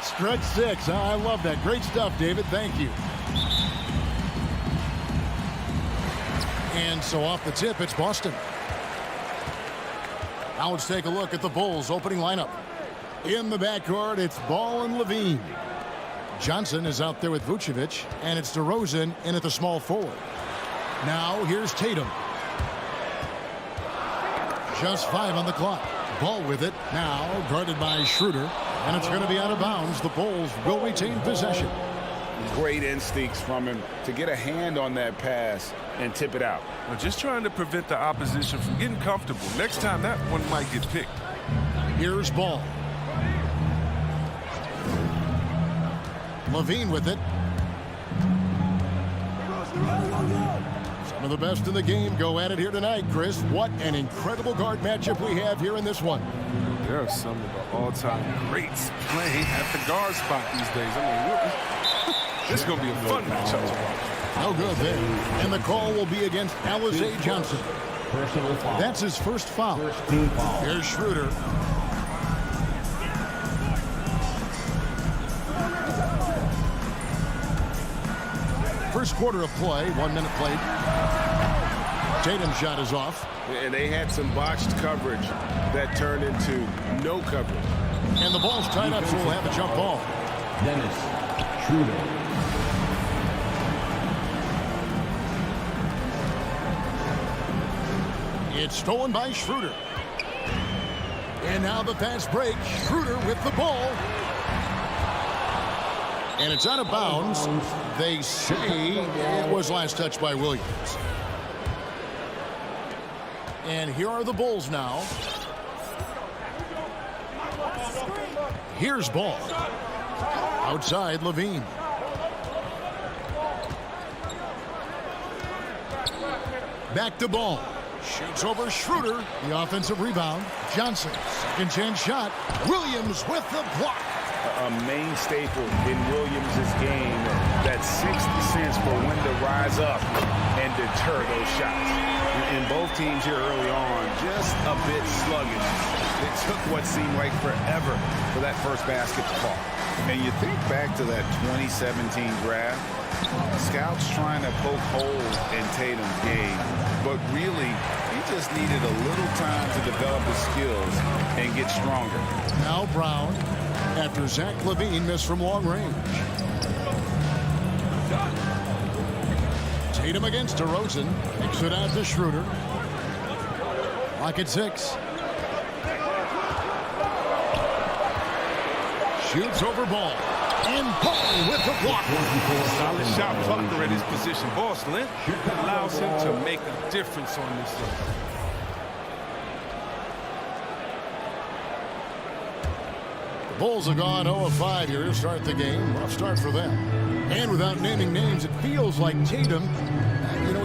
Stretch 6. I love that. Great stuff, David. Thank you. And so off the tip, it's Boston. Now let's take a look at the Bulls' opening lineup. In the backcourt, it's Ball and Levine. Johnson is out there with Vucevic, and it's DeRozan in at the small forward. Now here's Tatum. Just 5 on the clock. Ball with it. Now guarded by Schroeder, and it's going to be out of bounds. The Bulls will retain possession. Great instincts from him to get a hand on that pass and tip it out. Well, just trying to prevent the opposition from getting comfortable. Next time, that one might get picked. Here's Ball. Levine with it. Some of the best in the game go at it here tonight, Chris. What an incredible guard matchup we have here in this one. There are some of the all-time greats playing at the guard spot these days. I mean, this is going to be a fun matchup to watch. No good there. And the call will be against Alize Johnson. That's his first foul. Here's Schroeder. First quarter of play, 1 minute played. Tatum's shot is off. And they had some botched coverage that turned into no coverage. And the ball's tied up, so we'll have a jump ball. Dennis Schroeder. It's stolen by Schroeder. And now the fast break. Schroeder with the ball. And it's out of bounds. They say it was last touched by Williams. And here are the Bulls now. Here's Ball. Outside, Levine. Back to Ball. Shoots over Schroeder. The offensive rebound. Johnson. Second chance shot. Williams with the block. A main staple in Williams' game, that sixth sense for when to rise up and deter those shots. In both teams here early on, just a bit sluggish. It took what seemed like forever for that first basket to fall. And you think back to that 2017 draft, scouts trying to poke holes in Tatum's game, but really, he just needed a little time to develop his skills and get stronger. Now Brown, after Zach LaVine missed from long range. Tatum against DeRozan. Kicks it out to Schroeder. Lock at 6. Shoots over Ball. And Ball with the block. Solid shot blocker at his position. Ball's length allows him to make a difference on this side. The Bulls have gone 0 of 5 here to start the game. Rough start for them. And without naming names, it feels like Tatum,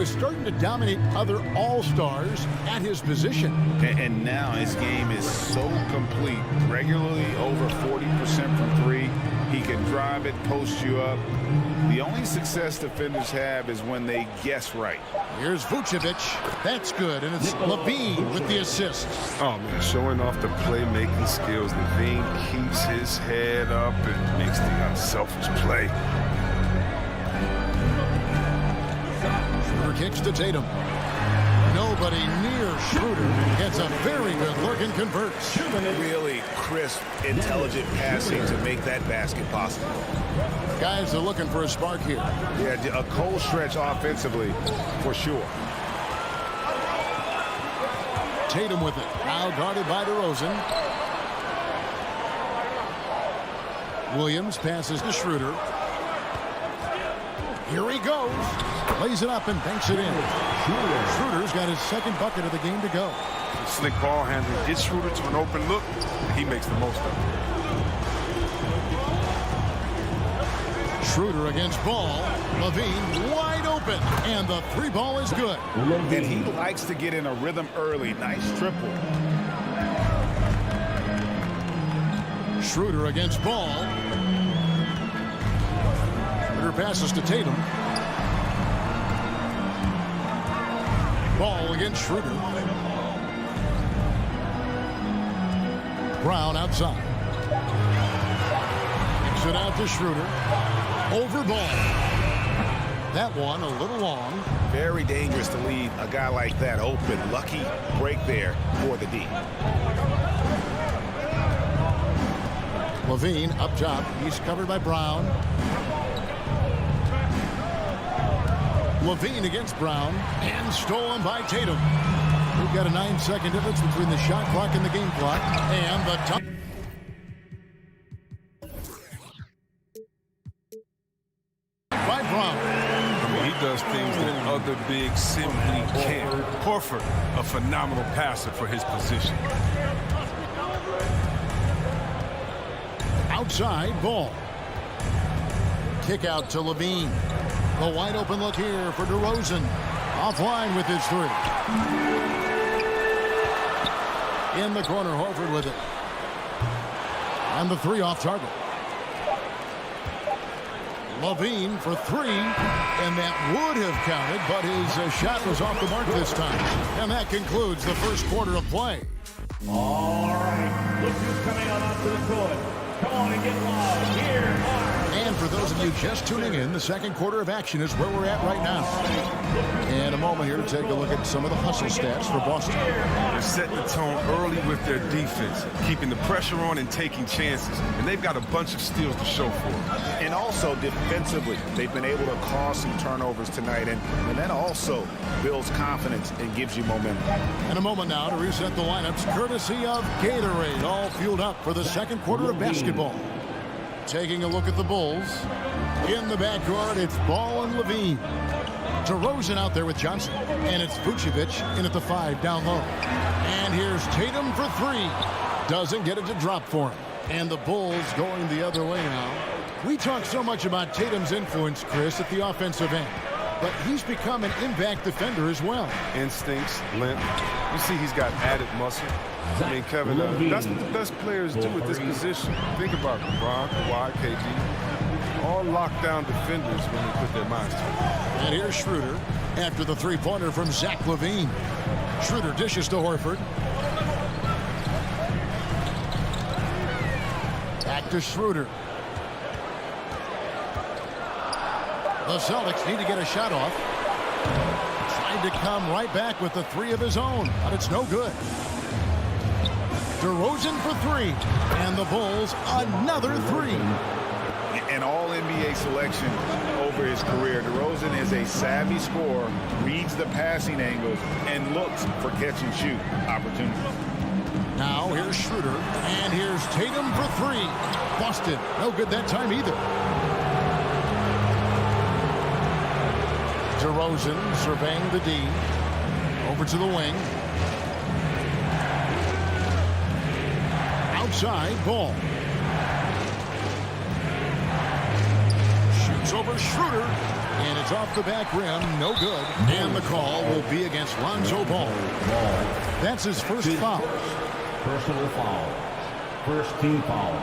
is starting to dominate other all-stars at his position. And now his game is so complete. Regularly over 40% from 3. He can drive it, post you up. The only success defenders have is when they guess right. Here's Vucevic. That's good. And it's Levine with the assist. Oh, man, showing off the playmaking skills. Levine keeps his head up and makes the unselfish play. Schroeder kicks to Tatum. Nobody near Schroeder. Gets a very good look and converts. Really crisp, intelligent passing to make that basket possible. Guys are looking for a spark here. Yeah, a cold stretch offensively, for sure. Tatum with it. Now guarded by DeRozan. Williams passes to Schroeder. Here he goes. Lays it up and banks it in. Schroeder's got his second bucket of the game to go. Slick ball handling. Gets Schroeder to an open look. He makes the most of it. Schroeder against Ball. Levine wide open. And the 3 ball is good. And he likes to get in a rhythm early. Nice triple. Schroeder against Ball. Schroeder passes to Tatum. Ball against Schroeder. Brown outside. it out to Schroeder. Over ball. That one a little long. Very dangerous to leave a guy like that open. Lucky break there for the D. Levine up top. He's covered by Brown. Levine against Brown. And stolen by Tatum. We've got a 9-second difference between the shot clock and the game clock. And the top. By Brown. He does things that other bigs simply can't. Horford, a phenomenal passer for his position. Outside ball. Kick out to Levine. The wide open look here for DeRozan. Offline with his three. In the corner, Horford with it. And the three off target. Levine for three, and that would have counted, but his shot was off the mark this time. And that concludes the first quarter of play. All right, look who's coming on onto the court. Come on and get loud. Here are. And for those of you just tuning in, the second quarter of action is where we're at right now. And a moment here to take a look at some of the hustle stats for Boston. They're setting the tone early with their defense, keeping the pressure on and taking chances. And they've got a bunch of steals to show for it. And also defensively, they've been able to cause some turnovers tonight. And that also builds confidence and gives you momentum. And a moment now to reset the lineups, courtesy of Gatorade, all fueled up for the second quarter of basketball. Taking a look at the Bulls. In the backcourt, it's Ball and Levine. DeRozan out there with Johnson. And it's Vucevic in at the 5 down low. And here's Tatum for three. Doesn't get it to drop for him. And the Bulls going the other way now. We talk so much about Tatum's influence, Chris, at the offensive end. But he's become an impact defender as well. Instincts, length. You see he's got added muscle. I mean, Kevin, that's what the best players do at this position. Think about LeBron, Kawhi, KG. All lockdown defenders when they put their minds to it. And here's Schroeder after the three-pointer from Zach LaVine. Schroeder dishes to Horford. Back to Schroeder. The Celtics need to get a shot off. Tried to come right back with the three of his own, but it's no good. DeRozan for three, and the Bulls another three. An all-NBA selection over his career. DeRozan is a savvy scorer, reads the passing angles, and looks for catch-and-shoot opportunities. Now here's Schroeder, and here's Tatum for three. Busted. No good that time either. DeRozan surveying the D. Over to the wing. Outside ball. Shoots over Schroeder. And it's off the back rim. No good. And the call will be against Lonzo Ball. That's his first foul. Personal foul. First team foul.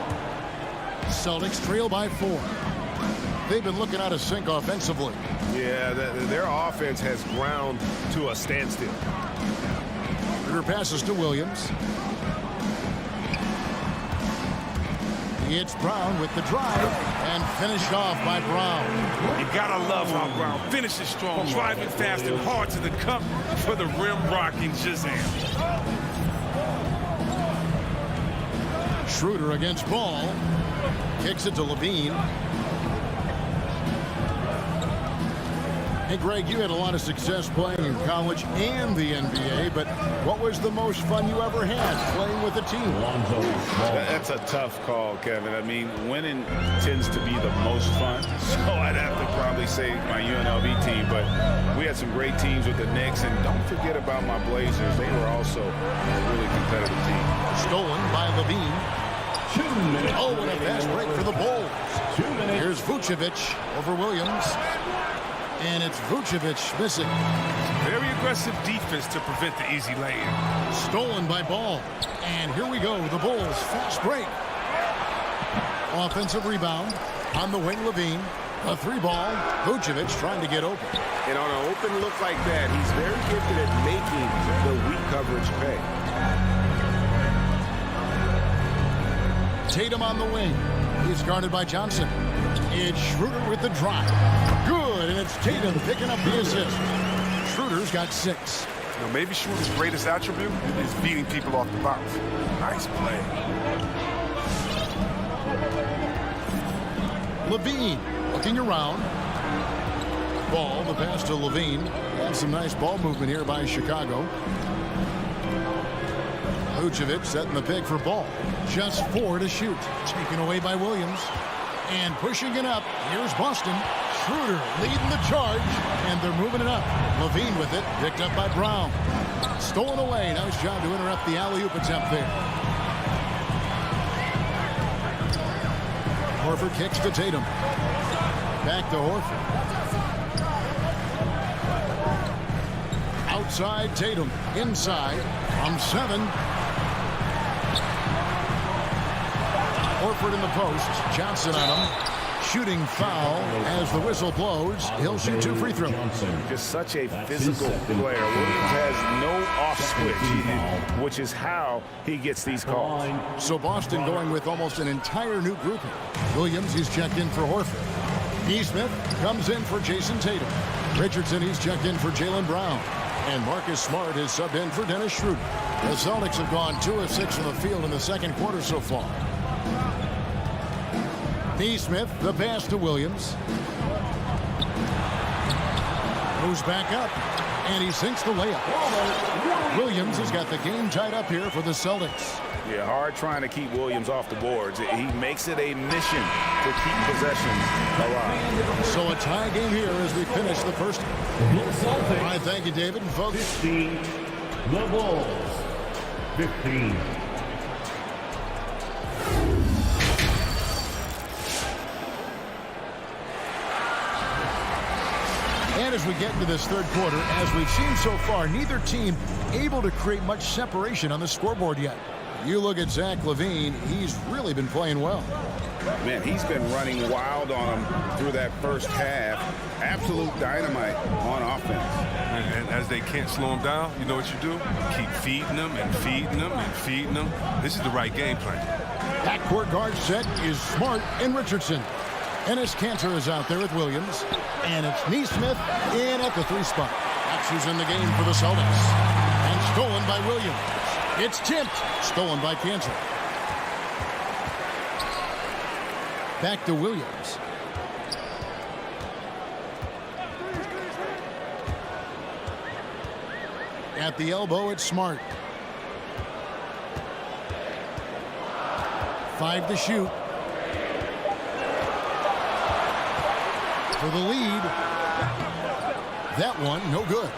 Celtics trail by 4. They've been looking out of sync offensively. Yeah, their offense has ground to a standstill. Schroeder passes to Williams. It's Brown with the drive and finished off by Brown. You gotta love how Brown finishes strong, driving fast and hard to the cup for the rim rocking Shazam. Schroeder against Ball. Kicks it to Levine. Hey, Greg, you had a lot of success playing in college and the NBA, but what was the most fun you ever had playing with a team? That's a tough call, Kevin. I mean, winning tends to be the most fun, so I'd have to probably say my UNLV team, but we had some great teams with the Knicks, and don't forget about my Blazers. They were also a really competitive team. Stolen by Levine. 2 minutes. Oh, and a fast break for the Bulls. 2 minutes. Here's Vucevic over Williams. And it's Vucevic missing. Very aggressive defense to prevent the easy lay-in. Stolen by Ball. And here we go, the Bulls fast break. Offensive rebound on the wing, Levine. A three ball. Vucevic trying to get open. And on an open look like that, he's very gifted at making the weak coverage pay. Tatum on the wing. He's guarded by Johnson. It's Schroeder with the drive. Good, and it's Tatum picking up the assist. Schroeder's got 6. You know, maybe Schroeder's greatest attribute is beating people off the bounce. Nice play. Levine looking around. Ball, the pass to Levine. And some nice ball movement here by Chicago. Vucevic setting the pick for Ball. Just 4 to shoot. Taken away by Williams. And pushing it up. Here's Boston. Schroeder leading the charge. And they're moving it up. Levine with it. Picked up by Brown. Stolen away. Nice job to interrupt the alley-oop attempt there. Horford kicks to Tatum. Back to Horford. Outside Tatum. Inside. From 7. Horford in the post. Johnson on him. Shooting foul as the whistle blows. He'll shoot 2 free throws. Just such a physical player. Williams has no off switch, which is how he gets these calls. So Boston going with almost an entire new grouping. Williams, he's checked in for Horford. Neesmith comes in for Jason Tatum. Richardson, he's checked in for Jaylen Brown. And Marcus Smart is subbed in for Dennis Schroeder. The Celtics have gone 2 of 6 from the field in the second quarter so far. Neesmith, the pass to Williams. Moves back up, and he sinks the layup. Williams has got the game tied up here for the Celtics. Yeah, hard trying to keep Williams off the boards. He makes it a mission to keep possession alive. So a tie game here as we finish the first. All right, thank you, David. And folks, 15. The Bulls. 15. and as we get into this third quarter, as we've seen so far, neither team able to create much separation on the scoreboard yet. You look at Zach LaVine, he's really been playing well. Man, he's been running wild on him through that first half. Absolute dynamite on offense. And as they can't slow him down, you know what you do? Keep feeding them and feeding them and feeding them. This is the right game plan. Backcourt guard set is Smart and Richardson. Enes Kanter is out there with Williams. And it's Neesmith in at the 3 spot. That's who's in the game for the Celtics. And stolen by Williams. It's tipped. Stolen by Kanter. Back to Williams. At the elbow, it's Smart. 5 to shoot. For the lead. That one, no good.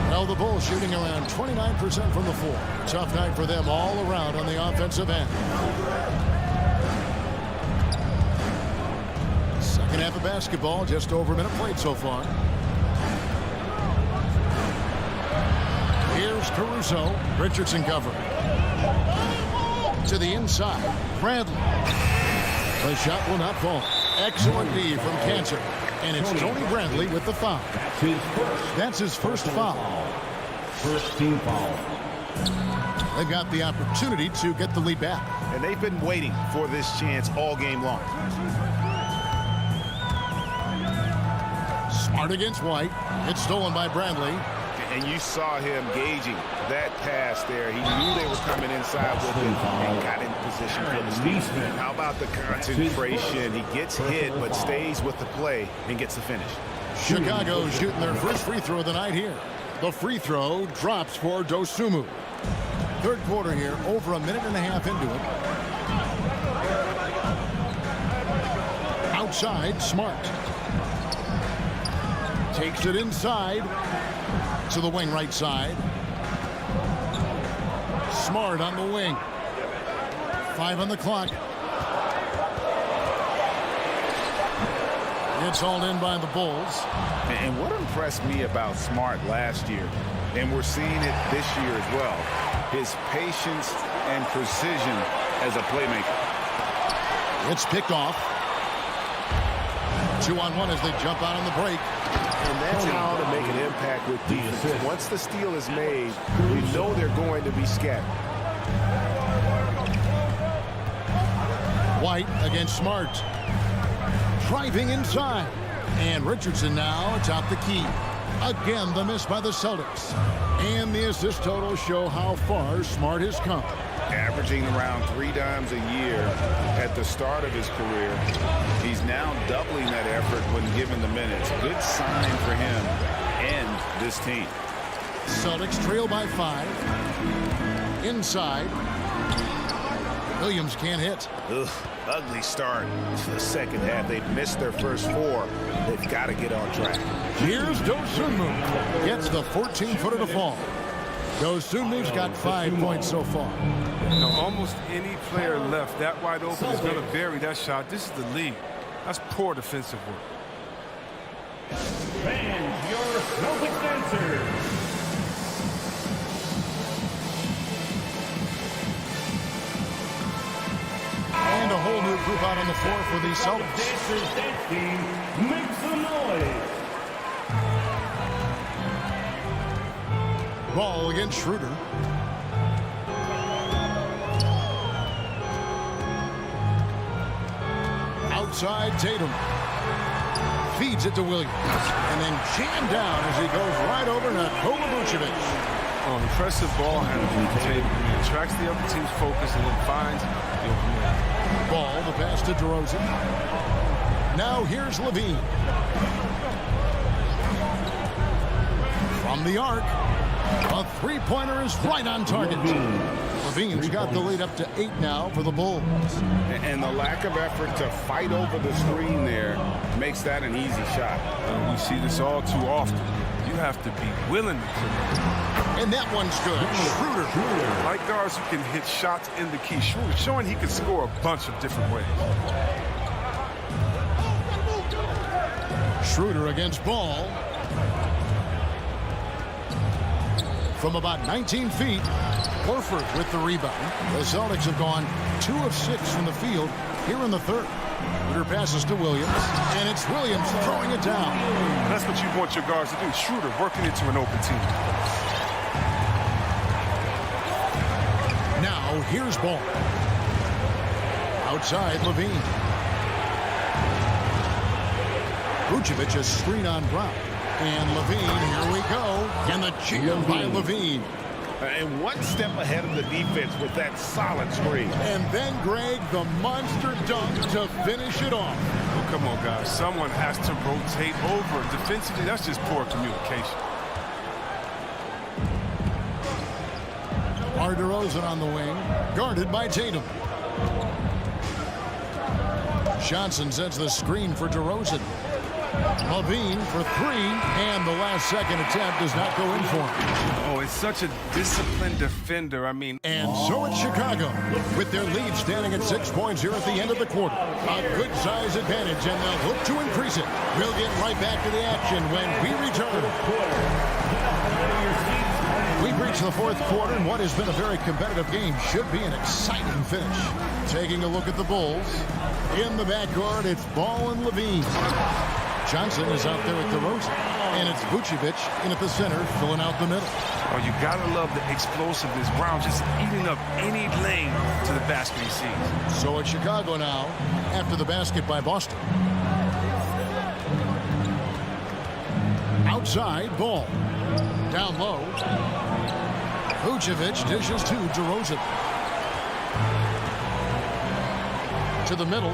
Now the Bulls shooting around 29% from the floor. Tough night for them all around on the offensive end. Second half of basketball, just over a minute played so far. Here's Caruso. Richardson covering. To the inside. Bradley. The shot will not fall. Excellent D from Kanter. And it's Tony Bradley with the foul. That's his first foul. First team foul. They've got the opportunity to get the lead back. And they've been waiting for this chance all game long. Smart against White. It's stolen by Bradley. And you saw him gauging that pass there. He knew they were coming inside with it and got in position for the steal. How about the concentration? He gets hit but stays with the play and gets the finish. Chicago shooting their first free throw of the night here. The free throw drops for Dosunmu. Third quarter here, over a minute and a half into it. Outside, Smart. Takes it inside to the wing right side. Smart on the wing. 5 on the clock. It's hauled in by the Bulls. And what impressed me about Smart last year, and we're seeing it this year as well, his patience and precision as a playmaker. It's picked off. 2-on-1 as they jump out on the break. And that's how to make an impact with defense. Once the steal is made, you know they're going to be scattered. White against Smart. Driving inside. And Richardson now atop the key. Again, the miss by the Celtics. And the assist totals show how far Smart has come. Averaging around 3 dimes a year at the start of his career. He's now doubling that effort when given the minutes. Good sign for him and this team. Celtics trail by 5. Inside. Williams can't hit. Ugh, ugly start to the second half. They've missed their first 4. They've got to get on track. Here's Dosunmu. Gets the 14-footer to fall. Dosunmu's got 5 points so far. You know, almost any player left that wide open is going to bury that shot. This is the lead. That's poor defensive work. Fans, your Celtics answer. And a whole new group out on the floor for the Celtics. Dancers dance team, make some noise. Ball against Schroeder. Outside Tatum. Feeds it to Williams. And then jammed down as he goes right over Nikola Vucevic. Oh, impressive ball handling from Tatum. He attracts the other team's focus and then finds the open man. Ball, the pass to DeRozan. Now here's Levine. From the arc. A three-pointer is right on target. Levine's got the lead up to 8 now for the Bulls. And the lack of effort to fight over the screen there makes that an easy shot. We see this all too often. You have to be willing to commit. And that one's good. Schroeder. Like guards who can hit shots in the key. Schroeder showing he can score a bunch of different ways. Schroeder against Ball. From about 19 feet, Horford with the rebound. The Celtics have gone 2 of 6 from the field here in the third. Schroeder passes to Williams, and it's Williams throwing it down. And that's what you want your guards to do. Schroeder working into an open team. Now here's Ball. Outside Levine. Vucevic is screen on Brown. And Levine, here we go. And the jam by Levine. And one step ahead of the defense with that solid screen. And then, Greg, the monster dunk to finish it off. Oh, come on, guys. Someone has to rotate over. Defensively, that's just poor communication. DeRozan on the wing, guarded by Tatum. Johnson sets the screen for DeRozan. Levine for 3, and the last second attempt does not go in for him. Oh, it's such a disciplined defender. I mean, and so it's Chicago with their lead standing at 6 points here at the end of the quarter. A good size advantage, and they'll look to increase it. We'll get right back to the action when we return. We've reached the fourth quarter, and what has been a very competitive game should be an exciting finish. Taking a look at the Bulls. In the backcourt, it's Ball and Levine. Johnson is out there with DeRozan, and it's Vucevic in at the center, filling out the middle. Oh, you gotta love the explosiveness. Brown just eating up any lane to the basket he sees. So it's Chicago now, after the basket by Boston. Outside, Ball. Down low. Vucevic dishes to DeRozan. To the middle.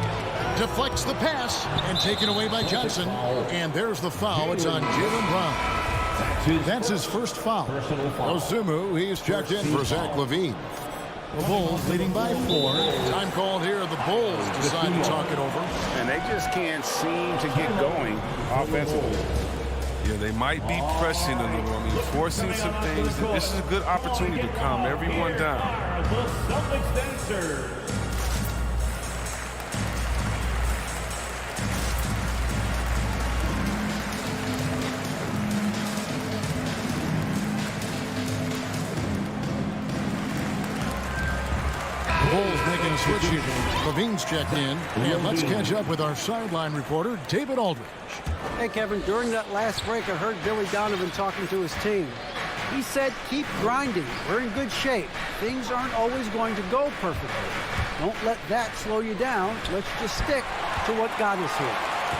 Deflects the pass and taken away by Johnson. And there's the foul. It's on Jaylen Brown. That's his first foul. Dosunmu, he's checked in for Zach LaVine. The Bulls leading by 4. Time called here. The Bulls decide to talk it over. And they just can't seem to get going offensively. Yeah, they might be pressing a little. I mean, forcing some things. This is a good opportunity to calm everyone down. The Celtics dancer. Bulls making a switch here. Levine's checked in. And let's catch up with our sideline reporter, David Aldridge. Hey, Kevin, during that last break, I heard Billy Donovan talking to his team. He said, keep grinding. We're in good shape. Things aren't always going to go perfectly. Don't let that slow you down. Let's just stick to what got us here.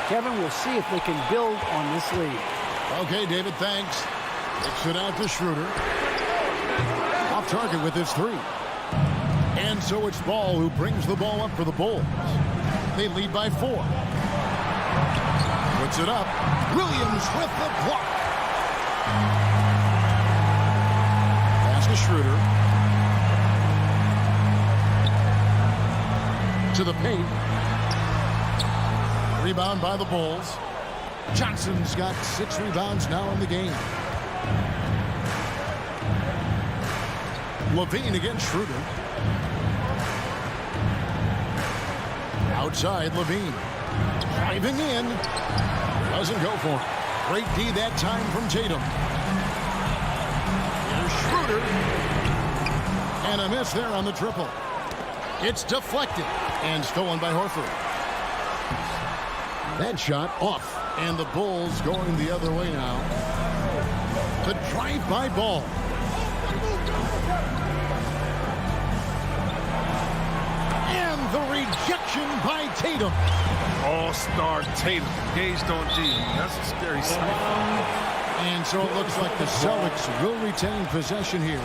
Kevin, we'll see if they can build on this lead. Okay, David, thanks. Kicks it out to Schroeder. Off target with his 3. And so it's Ball who brings the ball up for the Bulls. They lead by 4. Puts it up. Williams with the block. Pass to Schroeder. To the paint. Rebound by the Bulls. Johnson's got 6 rebounds now in the game. Levine against Schroeder. Outside, Levine. Driving in. Doesn't go for it. Great D that time from Tatum. Here's Schroeder. And a miss there on the triple. It's deflected and stolen by Horford. That shot off. And the Bulls going the other way now. The drive-by Ball. And the rejection by Tatum. All-star Tatum. Engaged on D. That's a scary sight. And so it looks like the Celtics will retain possession here.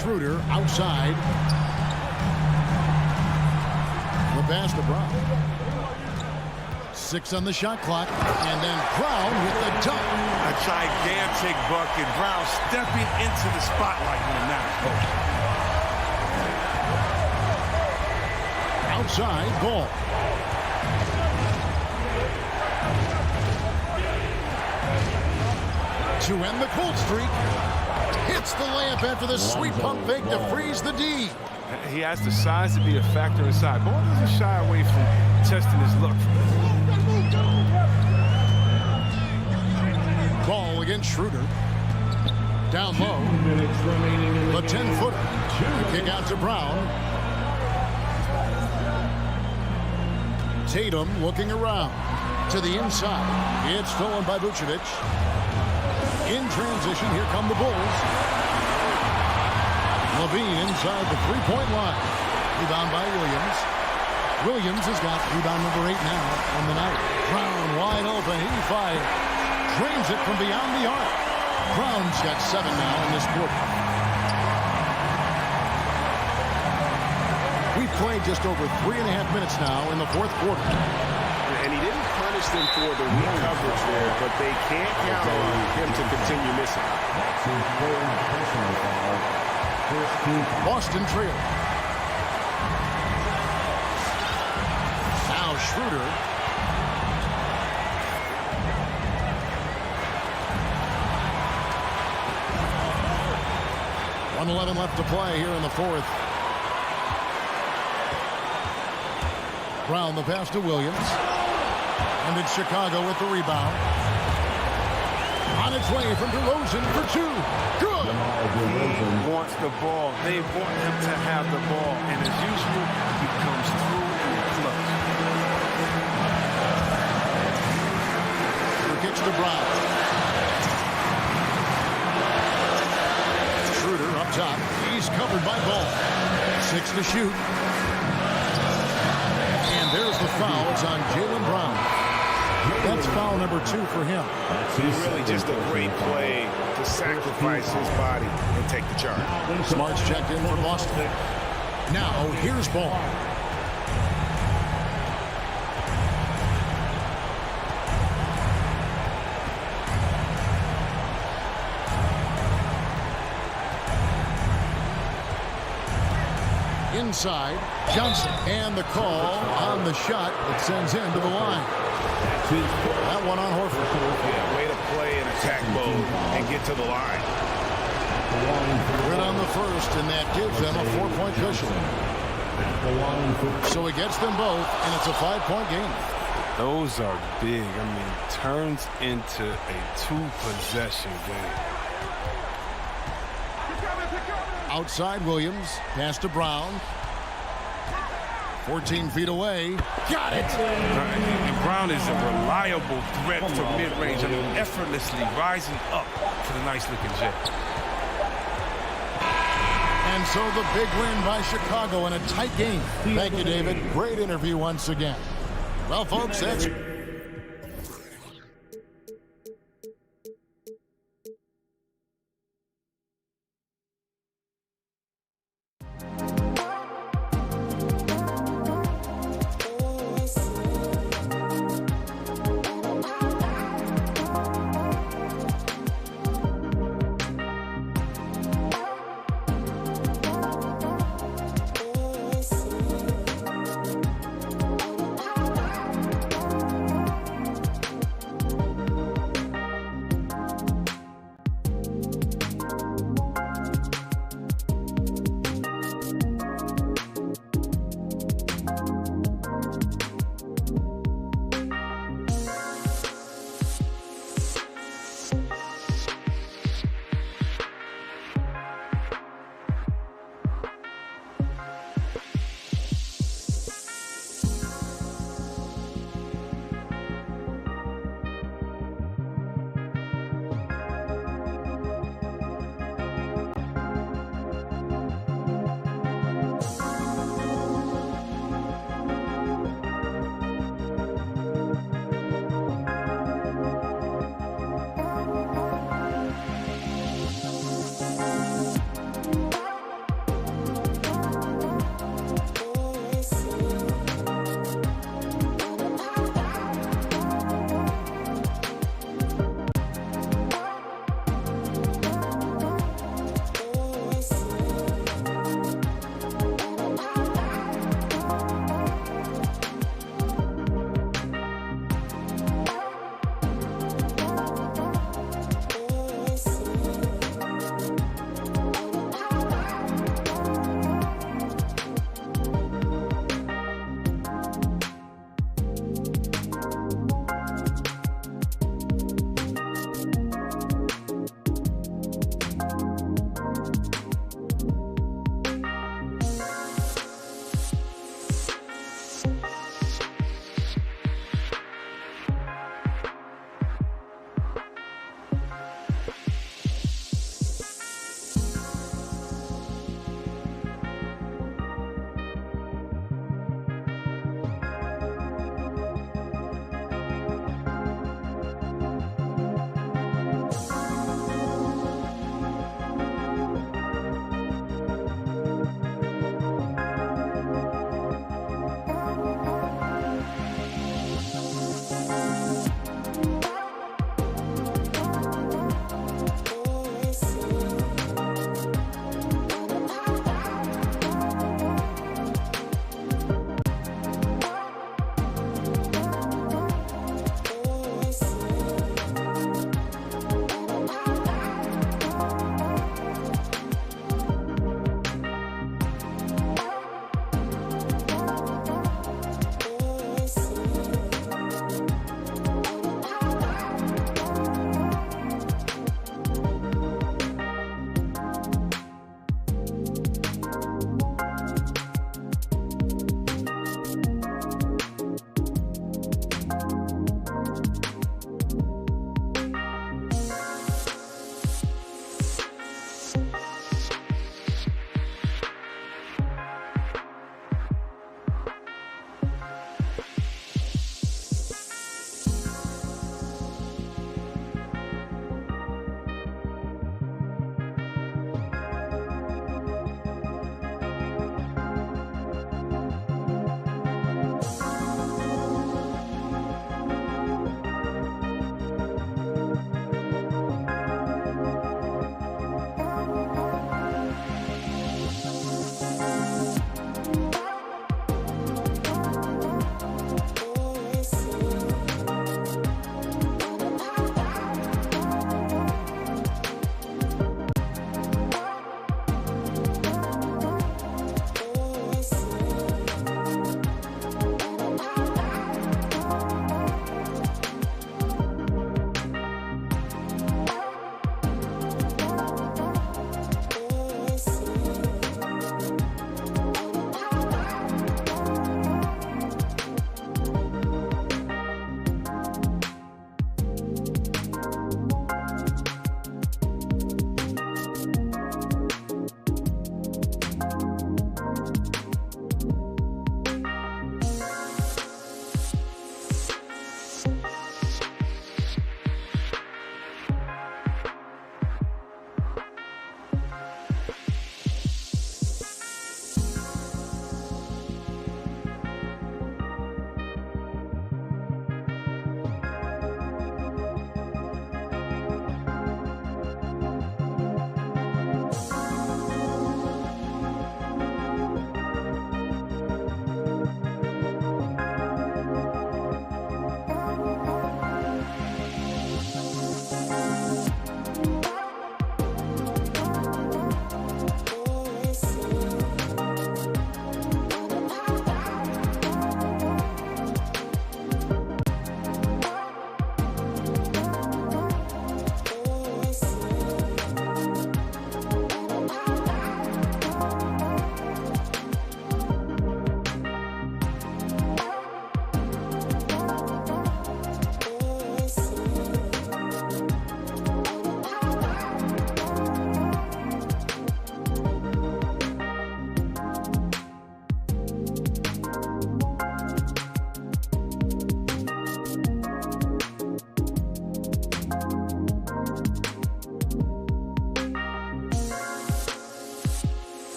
Schroeder outside. The pass to Brown. 6 on the shot clock. And then Brown with the dunk. A gigantic bucket. Brown stepping into the spotlight when the match goes. Outside, Ball. To end the cold streak. Hits the layup after the sweep pump fake to freeze the D. He has the size to be a factor inside. Ball doesn't shy away from testing his luck. Ball against Schroeder. Down low. The 10-footer. The kick out to Brown. Tatum looking around. To the inside. It's stolen by Vucevic. In transition, here come the Bulls. Levine inside the three-point line. Rebound by Williams. Williams has got rebound number 8 now on the night. Brown wide open. He fires. Drains it from beyond the arc. Brown's got 7 now in this quarter. We've played just over 3.5 minutes now in the fourth quarter. And he didn't punish them for the weak coverage there, but they can't count on him to continue missing. That's his 3rd personal foul. First team. Boston trail. Now Schroeder. .111 left to play here in the fourth. Brown the pass to Williams. And it's Chicago with the rebound. On its way from DeRozan for 2. Good. He wants the ball. They want him to have the ball. And as usual, he comes through in the clutch. He kicks to Brown. Schroeder up top. He's covered by Ball. 6 to shoot. And there's the foul. It's on Jaylen Brown. That's foul number 2 for him. Really just a great play to sacrifice his body and take the charge. Smart's checked in for Boston. Now, here's Ball. Inside, Johnson. And the call on the shot that sends him to the line. That one on Horford. Yeah, way to play in attack mode and get to the line. Good on the first, and that gives them a 4-point cushion. So he gets them both, and it's a 5-point game. Those are big. I mean, turns into a 2-possession game. Outside Williams, pass to Brown. 14 feet away. Got it. And Brown is a reliable threat from mid-range. I mean, effortlessly rising up for the nice-looking jet. And so the big win by Chicago in a tight game. Thank you, David. Great interview once again. Well, folks, that's...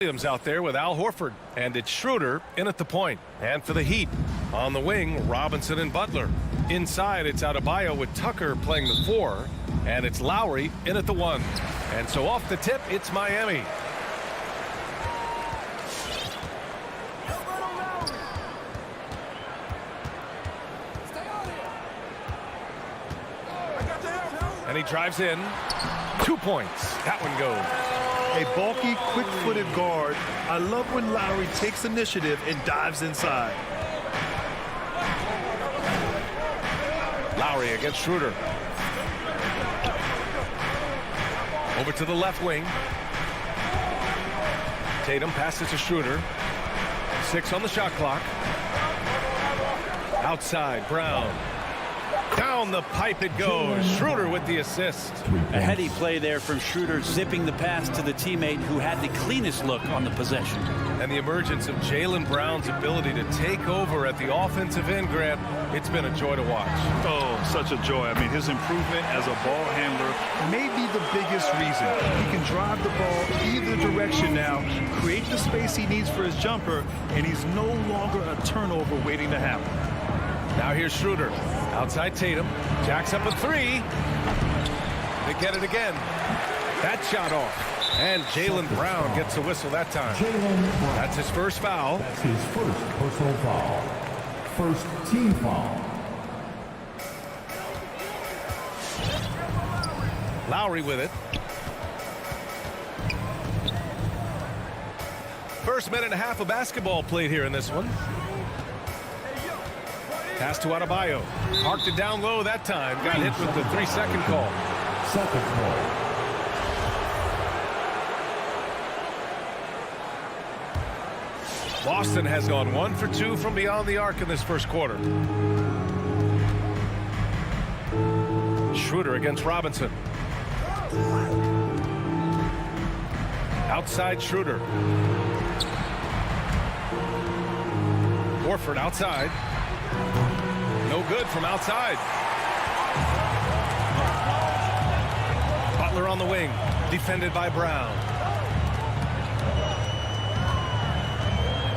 Williams out there with Al Horford. And it's Schroeder in at the point. And for the Heat, on the wing, Robinson and Butler. Inside, it's Adebayo with Tucker playing the 4. And it's Lowry in at the 1. And so off the tip, it's Miami. And he drives in. 2 points. That one goes. A bulky, quick-footed guard. I love when Lowry takes initiative and dives inside. Lowry against Schroeder. Over to the left wing. Tatum passes to Schroeder. 6 on the shot clock. Outside, Brown. Down the pipe it goes. Schroeder with the assist. A heady play there from Schroeder, zipping the pass to the teammate who had the cleanest look on the possession. And the emergence of Jaylen Brown's ability to take over at the offensive end, Grant, it's been a joy to watch. Oh, such a joy. I mean, his improvement as a ball handler may be the biggest reason. He can drive the ball either direction now, create the space he needs for his jumper, and he's no longer a turnover waiting to happen. Now here's Schroeder. Outside Tatum. Jacks up a 3. They get it again. That shot off. And Jaylen Brown gets a whistle that time. That's his first foul. That's his first personal foul. First team foul. Lowry with it. First minute and a half of basketball played here in this one. Pass to Adebayo. Parked it down low that time. Got hit with the 3-second call. Second call. Boston has gone 1 for 2 from beyond the arc in this first quarter. Schroeder against Robinson. Outside Schroeder. Horford outside. No good from outside. Butler on the wing. Defended by Brown.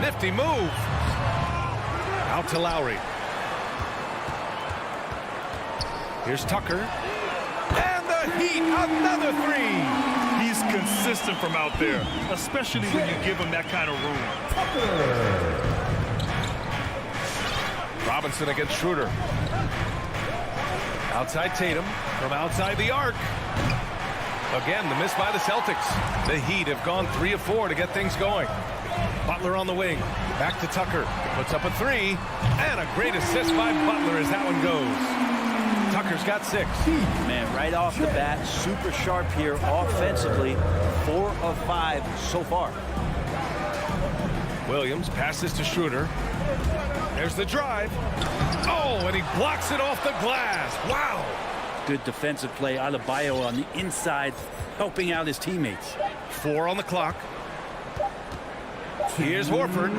Nifty move. Out to Lowry. Here's Tucker. And the Heat, another 3. He's consistent from out there, especially when you give him that kind of room. Robinson against Schroeder. Outside Tatum from outside the arc. Again, the miss by the Celtics. The Heat have gone 3 of 4 to get things going. Butler on the wing. Back to Tucker. Puts up a 3. And a great assist by Butler as that one goes. Tucker's got 6. Man, right off the bat, super sharp here offensively. 4 of 5 so far. Williams passes to Schroeder. There's the drive. Oh, and he blocks it off the glass. Wow. Good defensive play. Adebayo on the inside, helping out his teammates. 4 on the clock. Here's Horford.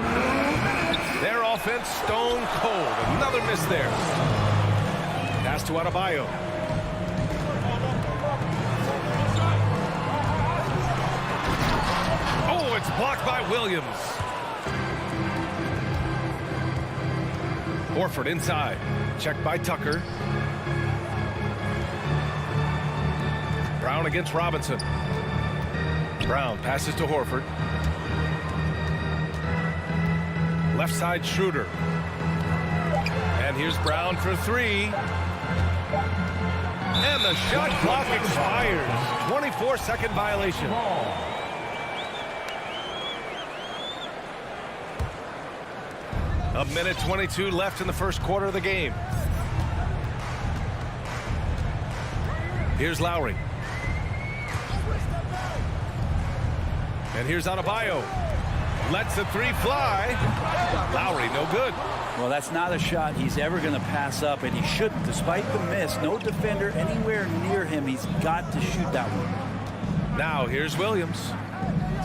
Their offense stone cold. Another miss there. Pass to Adebayo. Oh, it's blocked by Williams. Horford inside. Checked by Tucker. Brown against Robinson. Brown passes to Horford. Left side Schroeder. And here's Brown for 3. And the shot clock expires. 24-second violation. A minute 22 left in the first quarter of the game. Here's Lowry. And here's Adebayo. Lets the 3 fly. Lowry, no good. Well, that's not a shot he's ever going to pass up, and he shouldn't. Despite the miss, no defender anywhere near him. He's got to shoot that one. Now, here's Williams.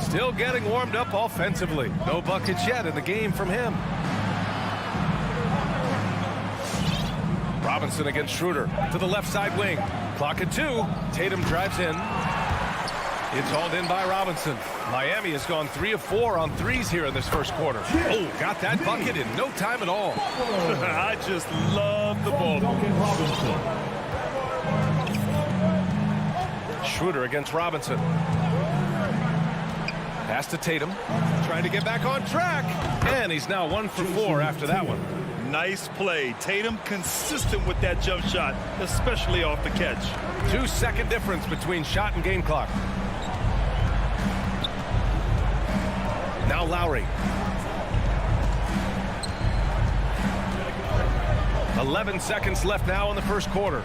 Still getting warmed up offensively. No buckets yet in the game from him. Robinson against Schroeder to the left side wing. Clock at 2. Tatum drives in. It's hauled in by Robinson. Miami has gone 3 of 4 on threes here in this first quarter. Oh, got that bucket in no time at all. I just love the ball. Schroeder against Robinson. Pass to Tatum. Trying to get back on track. And he's now 1 for 4 after that one. Nice play. Tatum consistent with that jump shot, especially off the catch. 2-second difference between shot and game clock. Now Lowry. 11 seconds left now in the first quarter.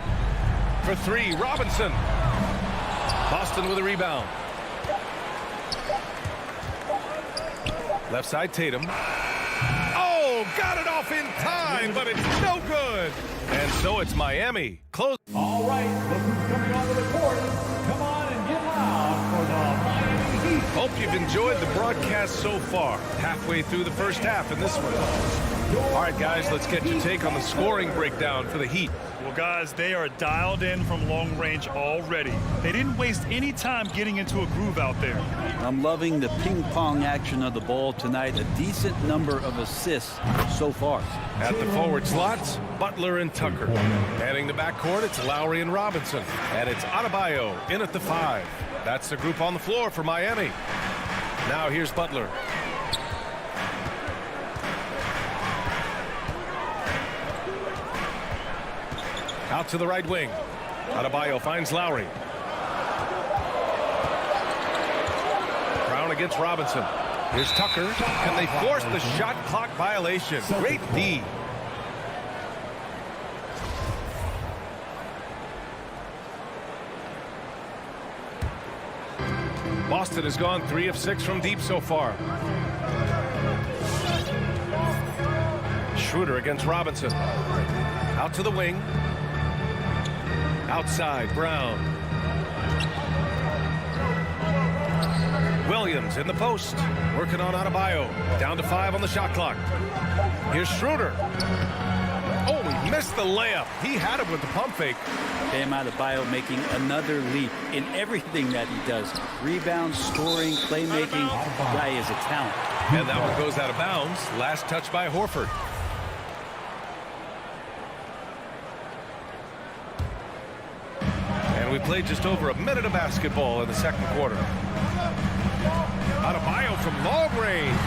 For 3, Robinson. Boston with a rebound. Left side, Tatum. Oh, got it off in time, but it's no good. And so it's Miami. Close. All right, look who's coming onto the court. Come on and get loud for the Miami Heat. Hope you've enjoyed the broadcast so far. Halfway through the first half in this one. All right, guys, let's get your take on the scoring breakdown for the Heat. Well, guys, they are dialed in from long range already. They didn't waste any time getting into a groove out there. I'm loving the ping-pong action of the ball tonight. A decent number of assists so far. At the forward slots, Butler and Tucker. Manning the backcourt, it's Lowry and Robinson. And it's Adebayo in at the 5. That's the group on the floor for Miami. Now here's Butler. Out to the right wing. Adebayo finds Lowry. Brown against Robinson. Here's Tucker. Can they force the shot clock violation? Great D. Boston has gone 3 of 6 from deep so far. Schroeder against Robinson. Out to the wing. Outside, Brown. Williams in the post. Working on Adebayo. Down to 5 on the shot clock. Here's Schroeder. Oh, he missed the layup. He had it with the pump fake. Bam Adebayo making another leap in everything that he does. Rebounds, scoring, playmaking. The guy is a talent. And that one goes out of bounds. Last touch by Horford. We played just over a minute of basketball in the second quarter. Adebayo from long range.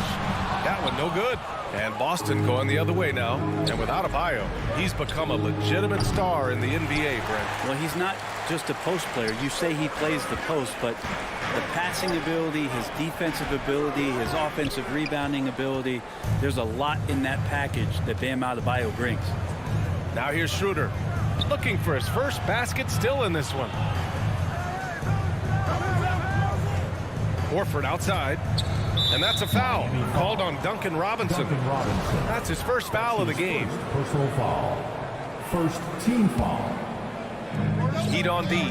That one no good. And Boston going the other way now. And with Adebayo, he's become a legitimate star in the NBA, Brent. Well, he's not just a post player. You say he plays the post, but the passing ability, his defensive ability, his offensive rebounding ability, there's a lot in that package that Bam Adebayo brings. Now here's Schroeder. Looking for his first basket still in this one. Horford outside. And that's a foul called on Duncan Robinson. That's his first foul of the game. Personal foul. First team foul. Heat on D.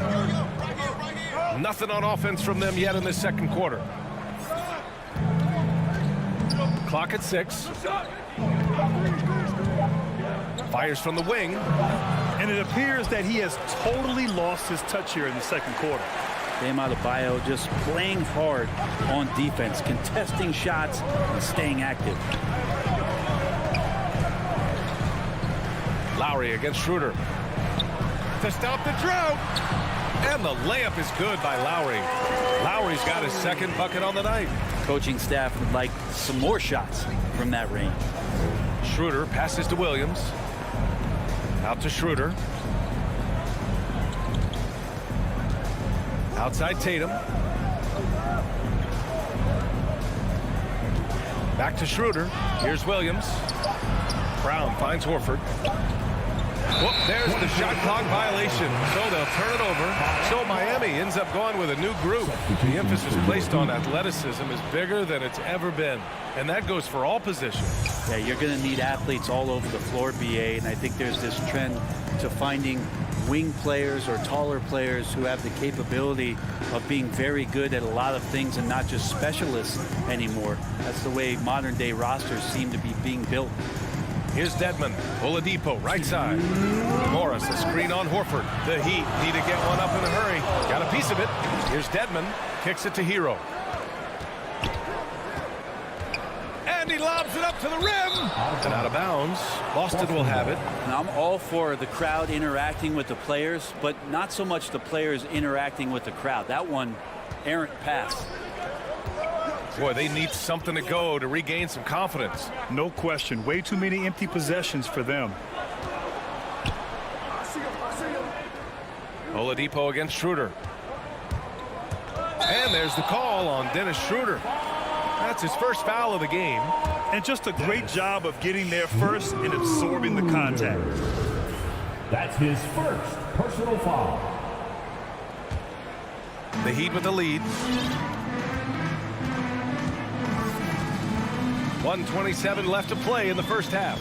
Nothing on offense from them yet in this second quarter. Clock at 6. Fires from the wing. And it appears that he has totally lost his touch here in the second quarter. Bam Adebayo just playing hard on defense, contesting shots and staying active. Lowry against Schroeder. To stop the drought. And the layup is good by Lowry. Lowry's got his second bucket on the night. Coaching staff would like some more shots from that range. Schroeder passes to Williams. Out to Schroeder. Outside Tatum. Back to Schroeder. Here's Williams. Brown finds Horford. Whoop, there's the shot clock violation. So they'll turn it over. So Miami ends up going with a new group. The emphasis placed on athleticism is bigger than it's ever been. And that goes for all positions. Yeah, you're going to need athletes all over the floor, BA, and I think there's this trend to finding wing players or taller players who have the capability of being very good at a lot of things and not just specialists anymore. That's the way modern day rosters seem to be being built. Here's Dedmon. Oladipo, right side. Morris, a screen on Horford. The Heat need to get one up in a hurry. Got a piece of it. Here's Dedmon. Kicks it to Hero. And he lobs it up to the rim. And out of bounds. Boston will have it. And I'm all for the crowd interacting with the players, but not so much the players interacting with the crowd. That one, errant pass. Boy, they need something to go to regain some confidence. No question. Way too many empty possessions for them. Oladipo against Schroeder. And there's the call on Dennis Schroeder. That's his first foul of the game. And just a great job of getting there first and absorbing the contact. That's his first personal foul. The Heat with the lead. 1:27 left to play in the first half.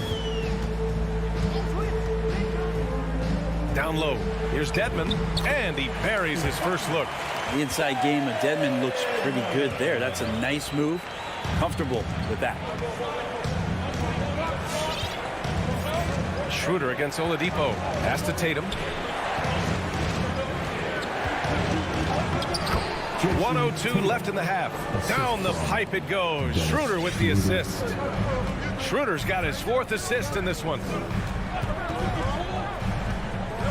Down low. Here's Dedmon. And he buries his first look. The inside game of Dedmon looks pretty good there. That's a nice move. Comfortable with that. Schroeder against Oladipo. Pass to Tatum. 1:02 left in the half. Down the pipe it goes. Schroeder with the assist. Schroeder's got his 4th assist in this one.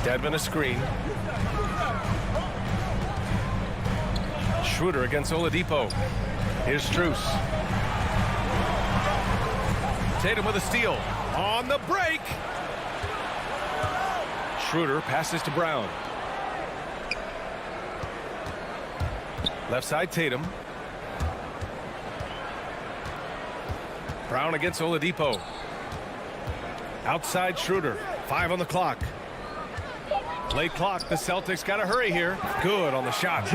Dedmon a screen. Schroeder against Oladipo. Here's Strus. Tatum with a steal. On the break. Schroeder passes to Brown. Left side Tatum. Brown against Oladipo. Outside Schroeder. 5 on the clock. Late clock. The Celtics got to hurry here. Good on the shot.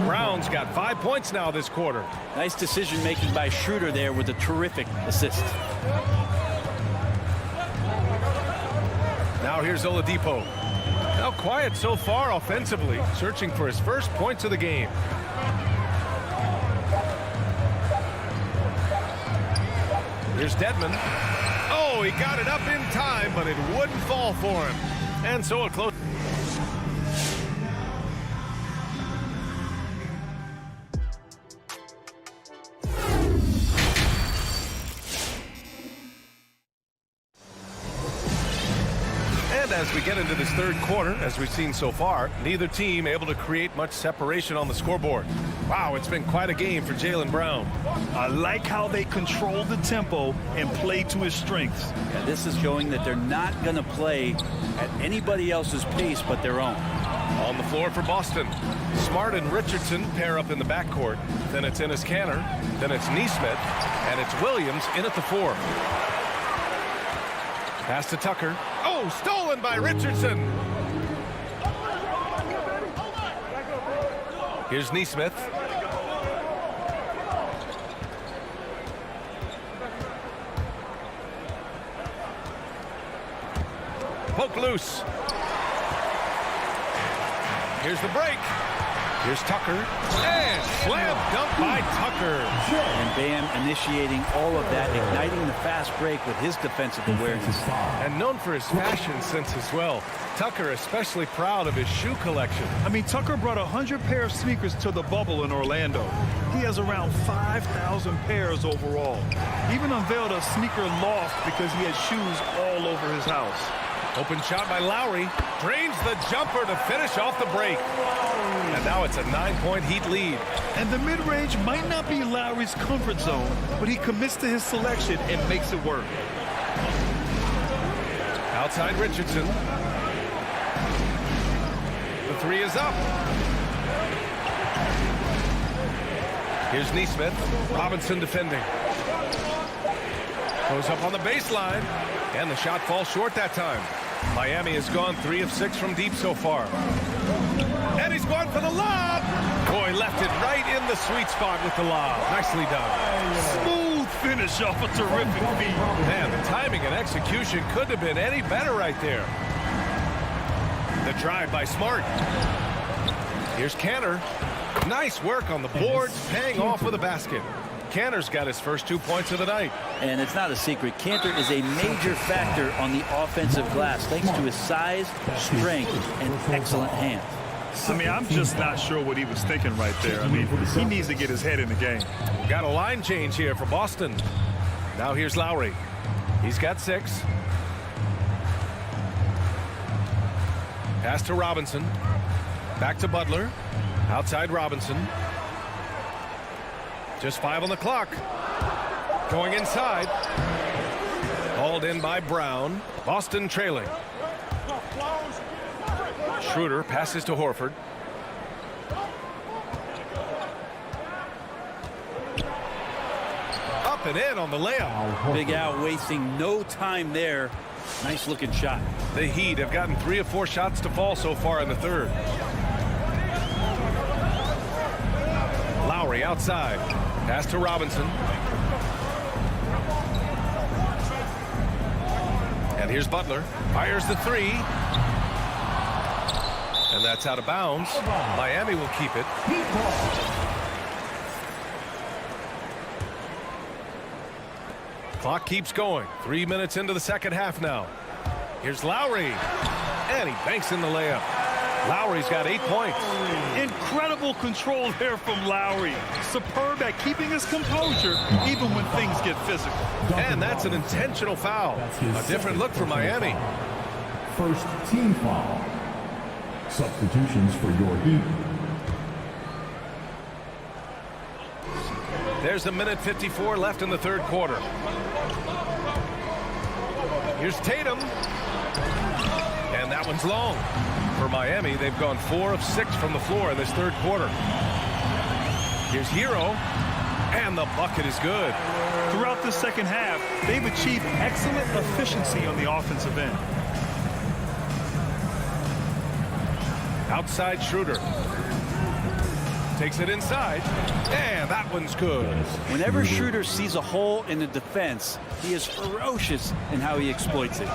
Brown's got 5 points now this quarter. Nice decision making by Schroeder there with a terrific assist. Now here's Oladipo. Now quiet so far offensively. Searching for his first points of the game. Here's Dedmon. Oh, he got it up in time, but it wouldn't fall for him. And so a close. As we get into this third quarter, as we've seen so far, neither team able to create much separation on the scoreboard. Wow, it's been quite a game for Jaylen Brown. I like how they control the tempo and play to his strengths. Yeah, this is showing that they're not going to play at anybody else's pace but their own. On the floor for Boston. Smart and Richardson pair up in the backcourt. Then it's Enes Kanter. Then it's Nesmith. And it's Williams in at the 4. Pass to Tucker. Oh, stolen by Richardson. Here's Nesmith. Poke loose. Here's the break. Here's Tucker. And slam dunk by Tucker. And Bam initiating all of that, igniting the fast break with his defensive awareness. And known for his fashion sense as well. Tucker especially proud of his shoe collection. I mean, Tucker brought 100 pair of sneakers to the bubble in Orlando. He has around 5,000 pairs overall. Even unveiled a sneaker loft because he had shoes all over his house. Open shot by Lowry. Drains the jumper to finish off the break. And now it's a 9-point Heat lead. And the mid-range might not be Lowry's comfort zone, but he commits to his selection and makes it work. Outside Richardson. The 3 is up. Here's Nesmith. Robinson defending. Goes up on the baseline. And the shot falls short that time. Miami has gone 3 of 6 from deep so far. And he's going for the lob. Boy, left it right in the sweet spot with the lob. Nicely done. Smooth finish off a terrific feed. Man, the timing and execution couldn't have been any better right there. The drive by Smart. Here's Kanter. Nice work on the boards, paying off with a basket. Cantor's got his first 2 points of the night. And it's not a secret. Cantor is a major factor on the offensive glass thanks to his size, strength, and excellent hands. I mean, I'm just not sure what he was thinking right there. I mean, he needs to get his head in the game. Got a line change here for Boston. Now here's Lowry. He's got 6. Pass to Robinson. Back to Butler. Outside Robinson. Just 5 on the clock. Going inside. Hauled in by Brown. Boston trailing. Schroeder passes to Horford. Up and in on the layup. Big Al wasting no time there. Nice looking shot. The Heat have gotten 3 of 4 shots to fall so far in the third. Lowry outside. Pass to Robinson. And here's Butler. Fires the 3. And that's out of bounds. Miami will keep it. Clock keeps going. 3 minutes into the second half now. Here's Lowry. And he banks in the layup. Lowry's got 8 points. Incredible control there from Lowry. Superb at keeping his composure even when things get physical. And that's an intentional foul. A different look for Miami. First team foul. Substitutions for your Heat. There's a minute 54 left in the third quarter. Here's Tatum. And that one's long. For Miami, they've gone 4 of 6 from the floor in this third quarter. Here's Hero. And the bucket is good. Throughout the second half, they've achieved excellent efficiency on the offensive end. Outside Schroeder. Takes it inside. And that one's good. Whenever Schroeder sees a hole in the defense, he is ferocious in how he exploits it.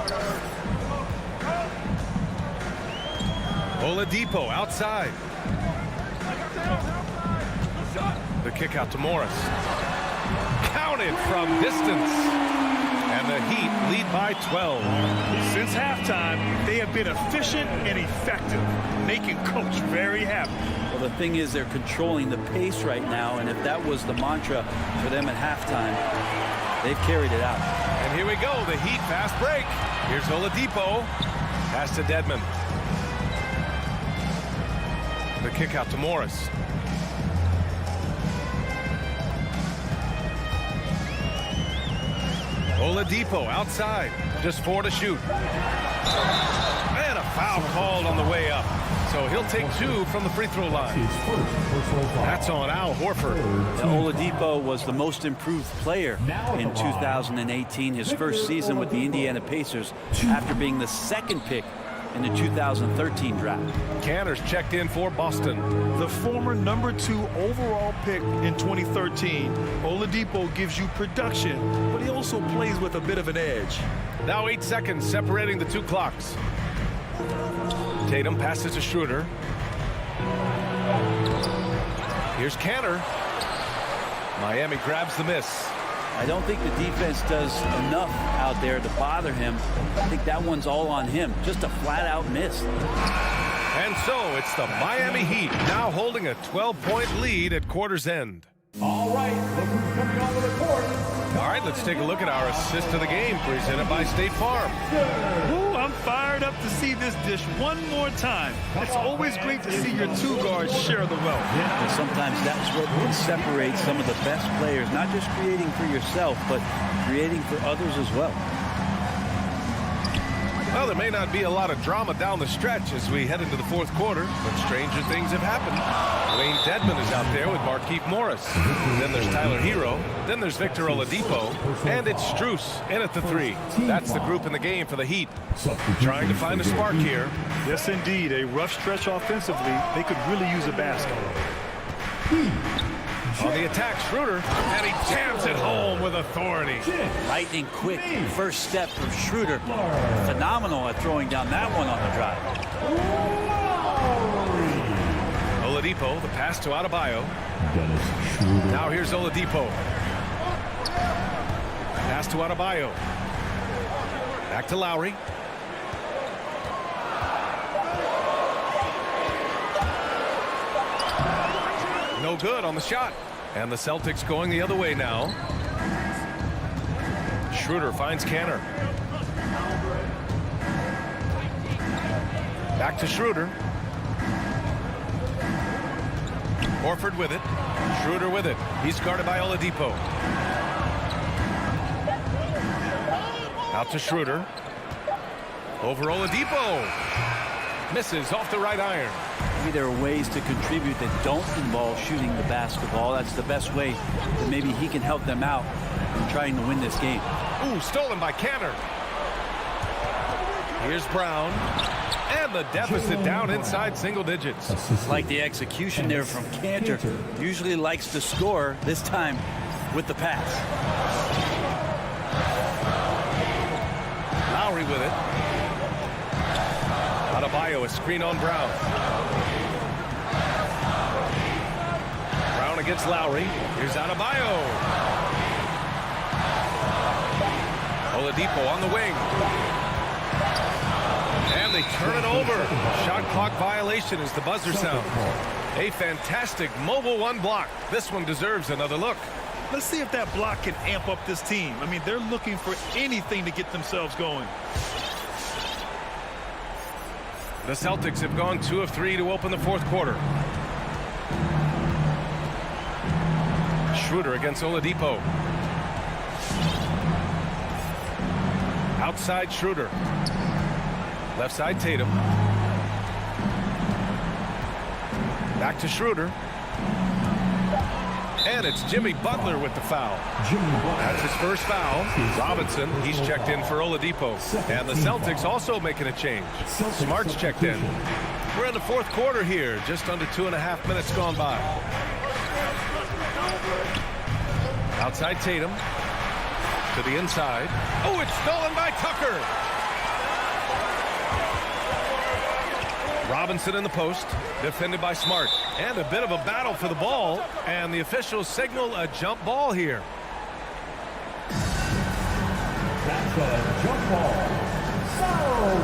Oladipo outside. The kick out to Morris. Counted from distance. And the Heat lead by 12. Since halftime, they have been efficient and effective, making Coach very happy. Well, the thing is, they're controlling the pace right now, and if that was the mantra for them at halftime, they've carried it out. And here we go, the Heat fast break. Here's Oladipo. Pass to Dedmon. The kick out to Morris. Oladipo outside. Just 4 to shoot. And a foul called on the way up. So he'll take 2 from the free throw line. That's on Al Horford. Oladipo was the most improved player in 2018, his first season with the Indiana Pacers, after being the second pick in the 2013 draft. Cantor's checked in for Boston. The former #2 overall pick in 2013, Oladipo gives you production, but he also plays with a bit of an edge. Now 8 seconds separating the 2 clocks. Tatum passes to Schroeder. Here's Cantor. Miami grabs the miss. I don't think the defense does enough out there to bother him. I think that one's all on him. Just a flat-out miss. And so it's the Miami Heat now holding a 12-point lead at quarter's end. All right, look who's coming onto the court. All right, let's take a look at our assist of the game presented by State Farm. Ooh, I'm fired up to see this dish one more time. It's always great to see your 2 guards share the wealth. And sometimes that's what can separate some of the best players, not just creating for yourself, but creating for others as well. Well, there may not be a lot of drama down the stretch as we head into the fourth quarter, but stranger things have happened. Wayne Dedmon is out there with Markieff Morris. Then there's Tyler Hero. Then there's Victor Oladipo. And it's Strus in at the 3. That's the group in the game for the Heat. Trying to find a spark here. Yes, indeed. A rough stretch offensively. They could really use a basket. On the attack, Schroeder, and he jams it home with authority. Lightning quick first step from Schroeder. Phenomenal at throwing down that one on the drive. Oladipo, the pass to Adebayo. Now here's Oladipo. Pass to Adebayo. Back to Lowry. No good on the shot. And the Celtics going the other way now. Schroeder finds Canner. Back to Schroeder. Horford with it. Schroeder with it. He's guarded by Oladipo. Out to Schroeder. Over Oladipo. Misses off the right iron. Maybe there are ways to contribute that don't involve shooting the basketball. That's the best way that maybe he can help them out in trying to win this game. Ooh, stolen by Canner. Here's Brown. And the deficit down inside single digits. Like the execution there from Cantor. Usually likes to score, this time with the pass. Lowry with it. Adebayo, a screen on Brown. Brown against Lowry. Here's Adebayo. Oladipo on the wing. And they turn it over. Shot clock violation as the buzzer sounds. A fantastic mobile one block. This one deserves another look. Let's see if that block can amp up this team. I mean, they're looking for anything to get themselves going. The Celtics have gone 2 of 3 to open the fourth quarter. Schroeder against Oladipo. Outside Schroeder. Left side Tatum. Back to Schroeder. And it's Jimmy Butler with the foul. That's his first foul. Robinson, he's checked in for Oladipo. And the Celtics also making a change. Smart's checked in. We're in the fourth quarter here. Just under 2.5 minutes gone by. Outside Tatum. To the inside. Oh, it's stolen by Tucker. Robinson in the post, defended by Smart. And a bit of a battle for the ball. And the officials signal a jump ball here. That's a jump ball. Foul.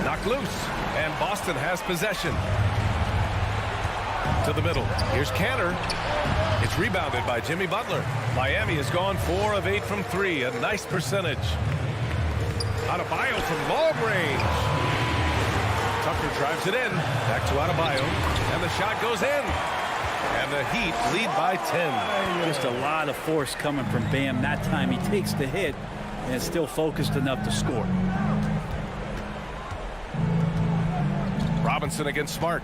Knocked loose. And Boston has possession. To the middle. Here's Canner. It's rebounded by Jimmy Butler. Miami has gone 4 of 8 from 3. A nice percentage. Adebayo from long range. Tucker drives it in. Back to Adebayo. And the shot goes in. And the Heat lead by 10. Just a lot of force coming from Bam. That time he takes the hit and is still focused enough to score. Robinson against Smart.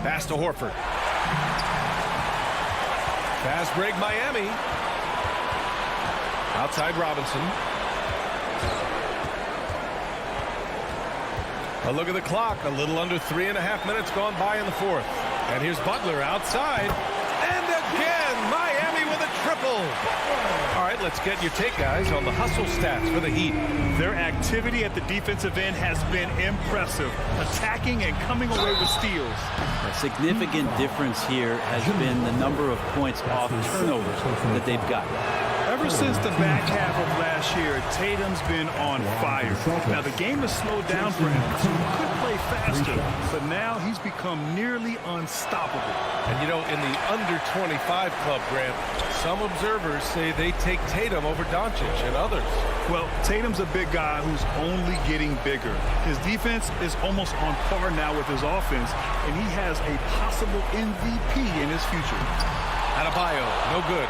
Pass to Horford. Fast break Miami. Outside Robinson. A look at the clock. A little under 3.5 minutes gone by in the fourth. And here's Butler outside. And again, Miami with a triple. All right, let's get your take, guys, on the hustle stats for the Heat. Their activity at the defensive end has been impressive. Attacking and coming away with steals. A significant difference here has been the number of points off turnovers that they've got. Ever since the back half of last year, Tatum's been on fire. Now, the game has slowed down for him, so he could play faster, but now he's become nearly unstoppable. And, you know, in the under 25 club, Grant, some observers say they take Tatum over Doncic and others. Well, Tatum's a big guy who's only getting bigger. His defense is almost on par now with his offense, and he has a possible MVP in his future. Adebayo, no good.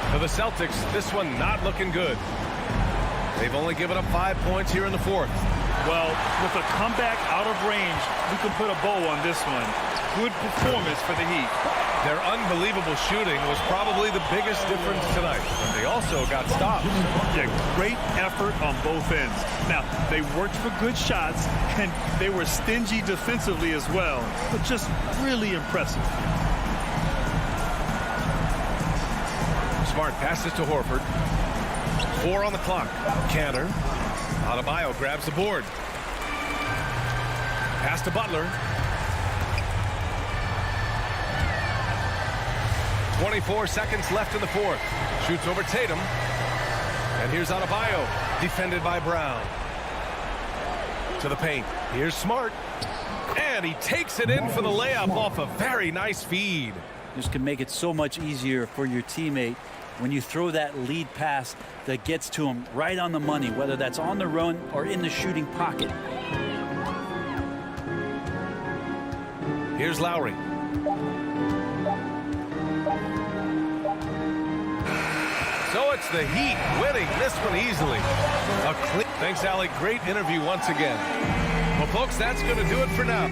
For the Celtics, this one not looking good. They've only given up 5 points here in the fourth. Well, with a comeback out of range, we can put a bow on this one. Good performance for the Heat. Their unbelievable shooting was probably the biggest difference tonight. But they also got stops. Yeah, great effort on both ends. Now, they worked for good shots, and they were stingy defensively as well. But just really impressive. Smart passes to Horford. 4 on the clock. Canner. Adebayo grabs the board. Pass to Butler. 24 seconds left in the fourth. Shoots over Tatum. And here's Adebayo, defended by Brown. To the paint. Here's Smart. And he takes it in for the layup off a very nice feed. This can make it so much easier for your teammate when you throw that lead pass that gets to him right on the money, whether that's on the run or in the shooting pocket. Here's Lowry. So it's the Heat winning this one easily. Thanks, Alec. Great interview once again. Well, folks, that's going to do it for now.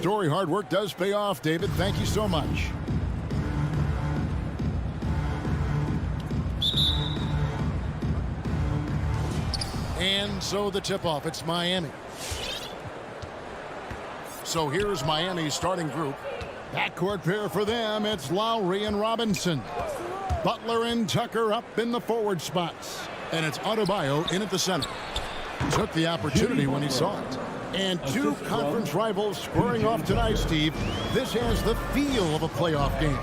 story. Hard work does pay off, David. Thank you so much. And so the tip-off, it's Miami. So here's Miami's starting group. Backcourt pair for them, it's Lowry and Robinson. Butler and Tucker up in the forward spots. And it's Adebayo in at the center. Took the opportunity when he saw it. And two conference rivals squaring off tonight, Steve. This has the feel of a playoff game.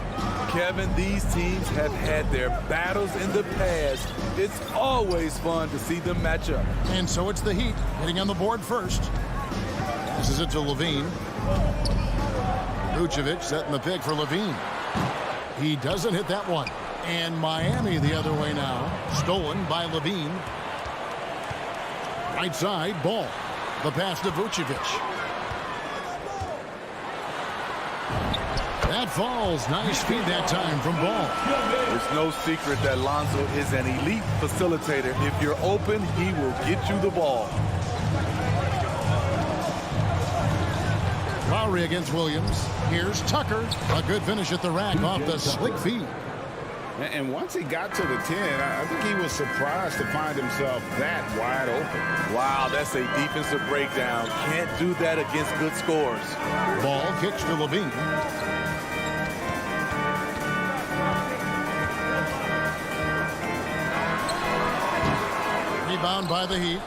Kevin, these teams have had their battles in the past. It's always fun to see them match up. And so it's the Heat getting on the board first. This is it to Levine. Vucevic setting the pick for Levine. He doesn't hit that one. And Miami the other way now. Stolen by Levine. Right side, Ball. The pass to Vucevic. That falls. Nice feed that time from Ball. It's no secret that Lonzo is an elite facilitator. If you're open, he will get you the ball. Lowry against Williams. Here's Tucker. A good finish at the rack off the slick feed. And once he got to the 10, I think he was surprised to find himself that wide open. Wow, that's a defensive breakdown. Can't do that against good scores. Ball kicks to Levine. Rebound by the Heat.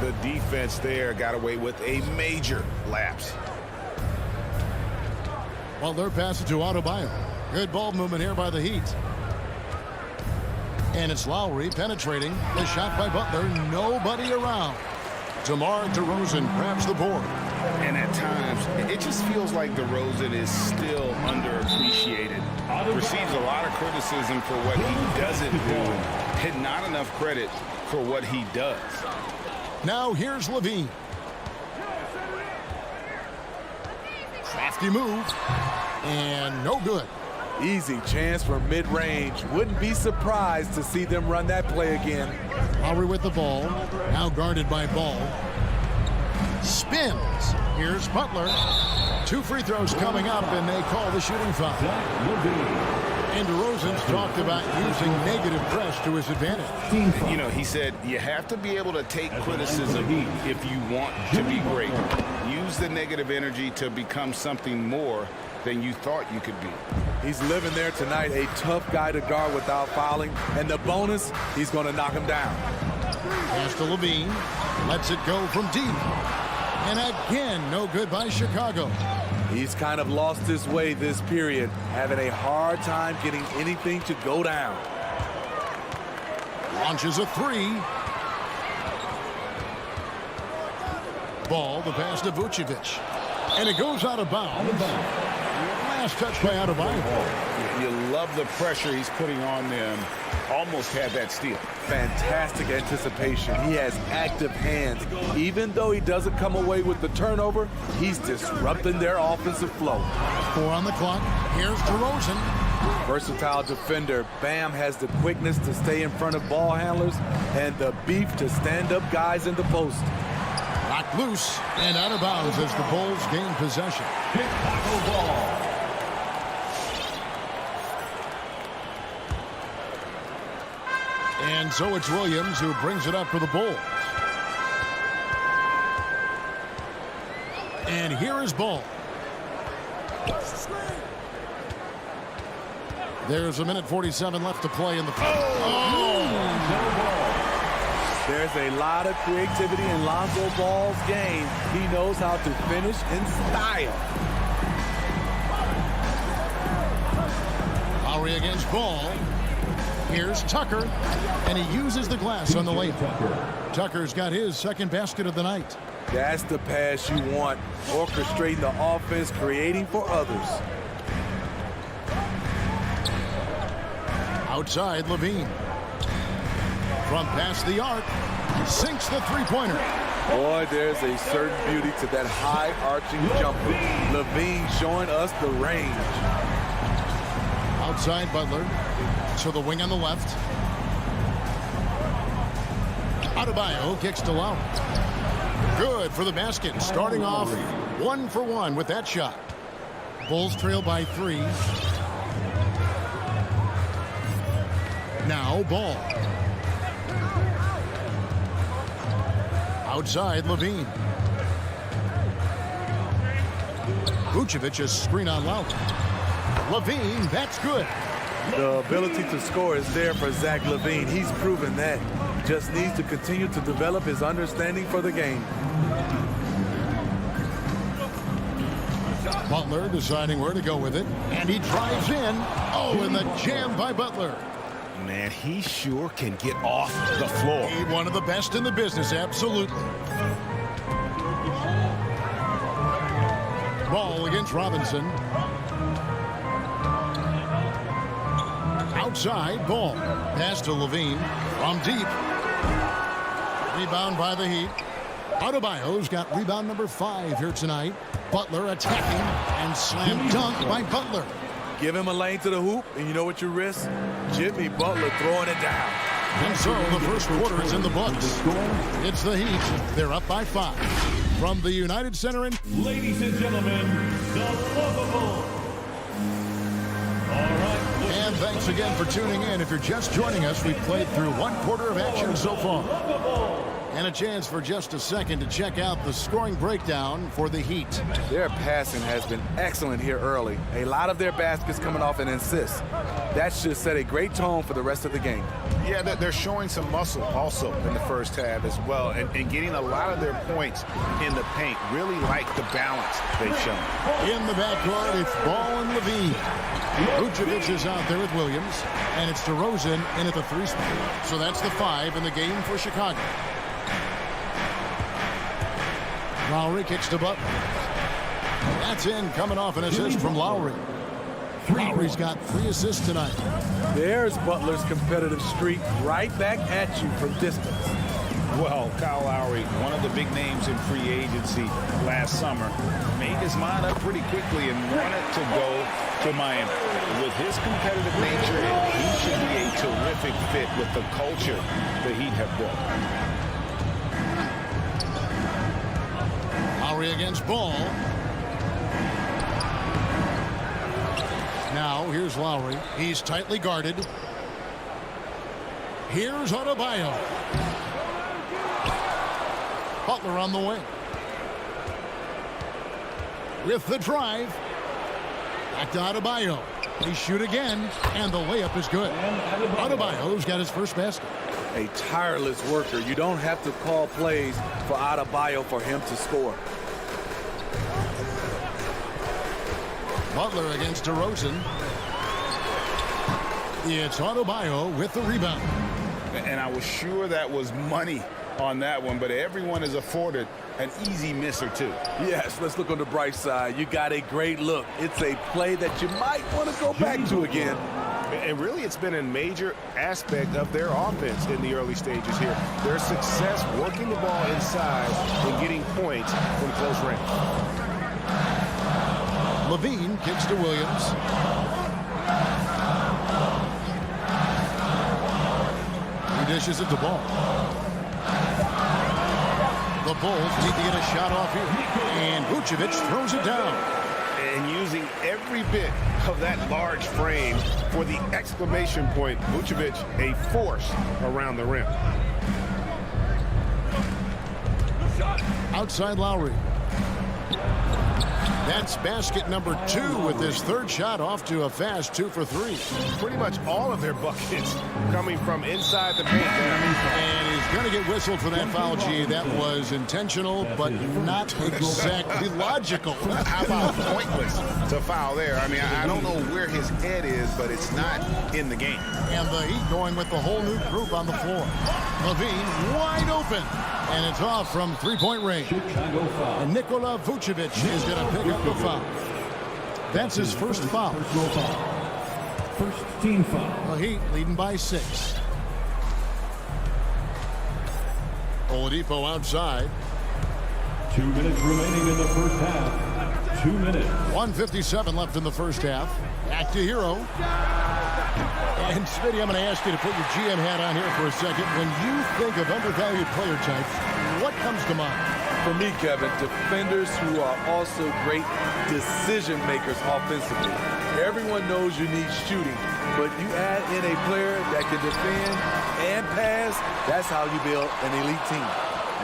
The defense there got away with a major lapse. Well, they're passing to Adebayo. Good ball movement here by the Heat. And it's Lowry penetrating. The shot by Butler. Nobody around. DeMar DeRozan grabs the board. And at times, it just feels like DeRozan is still underappreciated. Receives a lot of criticism for what he doesn't do, and not enough credit for what he does. Now here's Levine. Crafty move. And no good. Easy chance for mid-range. Wouldn't be surprised to see them run that play again. Lowry with the ball. Now guarded by Ball. Spins. Here's Butler. 2 free throws coming up, and they call the shooting foul. And DeRozan's talked about using negative press to his advantage. You know, he said you have to be able to take criticism if you want to be great. Use the negative energy to become something more than you thought you could be. He's living there tonight, a tough guy to guard without fouling. And the bonus, he's going to knock him down. Pass to Levine. Lets it go from deep. And again, no good by Chicago. He's kind of lost his way this period, having a hard time getting anything to go down. Launches a 3. Ball, the pass to Vucevic. And it goes out of bounds. Last touch by Adebayo. You love the pressure he's putting on them. Almost had that steal. Fantastic anticipation. He has active hands. Even though he doesn't come away with the turnover, he's disrupting their offensive flow. 4 on the clock. Here's DeRozan. Versatile defender. Bam has the quickness to stay in front of ball handlers and the beef to stand up guys in the post. Knocked loose and out of bounds as the Bulls gain possession. Chicago ball. And so it's Williams who brings it up for the Bulls. And here is Ball. There's a minute 47 left to play in the There's a lot of creativity in Lonzo Ball's game. He knows how to finish in style. Lowry against Ball. Here's Tucker, and he uses the glass on the layup. Tucker's got his second basket of the night. That's the pass you want. Orchestrating the offense, creating for others. Outside, Levine. From past the arc, sinks the three-pointer. Boy, there's a certain beauty to that high-arching jumper. Levine showing us the range. Outside, Butler. To the wing on the left. Adebayo kicks to Lowry. Good for the basket. Starting off 1 for 1 with that shot. Bulls trail by 3. Now Ball. Outside, Levine. Vucevic's screen on Lowry. Levine, that's good. The ability to score is there for Zach LaVine. He's proven that. Just needs to continue to develop his understanding for the game. Butler deciding where to go with it. And he drives in. Oh, and the jam by Butler. Man, he sure can get off the floor. One of the best in the business, absolutely. Ball against Robinson. Outside, Ball. Pass to Levine. From deep. Rebound by the Heat. Adebayo's got rebound number 5 here tonight. Butler attacking and slam dunk by Butler. Give him a lane to the hoop, and you know what you risk? Jimmy Butler throwing it down. And so the first quarter is in the books. It's the Heat. They're up by 5. From the United Center in... Ladies and gentlemen, the lovable. All right. And thanks again for tuning in. If you're just joining us, we've played through 1 quarter of action so far. And a chance for just a second to check out the scoring breakdown for the Heat. Their passing has been excellent here early. A lot of their baskets coming off an assist. That should set a great tone for the rest of the game. Yeah, they're showing some muscle also in the first half as well, and getting a lot of their points in the paint. Really like the balance they've shown. In the backcourt, it's Ball and Levine. Vucevic is out there with Williams, and it's DeRozan in at the 3 spot. So that's the 5 in the game for Chicago. Lowry kicks to Butler. That's in, coming off an assist from Lowry. Lowry's got 3 assists tonight. There's Butler's competitive streak right back at you from distance. Well, Kyle Lowry, one of the big names in free agency last summer, made his mind up pretty quickly and wanted to go to Miami. With his competitive nature, he should be a terrific fit with the culture the Heat have built. Lowry against Ball. Now, here's Lowry. He's tightly guarded. Here's Adebayo. Butler on the wing. With the drive. Back to Adebayo. They shoot again, and the layup is good. Adebayo's got his first basket. A tireless worker. You don't have to call plays for Adebayo for him to score. Butler against DeRozan. It's Adebayo with the rebound. And I was sure that was money on that one, but everyone is afforded an easy miss or two. Yes, let's look on the bright side. You got a great look. It's a play that you might want to go back to again. And really, it's been a major aspect of their offense in the early stages here. Their success working the ball inside and getting points from close range. Levine kicks to Williams. He dishes it to Ball. The Bulls need to get a shot off here. And Vucevic throws it down. And using every bit of that large frame for the exclamation point, Vucevic, a force around the rim. Outside Lowry. That's basket number 2 with his 3rd shot off to a fast 2 for 3. Pretty much all of their buckets coming from inside the paint. And he's going to get whistled for that foul, G. That was intentional, but not exactly logical. How about pointless to foul there? I mean, I don't know where his head is, but it's not in the game. And the Heat going with the whole new group on the floor. Levine wide open. And it's off from 3-point range. And Nikola Vucevic is going to pick up the foul. That's his first foul. First team foul. The Heat leading by 6. Oladipo outside. 2 minutes remaining in the first half. 2 minutes. 1:57 left in the first half. Back to Hero. And Smitty, I'm going to ask you to put your GM hat on here for a second. When you think of undervalued player types, what comes to mind? for me, Kevin, defenders who are also great decision makers offensively. Everyone knows you need shooting, but you add in a player that can defend and pass, that's how you build an elite team.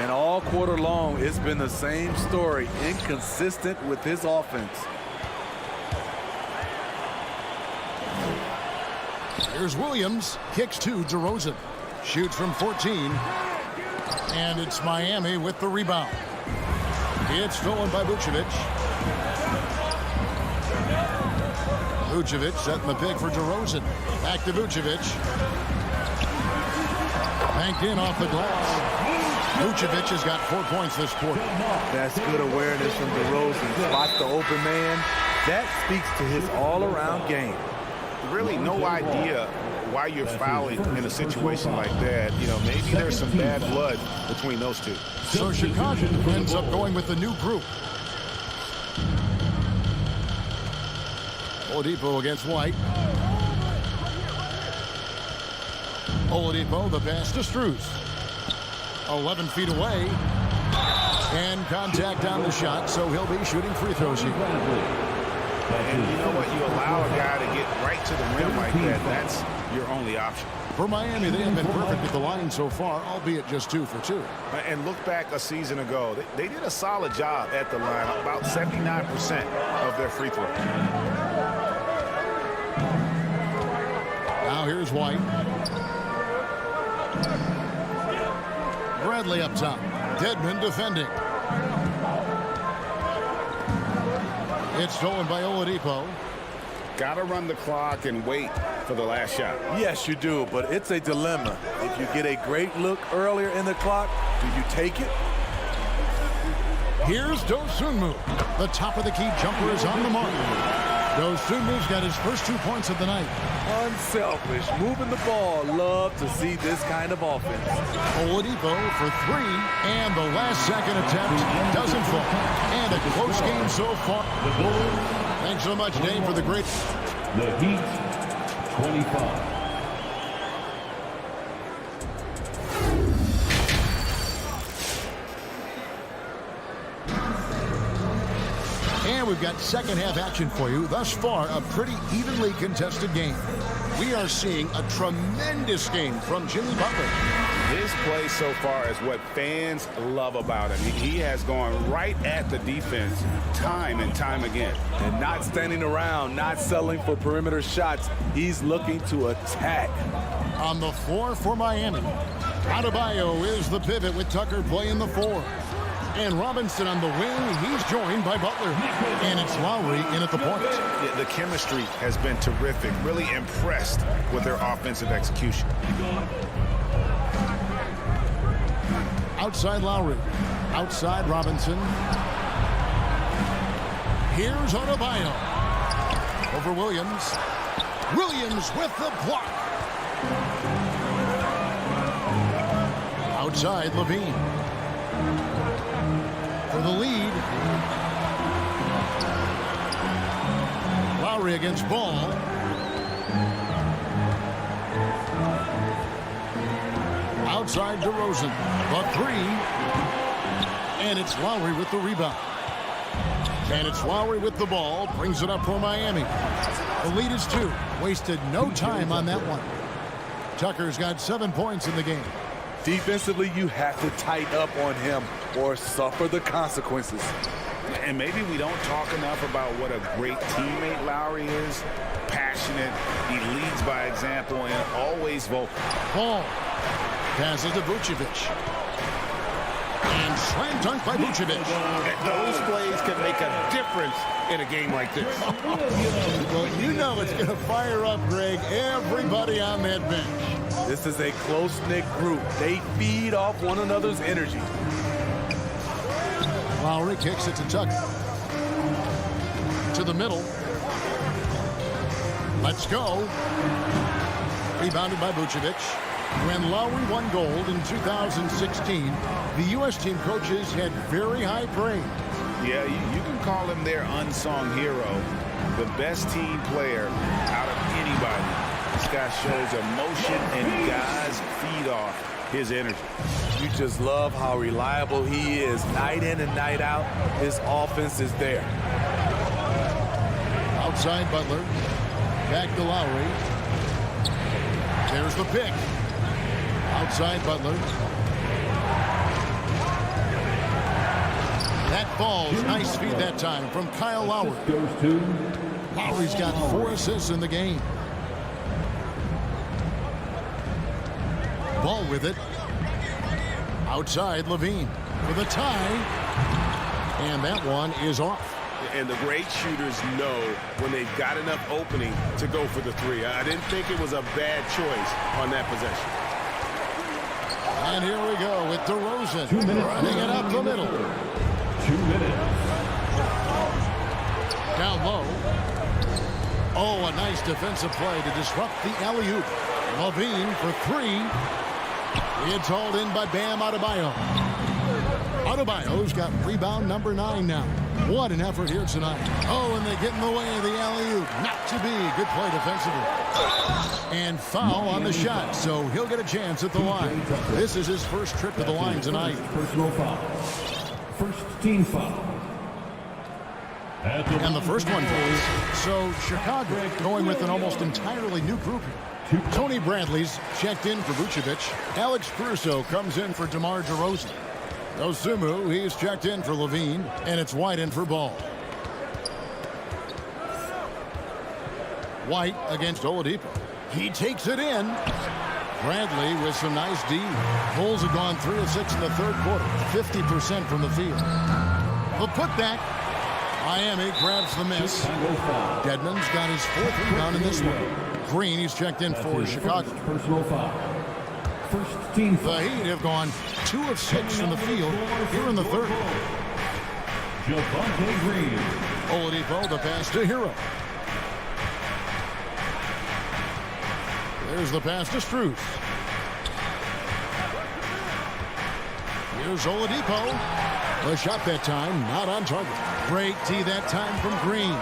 And all quarter long, it's been the same story, inconsistent with his offense. Here's Williams, kicks to DeRozan. Shoots from 14. And it's Miami with the rebound. It's stolen by Vucevic. Vucevic setting the pick for DeRozan. Back to Vucevic. Banked in off the glass. Vucevic has got 4 points this quarter. That's good awareness from DeRozan. Spot the open man. That speaks to his all-around game. Really no idea why you're fouling in a situation like that. You know, maybe there's some bad blood between those two. So Chicago ends up going with the new group. Oladipo against White. Oladipo, the pass to Strus. 11 feet away. And contact on the shot, so he'll be shooting free throws here. And you know what? You allow a guy to get right to the rim like that. That's your only option. For Miami, they have been perfect at the line so far, albeit just 2 for 2. And look back a season ago. They did a solid job at the line, about 79% of their free throws. Now here's White. Bradley up top. Dedmon defending. It's stolen by Oladipo. Got to run the clock and wait for the last shot. Yes, you do, but it's a dilemma. If you get a great look earlier in the clock, do you take it? Here's Dosunmu. The top of the key jumper is on the mark. Dosunmu's got his first 2 points of the night. Unselfish, moving the ball. Love to see this kind of offense. Oladipo for 3, and the last second attempt doesn't fall. And a close game so far. Thanks so much, Dave, for the great. The Heat, 25. And we've got second half action for you. Thus far, a pretty evenly contested game. We are seeing a tremendous game from Jimmy Butler. His play so far is what fans love about him. He has gone right at the defense time and time again. And not standing around, not settling for perimeter shots. He's looking to attack. On the floor for Miami, Adebayo is the pivot with Tucker playing the 4. And Robinson on the wing. He's joined by Butler. And it's Lowry in at the point. The chemistry has been terrific. Really impressed with their offensive execution. Outside Lowry. Outside Robinson. Here's Adebayo. Over Williams. Williams with the block. Outside Levine. For the lead. Lowry against Ball. Outside DeRozan. The 3. And it's Lowry with the rebound. And it's Lowry with the ball. Brings it up for Miami. The lead is 2. Wasted no time on that one. Tucker's got 7 points in the game. Defensively, you have to tighten up on him or suffer the consequences. And maybe we don't talk enough about what a great teammate Lowry is. Passionate, he leads by example, and always vocal. Ball passes to Vucevic. And slam dunk by Vucevic. Those plays can make a difference in a game like this. Well, you know it's going to fire up, Greg, everybody on that bench. This is a close-knit group. They feed off one another's energy. Lowry kicks it to Tucker. To the middle. Let's go. Rebounded by Vucevic. When Lowry won gold in 2016, the U.S. team coaches had very high praise. Yeah, you can call him their unsung hero, the best team player out of anybody. This guy shows emotion and guys feed off his energy. You just love how reliable he is. Night in and night out, his offense is there. Outside Butler. Back to Lowry. There's the pick. Outside Butler. That falls. Nice feed that time from Kyle Lowry. Lowry's got 4 assists in the game. Ball with it. Outside Levine for the tie. And that one is off. And the great shooters know when they've got enough opening to go for the three. I didn't think it was a bad choice on that possession. And here we go with DeRozan running it up the middle. 2 minutes. Down low. Oh, a nice defensive play to disrupt the alley-oop. Levine for 3. It's hauled in by Bam Adebayo. Adebayo's got rebound number 9 now. What an effort here tonight. Oh, and they get in the way of the alley-oop. Not to be. Good play defensively. And foul on the shot, so he'll get a chance at the line. This is his first trip to the line tonight. Personal foul. First team foul. And the first one goes. So Chicago going with an almost entirely new group here. Tony Bradley's checked in for Vucevic. Alex Caruso comes in for DeMar DeRozan. Dosunmu, he's checked in for Levine, and it's White in for Ball. White against Oladipo. He takes it in. Bradley with some nice D. Bulls have gone 3 of 6 in the third quarter, 50% from the field. The putback. Miami grabs the miss. Dedmon's got his 4th rebound in this one. Green, he's checked in for Chicago. Personal foul. First team foul. The Heat have gone 2 of 6 from the field here in the third. Javonte Green. Oladipo, the pass to Hero. There's the pass to Strus. Here's Oladipo. The shot that time, not on target. Great tee that time from Green.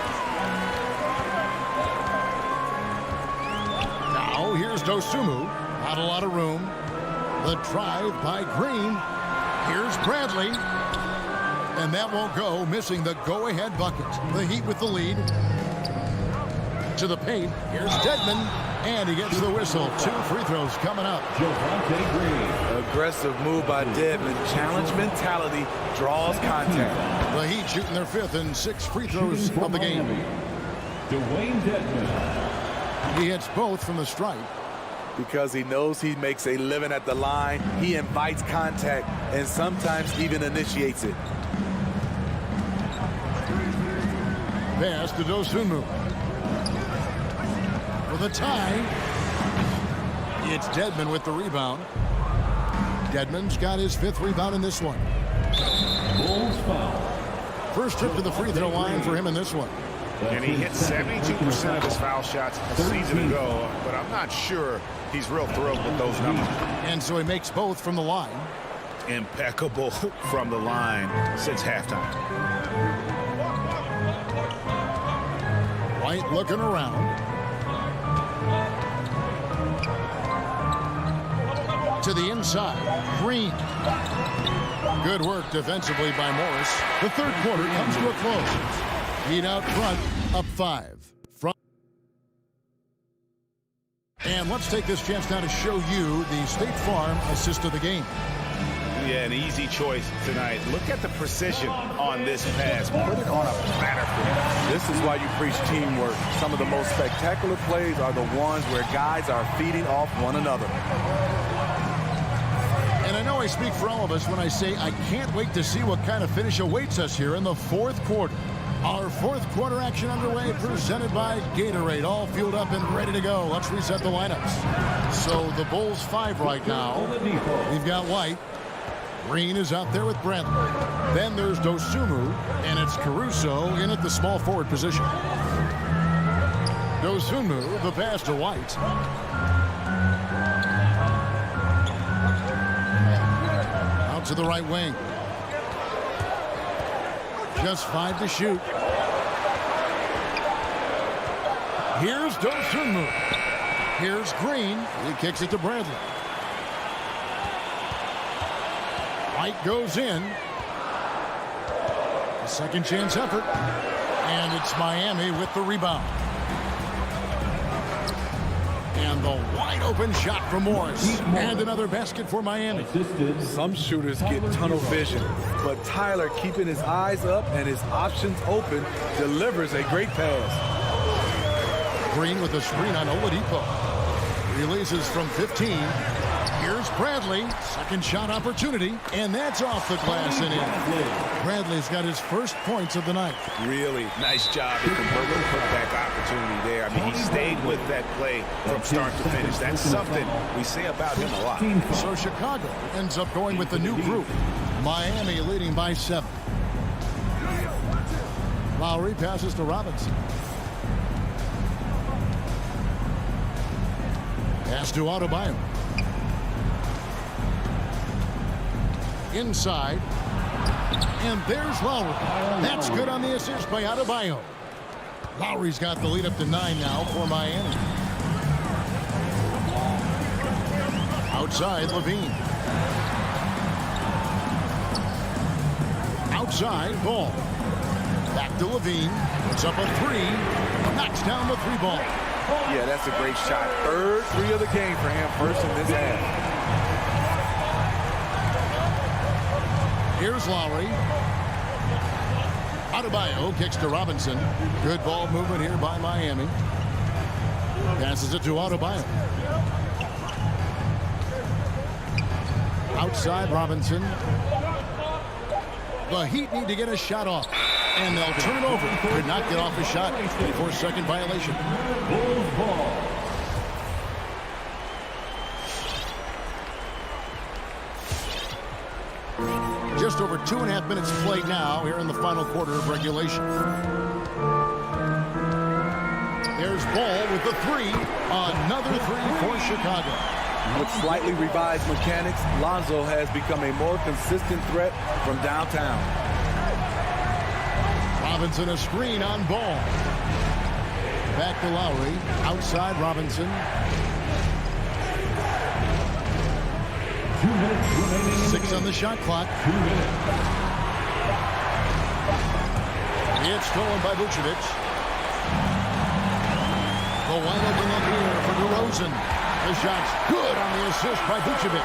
Now here's Dosunmu. Not a lot of room. The drive by Green. Here's Bradley. And that won't go, missing the go-ahead bucket. The Heat with the lead. To the paint. Here's Dedmon. And he gets the whistle. 2 free throws coming up. Javonte Green. Aggressive move by Dedmon. Challenge mentality. Draws contact. The Heat shooting their 5th and 6th free throws of the game. Dwayne Dedmon. He hits both from the stripe. Because he knows he makes a living at the line. He invites contact and sometimes even initiates it. Pass to Dosunmu. For the tie. It's Dedmon with the rebound. Dedmon's got his 5th rebound in this one. Bulls foul. First trip to the free throw line for him in this one. And he hit 72% of his foul shots a season ago, but I'm not sure he's real thrilled with those numbers. And so he makes both from the line. Impeccable from the line since halftime. White looking around. To the inside. Green. Good work defensively by Morris. The third quarter comes to a close. Heat out front, up 5. And let's take this chance now to show you the State Farm assist of the game. Yeah, an easy choice tonight. Look at the precision on this pass. Put it on a platter for him. This is why you preach teamwork. Some of the most spectacular plays are the ones where guys are feeding off one another. And I know I speak for all of us when I say I can't wait to see what kind of finish awaits us here in the fourth quarter. Our fourth quarter action underway, presented by Gatorade, all fueled up and ready to go. Let's reset the lineups. So the Bulls 5 right now. We've got White. Green is out there with Bradley. Then there's Dosunmu, and it's Caruso in at the small forward position. Dosunmu, the pass to White. Out to the right wing. Just 5 to shoot. Here's Dosunmu. Here's Green. He kicks it to Bradley. White goes in. A second chance effort. And it's Miami with the rebound. And the wide open shot from Morris. And another basket for Miami. Some shooters get tunnel vision, but Tyler, keeping his eyes up and his options open, delivers a great pass. Green with a screen on Oladipo. Releases from 15. Here's Bradley. Second shot opportunity. And that's off the glass and in. Bradley's got his first points of the night. Really nice job to convert the putback opportunity there. I mean, he stayed with that play from start to finish. That's something we say about him a lot. So Chicago ends up going with the new group. Miami leading by 7. Lowry passes to Robinson. Pass to Adebayo. Inside. And there's Lowry. That's good on the assist by Adebayo. Lowry's got the lead up to 9 now for Miami. Outside, Levine. Outside, Ball. Back to Levine. Puts up a 3. Knocks down the 3 ball. Yeah, that's a great shot. Third 3 of the game for him, first in this half. Here's Lowry. Adebayo kicks to Robinson. Good ball movement here by Miami. Passes it to Adebayo. Outside Robinson. The Heat need to get a shot off. And they'll turn it over. Could not get off a shot. 24-second violation. Bulls ball. Just over 2.5 minutes played now here in the final quarter of regulation. There's Ball with the 3. Another 3 for Chicago. With slightly revised mechanics, Lonzo has become a more consistent threat from downtown. Robinson a screen on Ball. Back to Lowry. Outside Robinson. 2 minutes remaining. 6 on the shot clock. 2 minutes. It's stolen by Vucevic. The wide open up here for DeRozan. The shot's good on the assist by Vucevic.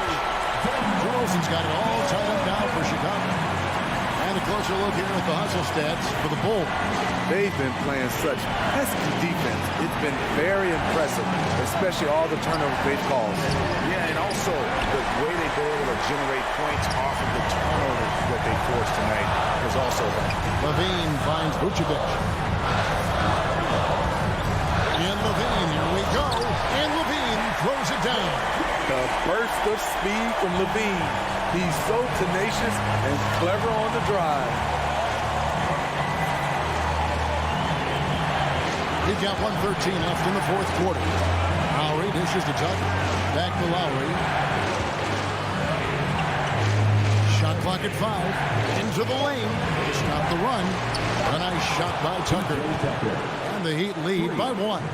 DeRozan's got it all tied up now for Chicago. And a closer look here at the hustle stats for the Bulls. They've been playing such pesky defense. It's been very impressive, especially all the turnovers they've caused. Yeah, and also the way they've been able to generate points off of the turnovers that they forced tonight is also that. Levine finds Vucevic. And Levine, here we go. And Levine throws it down. The burst of speed from Levine. He's so tenacious and clever on the drive. We've got 1:13 left in the fourth quarter. Lowry dishes to Tucker. Back to Lowry. Shot clock at 5. Into the lane. Stop the run. A nice shot by Tucker. And the Heat lead by 1.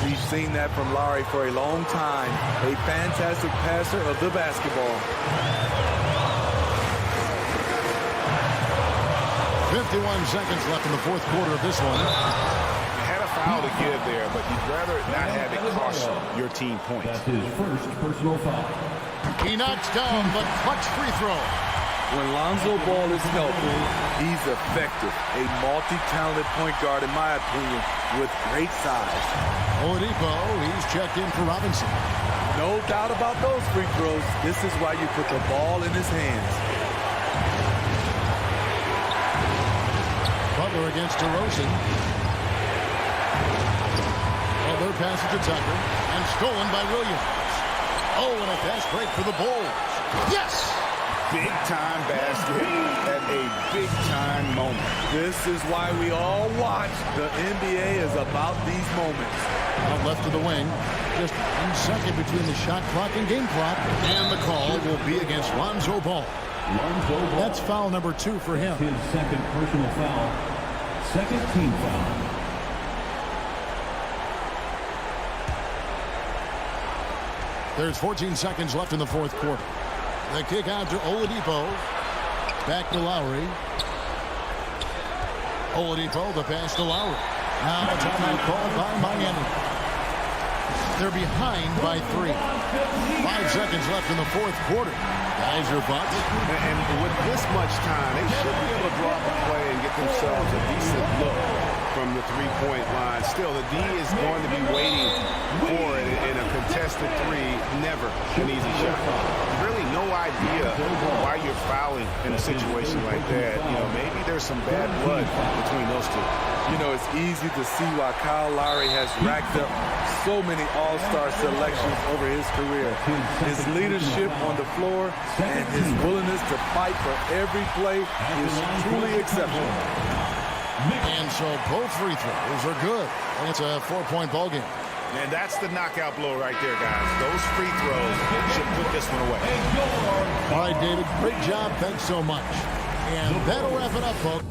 We've seen that from Lowry for a long time. A fantastic passer of the basketball. 51 seconds left in the fourth quarter of this one. You had a foul to give there, but you'd rather not have it cost your team points. That's his first personal foul. He knocks down the clutch free throw. When Lonzo Ball is healthy, he's effective. A multi-talented point guard, in my opinion, with great size. Oladipo, he's checked in for Robinson. No doubt about those free throws. This is why you put the ball in his hands. Butler against DeRozan. Butler passes to Tucker and stolen by Williams. Oh, and a fast break for the Bulls. Yes! Big-time basket at a big-time moment. This is why we all watch. The NBA is about these moments. Out left to the wing. Just 1 second between the shot clock and game clock. And the call will be against Lonzo Ball. That's foul number 2 for him. His second personal foul. Second team foul. There's 14 seconds left in the fourth quarter. The kick out to Oladipo. Back to Lowry. Oladipo, the pass to Lowry. Now a timeout called by Miami. They're behind by 3. 5 seconds left in the fourth quarter. Guys, your thoughts? And with this much time, they should be able to draw up a play and get themselves a decent look from the three-point line. Still, the D is going to be waiting for it in a contested 3. Never an easy shot. Really no idea why you're fouling in a situation like that. You know, maybe there's some bad blood between those two. You know, it's easy to see why Kyle Lowry has racked up so many all-star selections over his career. His leadership on the floor and his willingness to fight for every play is truly exceptional. And so both free throws are good. And it's a 4-point ball game. And that's the knockout blow right there, guys. Those free throws should put this one away. All right, David, great job. Thanks so much. And that'll wrap it up, folks.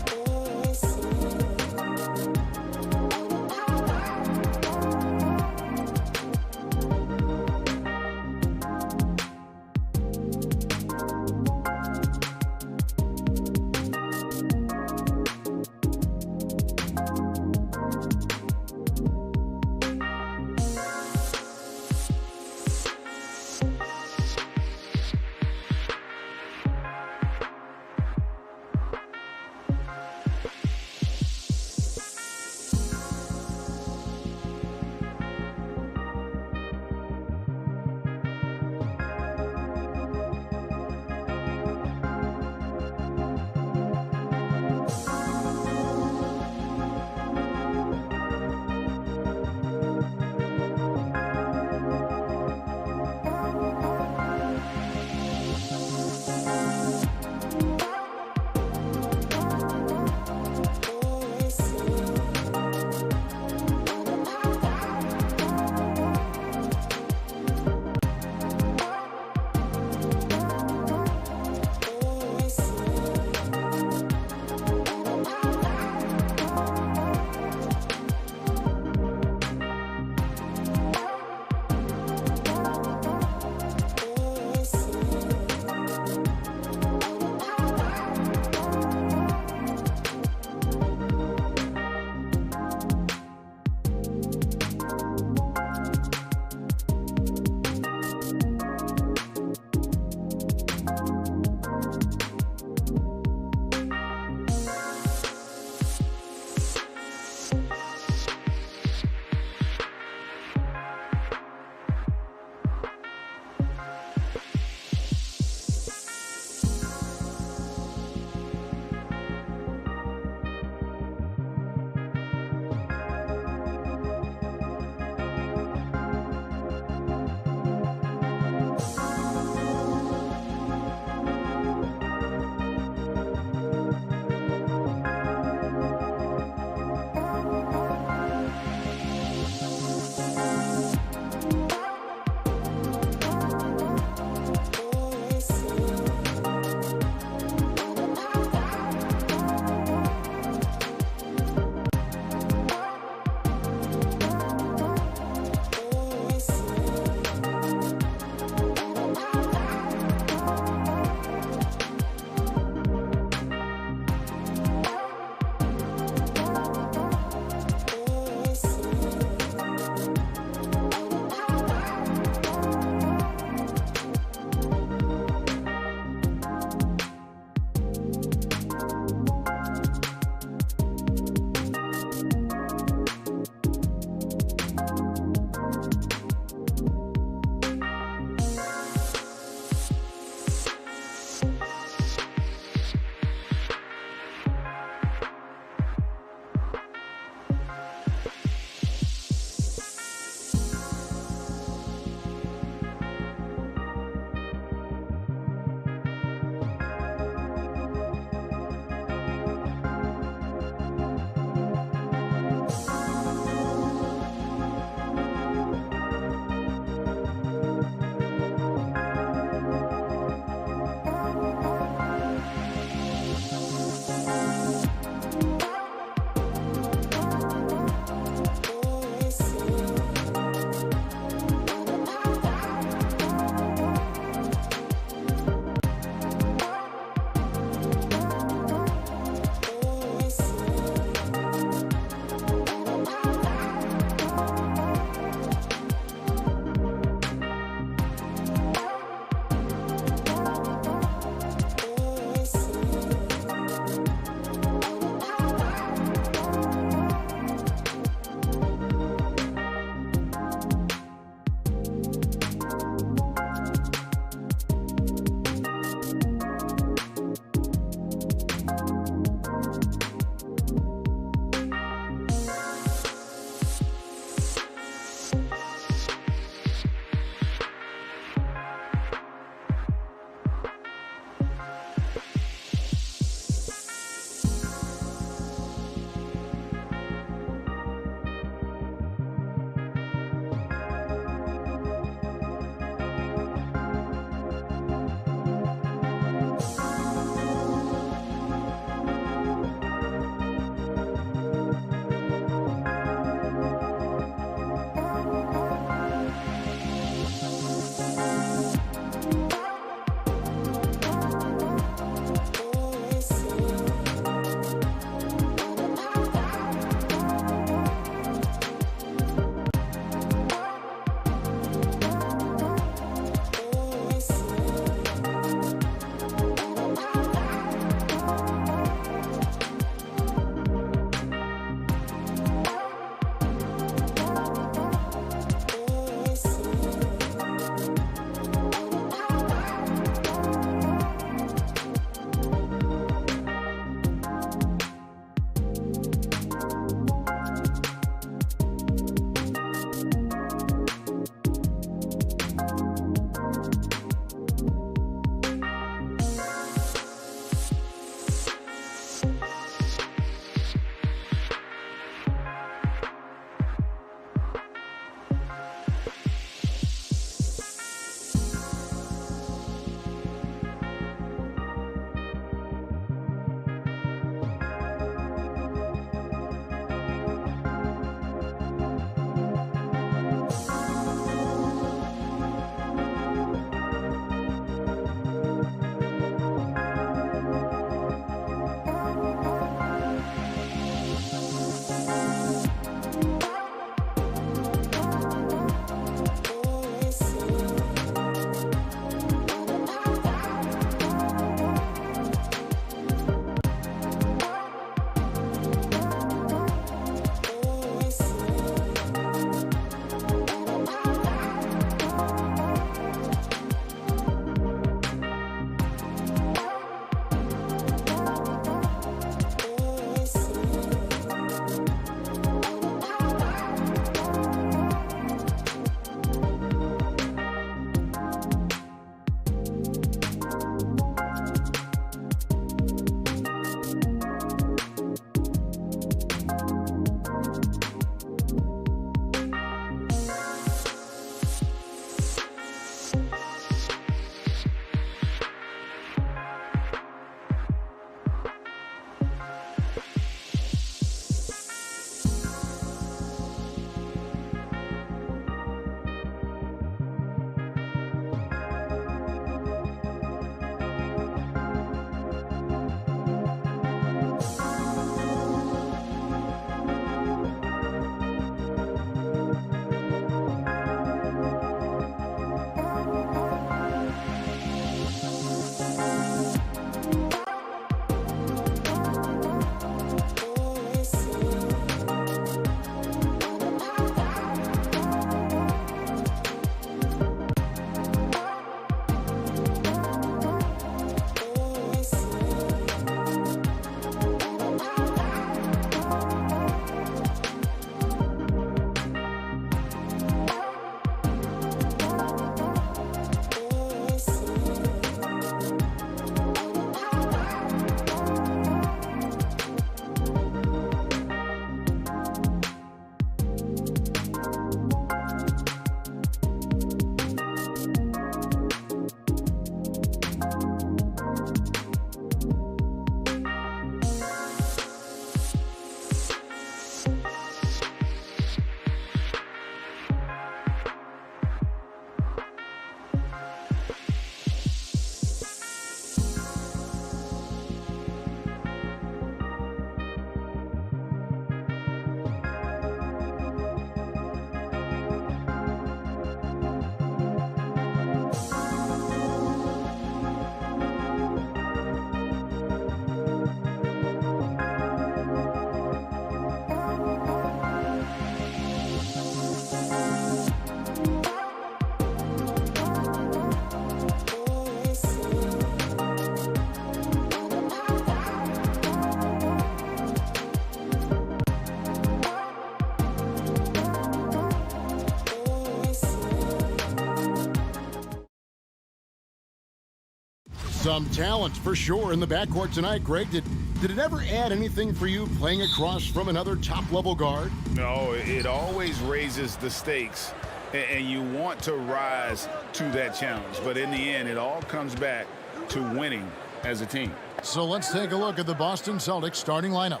Some talent for sure in the backcourt tonight, Greg. Did it ever add anything for you playing across from another top-level guard? No, it always raises the stakes, and you want to rise to that challenge. But in the end, it all comes back to winning as a team. So let's take a look at the Boston Celtics starting lineup.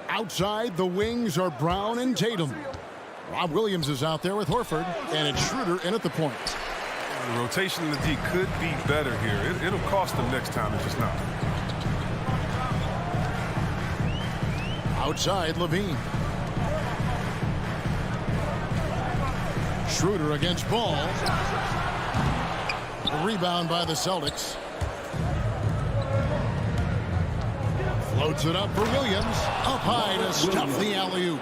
Outside, the wings are Brown and Tatum. Rob Williams is out there with Horford, and it's Schroeder in at the point. The rotation in the D could be better here. It'll cost them next time if it's not. Outside, Levine. Schroeder against Ball. A rebound by the Celtics. Floats it up for Williams. Up high to stuff the alley-oop.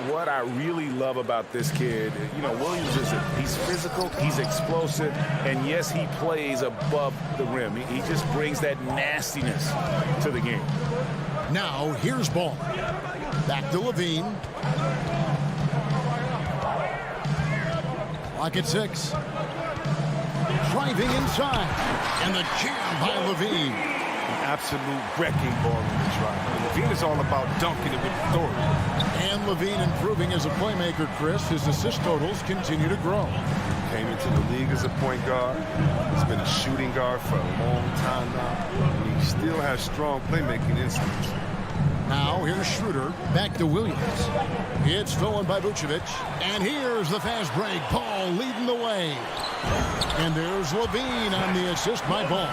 What I really love about this kid, Williams he's physical, he's explosive, and yes, he plays above the rim. He just brings that nastiness to the game. Now, here's Ball. Back to Levine. Clock at 6. Driving inside. And the jam by Levine. An absolute wrecking ball in the drive. Levine is all about dunking it with authority. And Levine improving as a playmaker, Chris. His assist totals continue to grow. Came into the league as a point guard. He's been a shooting guard for a long time now. And he still has strong playmaking instincts. Now here's Schroeder. Back to Williams. It's stolen by Vucevic. And here's the fast break. Ball leading the way. And there's Levine on the assist by Ball.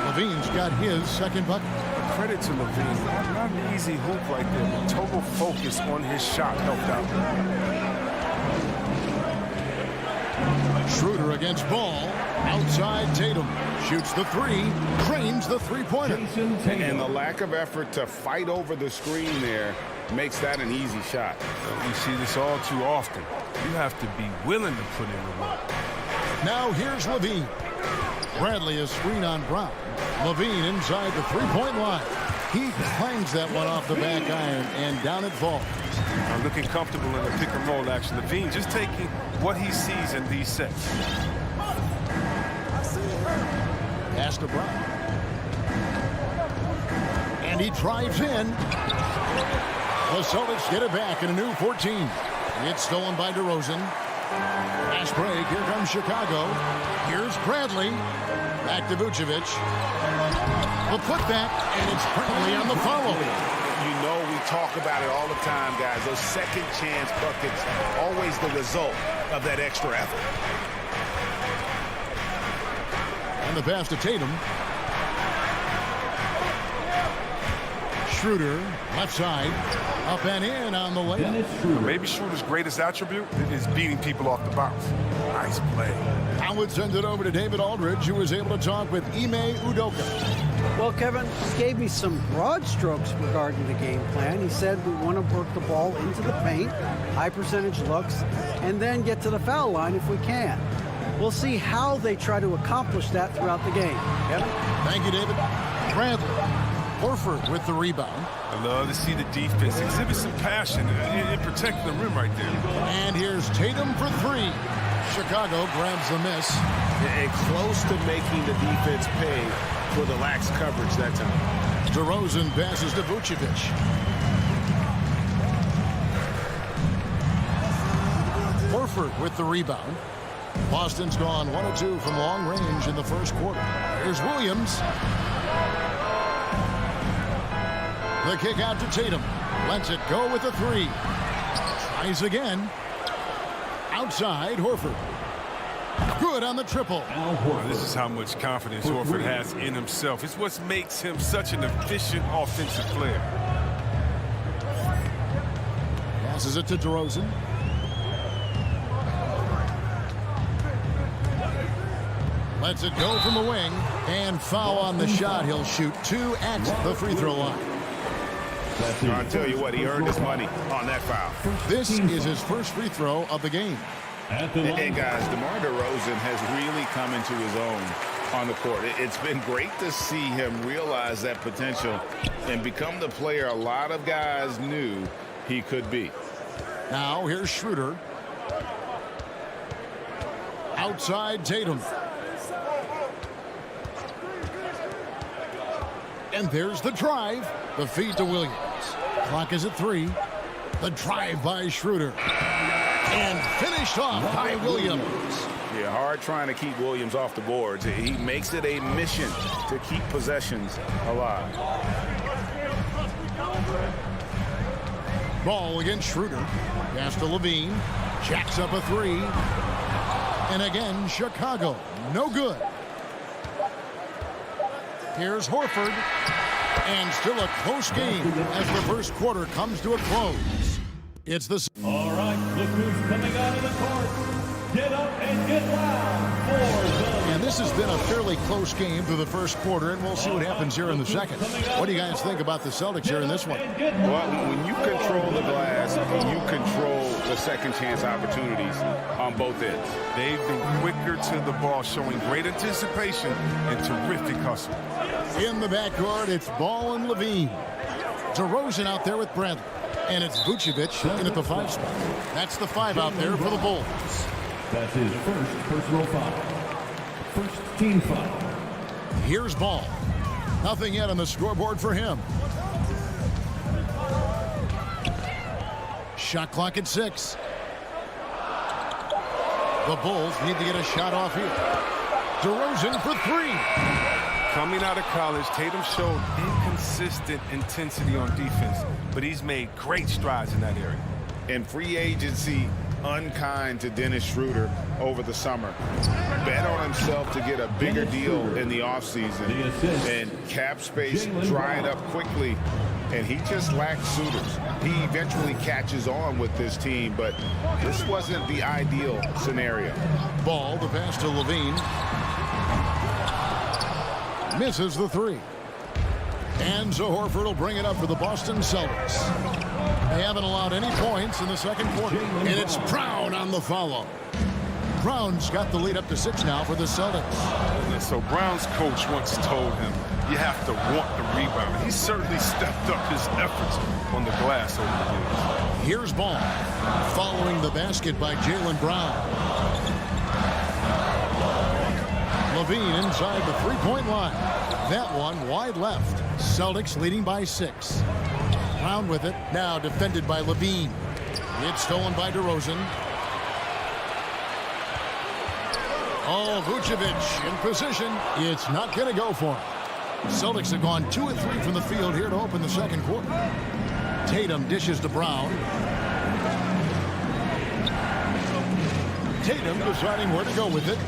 Levine's got his second bucket. Credit to Levine. Not an easy hoop right there. Total focus on his shot helped out. Schroeder against Ball. Outside Tatum. Shoots the three. Drains the three-pointer. And the lack of effort to fight over the screen there makes that an easy shot. We see this all too often. You have to be willing to put in the work. Now here's Levine. Bradley is screen on Brown. Levine inside the three-point line. He clangs that one off the back iron, and down it falls. Looking comfortable in the pick-and-roll action. Levine just taking what he sees in these sets. Pass to Brown. And he drives in. The Celtics get it back in a new 14. It's stolen by DeRozan. Fast break. Here comes Chicago. Here's Bradley. Back to Vucevic. The putback, and it's Bradley on the follow. We talk about it all the time, guys. Those second chance buckets, always the result of that extra effort. And the pass to Tatum. Schroeder, left side, up and in on the layup. Maybe Schroeder's greatest attribute is beating people off the bounce. Nice play. I would send it over to David Aldridge, who was able to talk with Ime Udoka. Well, Kevin gave me some broad strokes regarding the game plan. He said we want to work the ball into the paint, high percentage looks, and then get to the foul line if we can. We'll see how they try to accomplish that throughout the game. Kevin? Thank you, David. Bradley. Horford with the rebound. I love to see the defense exhibit some passion in protecting the rim right there. And here's Tatum for three. Chicago grabs the miss. Close to making the defense pay for the lax coverage that time. DeRozan passes to Vucevic. Horford with the rebound. Boston's gone 1 of 2 from long range in the first quarter. Here's Williams. The kick out to Tatum. Lets it go with a three. Tries again. Outside, Horford. Good on the triple. This is how much confidence Horford has in himself. It's what makes him such an efficient offensive player. Passes it to DeRozan. Lets it go from the wing. And foul on the shot. He'll shoot 2 at the free throw line. I'll tell you what, he earned his money on that foul. This is his first free throw of the game. And guys, DeMar DeRozan has really come into his own on the court. It's been great to see him realize that potential and become the player a lot of guys knew he could be. Now here's Schroeder. Outside Tatum. And there's the drive. The feed to Williams. Clock is at 3. The drive by Schroeder. And finished off by Williams. Yeah, hard trying to keep Williams off the boards. He makes it a mission to keep possessions alive. Ball against Schroeder. Pass to Levine. Jacks up a 3. And again, Chicago. No good. Here's Horford. And still a close game as the first quarter comes to a close. It's the... All right, look who's coming out of the court. Get up and get loud for the... And this has been a fairly close game through the first quarter, and we'll see what happens here in the second. What do you guys think about the Celtics here in this one? Well, when you control the glass, you control the second chance opportunities on both ends. They've been quicker to the ball, showing great anticipation and terrific hustle. In the backcourt, it's Ball and Levine. DeRozan out there with Bradley. And it's Vucevic in at the 5 spot. That's the 5 out there for the Bulls. That's his first personal foul. First team foul. Here's Ball. Nothing yet on the scoreboard for him. Shot clock at 6. The Bulls need to get a shot off here. DeRozan for 3. Coming out of college, Tatum showed inconsistent intensity on defense, but he's made great strides in that area. In free agency, unkind to Dennis Schroeder over the summer. Bet on himself to get a bigger deal in the offseason. And cap space drying up quickly. And he just lacked suitors. He eventually catches on with this team, but this wasn't the ideal scenario. Ball, the pass to Levine. Misses the 3. And so Horford will bring it up for the Boston Celtics. They haven't allowed any points in the second quarter. And it's Brown on the follow. Brown's got the lead up to 6 now for the Celtics. And so Brown's coach once told him, you have to want the rebound. He certainly stepped up his efforts on the glass over the years. Here's Ball. Following the basket by Jaylen Brown. Levine inside the 3-point line. That one wide left. Celtics leading by 6. Brown with it. Now defended by Levine. It's stolen by DeRozan. Oh, Vucevic in position. It's not going to go for him. Celtics have gone 2 of 3 from the field here to open the second quarter. Tatum dishes to Brown. Tatum deciding where to go with it.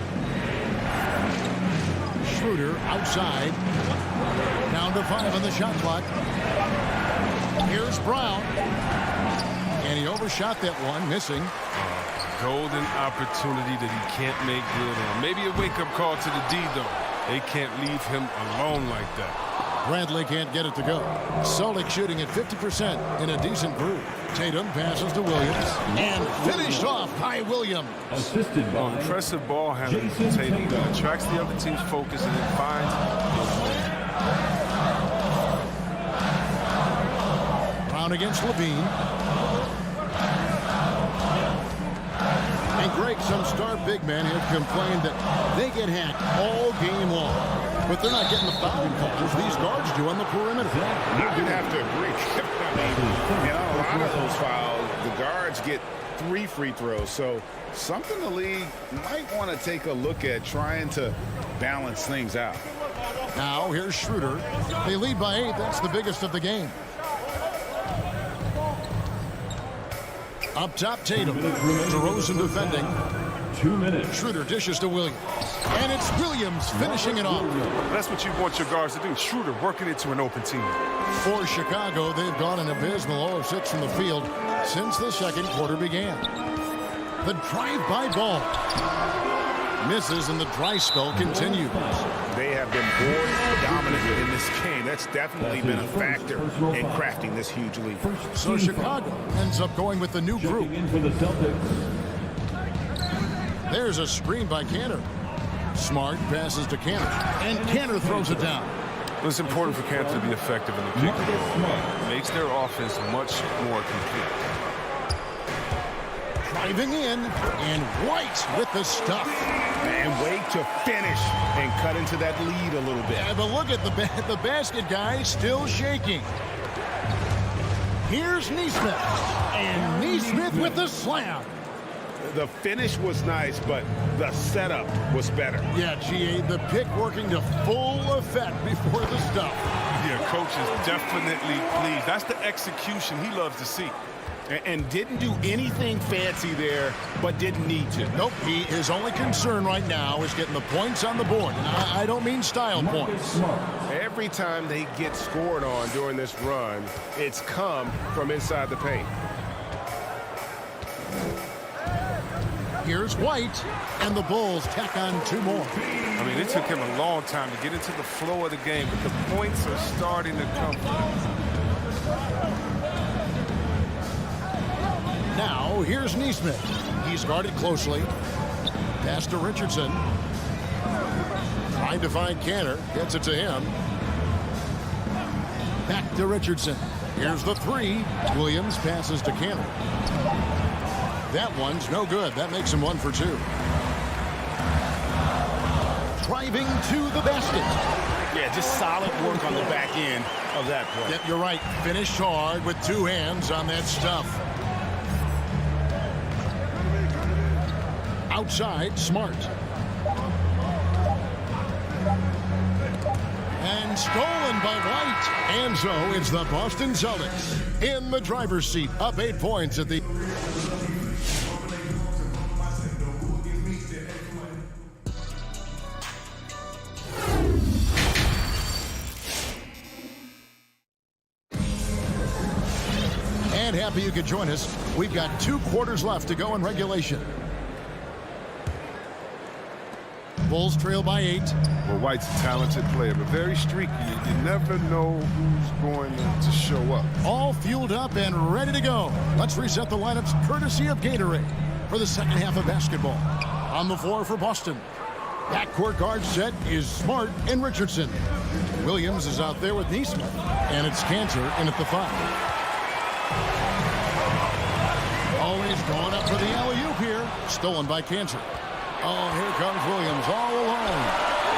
Schroeder outside. Down to 5 on the shot clock. Here's Brown. And he overshot that one, missing. Golden opportunity that he can't make good on. Maybe a wake-up call to the D, though. They can't leave him alone like that. Bradley can't get it to go. Celtics shooting at 50% in a decent groove. Tatum passes to Williams. And finished off by Williams. Assisted by impressive ball handling from Tatum. That attracts the other team's focus and it finds Brown against Levine. And Greg, some star big men have complained that they get hacked all game long. But they're not getting the fouling calls these guards do on the perimeter. You'd have to agree. I mean, and on a lot of those fouls, the guards get 3 free throws. So something the league might want to take a look at, trying to balance things out. Now here's Schroeder. They lead by 8. That's the biggest of the game. Up top, Tatum. DeRozan defending. 2 minutes. Schroeder dishes to Williams. And it's Williams finishing it off. That's what you want your guards to do. Schroeder working into an open team. For Chicago, they've gone an abysmal 0 of 6 from the field since the second quarter began. The drive-by Ball. Misses and the dry spell continues. They have been board dominant in this game. That's definitely been a factor in crafting this huge lead. So Chicago ends up going with the new group. There's a screen by Cantor. Smart passes to Cantor. And Cantor throws it down. It's important for Cantor to be effective in the pick and roll. It makes their offense much more complete. Driving in, and White with the stuff. And wait to finish and cut into that lead a little bit. Yeah, but look at the basket guy still shaking. Here's Neesmith. And Neesmith with the slam. The finish was nice, but the setup was better. Yeah, GA, the pick working to full effect before the stuff. Yeah, coach is definitely pleased. That's the execution he loves to see. And didn't do anything fancy there, but didn't need to. Nope, his only concern right now is getting the points on the board. And I don't mean style points. Every time they get scored on during this run, it's come from inside the paint. Here's White, and the Bulls tack on 2 more. I mean, it took him a long time to get into the flow of the game, but the points are starting to come. Now, here's Neesmith. He's guarded closely. Pass to Richardson. Trying to find Cantor. Gets it to him. Back to Richardson. Here's the 3. Williams passes to Cantor. That one's no good. That makes him 1 for 2. Driving to the basket. Yeah, just solid work on the back end of that play. Yep, you're right. Finished hard with 2 hands on that stuff. Outside, Smart. And stolen by White. And so it's the Boston Celtics in the driver's seat, up 8 points at the... And happy you could join us. We've got 2 quarters left to go in regulation. Bulls trail by 8. Well, White's a talented player, but very streaky. You never know who's going to show up. All fueled up and ready to go. Let's reset the lineups courtesy of Gatorade for the second half of basketball. On the floor for Boston. Backcourt guard set is Smart and Richardson. Williams is out there with Neesmith. And it's Cantor in at the 5. Always going up for the alley-oop here. Stolen by Cantor. Oh, here comes Williams all alone.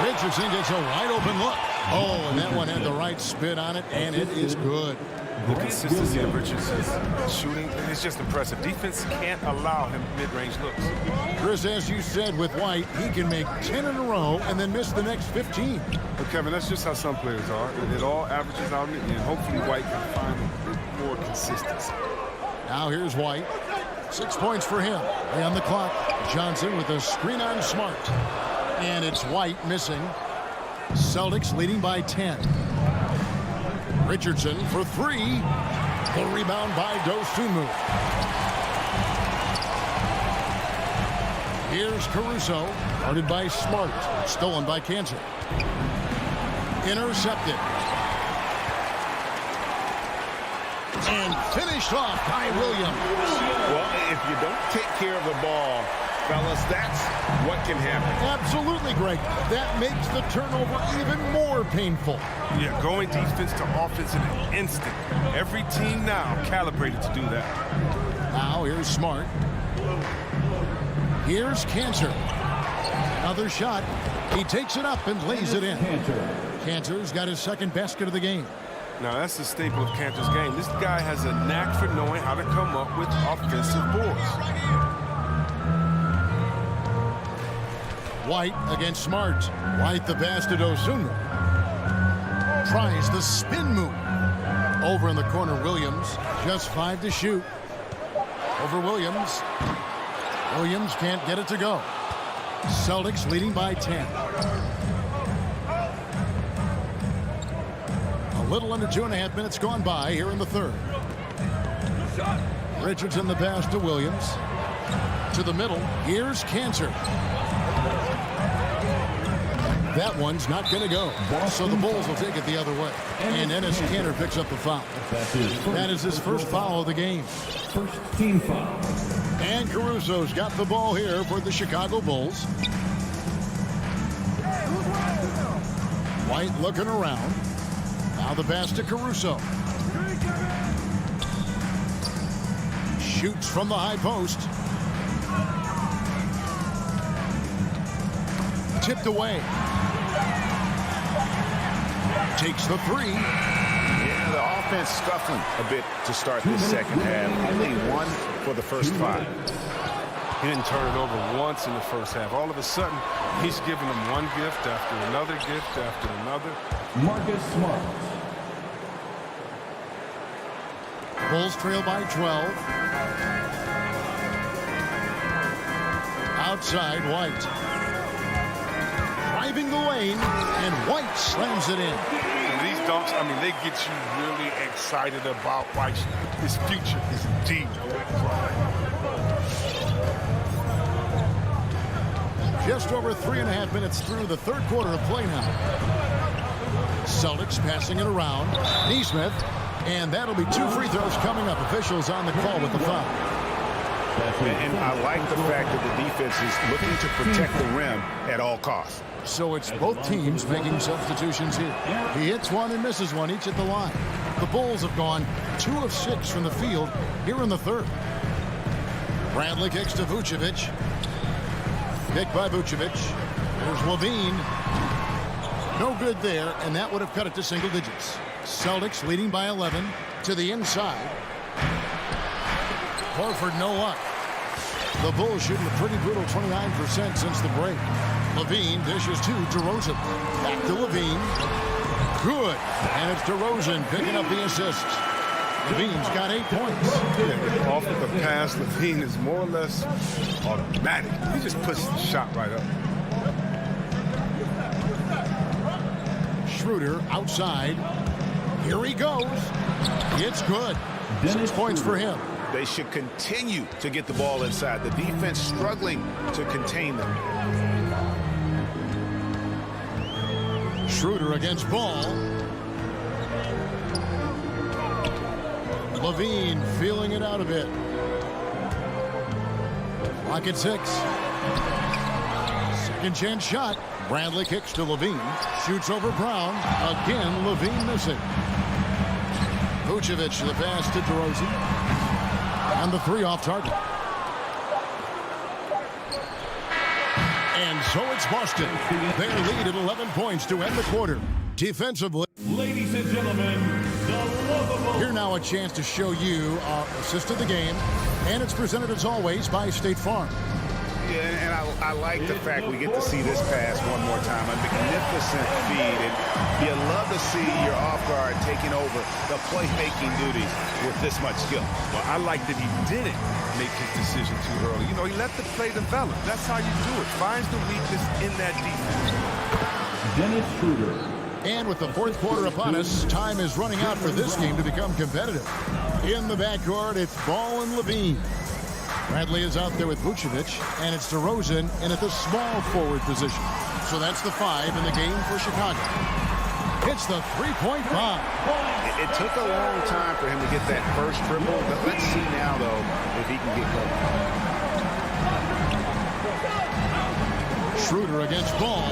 Richardson gets a wide open look. Oh, and that one had the right spin on it, and it is good. The consistency of Richardson's shooting is just impressive. Defense can't allow him mid-range looks. Chris, as you said with White, he can make 10 in a row and then miss the next 15. But Kevin, that's just how some players are. It all averages out, and hopefully White can find a bit more consistency. Now here's White. 6 points for him. Way on the clock. Johnson with a screen on Smart. And it's White missing. Celtics leading by 10. Richardson for 3. The rebound by Dosunmu. Here's Caruso. Guarded by Smart. Stolen by Cantor. Intercepted. And finished off by Williams. Well, if you don't take care of the ball, fellas, that's what can happen. Absolutely, Greg. That makes the turnover even more painful. Yeah, going defense to offense in an instant. Every team now calibrated to do that. Now here's Smart. Here's Cantor. Another shot. He takes it up and lays it in. Cantor's got his second basket of the game. Now, that's the staple of Cantor's game. This guy has a knack for knowing how to come up with offensive boards. White against Smart. White the pass to Dosunmu. Tries the spin move. Over in the corner, Williams. Just 5 to shoot. Over Williams. Williams can't get it to go. Celtics leading by 10. A little under 2.5 minutes gone by here in the third. Richardson the pass to Williams. To the middle. Here's Cantor. That one's not going to go. So the Bulls will take it the other way. And Enes Kanter picks up the foul. That is his first foul of the game. First team foul. And Caruso's got the ball here for the Chicago Bulls. White looking around. Now the pass to Caruso. Shoots from the high post. tipped away. Takes the three. Yeah, the offense scuffling a bit to start this second half. Only 1 for the first 5. He didn't turn it over once in the first half. All of a sudden, he's giving them one gift after another gift after another. Marcus Smart. Bulls trail by 12. Outside, White. Driving the lane, and White slams it in. And these dunks, I mean, they get you really excited about White. His future is deep. Just over 3.5 minutes through the third quarter of play now. Celtics passing it around. Neesmith. And that'll be 2 free throws coming up. Officials on the call with the foul. And I like the fact that the defense is looking to protect the rim at all costs. So it's both teams making substitutions here. He hits one and misses one each at the line. The Bulls have gone 2 of 6 from the field here in the third. Bradley kicks to Vucevic. Pick by Vucevic. There's Levine. No good there, and that would have cut it to single digits. Celtics leading by 11 to the inside. Horford no luck. The Bulls shooting a pretty brutal 29% since the break. Levine dishes to DeRozan. Back to Levine. Good. And it's DeRozan picking up the assist. Levine's got 8 points. Yeah, off of the pass, Levine is more or less automatic. He just puts the shot right up. Schroeder outside. Here he goes. It's good. 6 points for him. They should continue to get the ball inside. The defense struggling to contain them. Schroeder against Ball. Levine feeling it out a bit. Clock at 6. Second chance shot. Bradley kicks to Levine. Shoots over Brown. Again, Levine missing. Vucevic the pass to DeRozan. And the 3 off target. And so it's Boston. Their lead at 11 points to end the quarter. Defensively. Ladies and gentlemen, the lovable. Here now a chance to show you our assist of the game. And it's presented as always by State Farm. Yeah, and I like the fact we get to see this pass one more time. A magnificent feed. And you love to see your off guard taking over the playmaking duties with this much skill. Well, I like that he didn't make his decision too early. You know, he let the play develop. That's how you do it. Finds the weakness in that defense. Dennis Schroeder. And with the fourth quarter upon us, time is running out for this game to become competitive. In the backcourt, it's Ball and Levine. Bradley is out there with Vucevic, and it's DeRozan in at the small forward position. So that's the 5 in the game for Chicago. It's the 3-point bomb. It took a long time for him to get that first triple, but let's see now, though, if he can get going. Schroeder against Ball.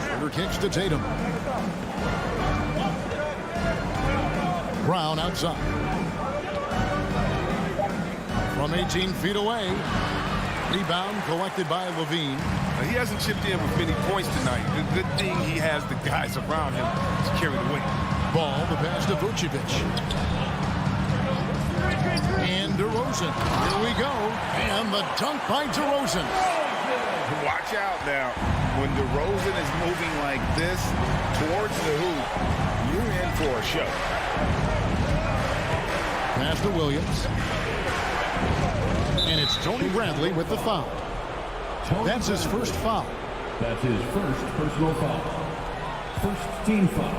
Schroeder kicks to Tatum. Brown outside. From 18 feet away. Rebound collected by Levine. Now, he hasn't chipped in with many points tonight. The good thing he has the guys around him to carry the weight. Ball, the pass to Vucevic. And DeRozan. Here we go. And the dunk by DeRozan. Watch out now. When DeRozan is moving like this towards the hoop, you're in for a show. Pass to Williams. And it's Tony Bradley with the foul. That's his first foul. That's his first personal foul. First team foul.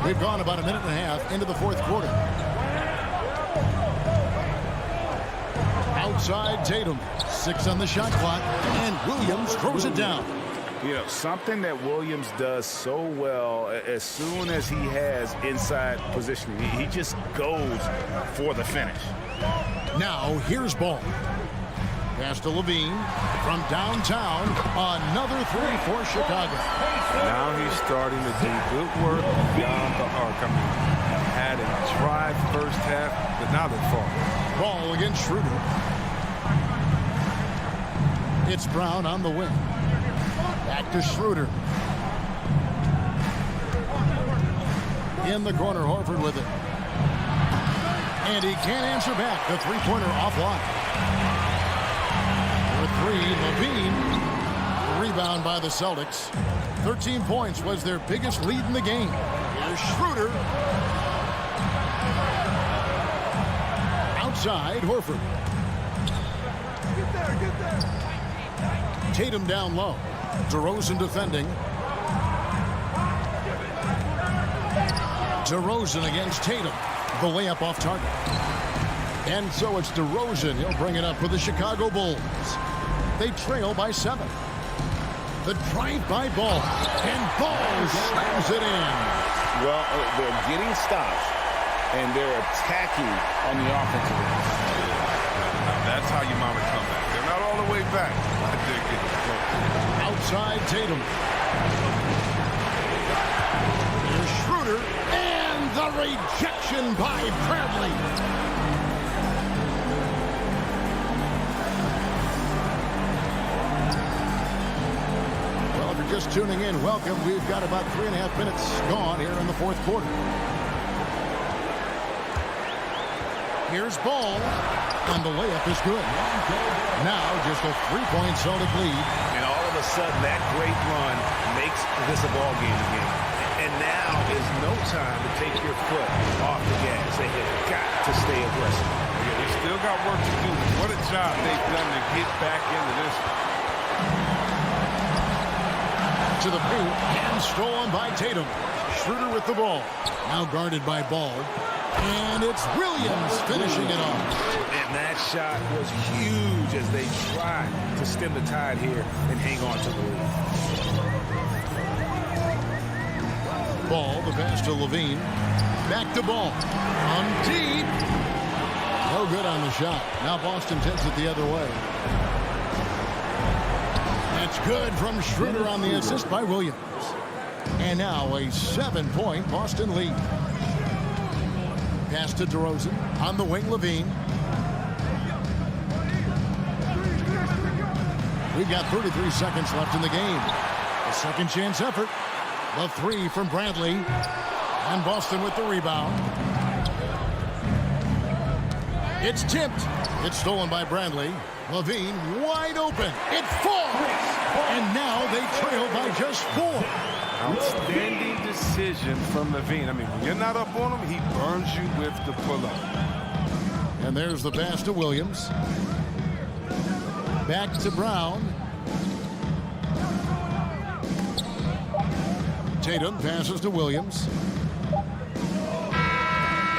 We've gone about a minute and a half into the fourth quarter. Outside Tatum. 6 on the shot clock. And Williams throws it down. You know, something that Williams does so well, as soon as he has inside positioning, he just goes for the finish. Now, here's Ball. Pass to Levine from downtown. Another 3 for Chicago. Now he's starting to do good work beyond the arc. I mean, had a dry first half, but now they're falling. Ball against Schroeder. It's Brown on the wing. Back to Schroeder. In the corner, Horford with it. And he can't answer back. The three-pointer offline. For three, Levine. Rebound by the Celtics. 13 points was their biggest lead in the game. Here's Schroeder. Outside, Horford. Get there. Tatum down low. DeRozan defending. DeRozan against Tatum. The layup off target. And so it's DeRozan. He'll bring it up for the Chicago Bulls. They trail by 7. The drive by Ball. And Ball slams it in. Well, they're getting stops, and they're attacking on the offensive end. That's how you mount a comeback. They're not all the way back, but they're getting close. Outside Tatum. Here's Schroeder. And the rejection by Bradley. Well, if you're just tuning in, welcome. We've got about 3.5 minutes gone here in the fourth quarter. Here's Ball. And the layup is good. Now just a 3-point Celtic lead. And all of a sudden, that great run makes this a ball game again. And now is no time to take your foot off the gas. They have got to stay aggressive. Yeah, they still got work to do. What a job they've done to get back into this. To the paint and stolen by Tatum. Schroeder with the ball. Now guarded by Ball. And it's Williams finishing it off. And that shot was huge as they tried to stem the tide here and hang on to the lead. Ball, the pass to Levine. Back to Ball. On deep. No good on the shot. Now Boston takes it the other way. That's good from Schroeder on the assist by Williams. And now a 7-point Boston lead. Pass to DeRozan. On the wing, Levine. We've got 33 seconds left in the game. A second chance effort. The three from Bradley. And Boston with the rebound. It's tipped. It's stolen by Bradley. Levine wide open. It falls. And now they trail by just 4. Outstanding decision from Levine. I mean, when you're not up on him, he burns you with the pull-up. And there's the pass to Williams. Back to Brown. Tatum passes to Williams.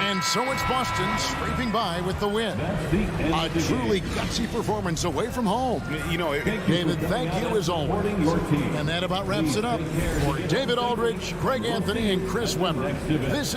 And so it's Boston scraping by with the win. A truly gutsy performance away from home. You know, David, thank you as always. And that about wraps it up. For David Aldridge, Greg Anthony, and Chris Webber. This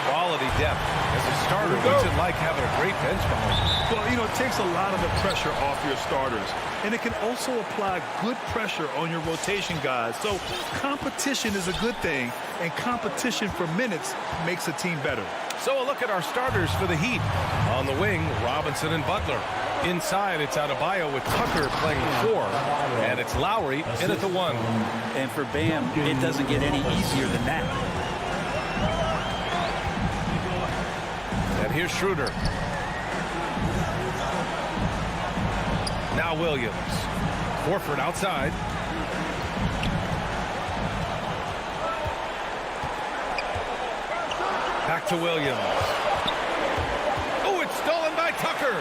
Quality depth. As a starter, what's it like having a great bench behind you? Well, you know, it takes a lot of the pressure off your starters. And it can also apply good pressure on your rotation guys. So competition is a good thing, and competition for minutes makes a team better. So a look at our starters for the Heat. On the wing, Robinson and Butler. Inside, it's Adebayo with Tucker playing the 4. And it's Lowry in at the 1. And for Bam, it doesn't get any easier than that. And here's Schroeder. Now Williams. Horford outside. Back to Williams. Oh, it's stolen by Tucker.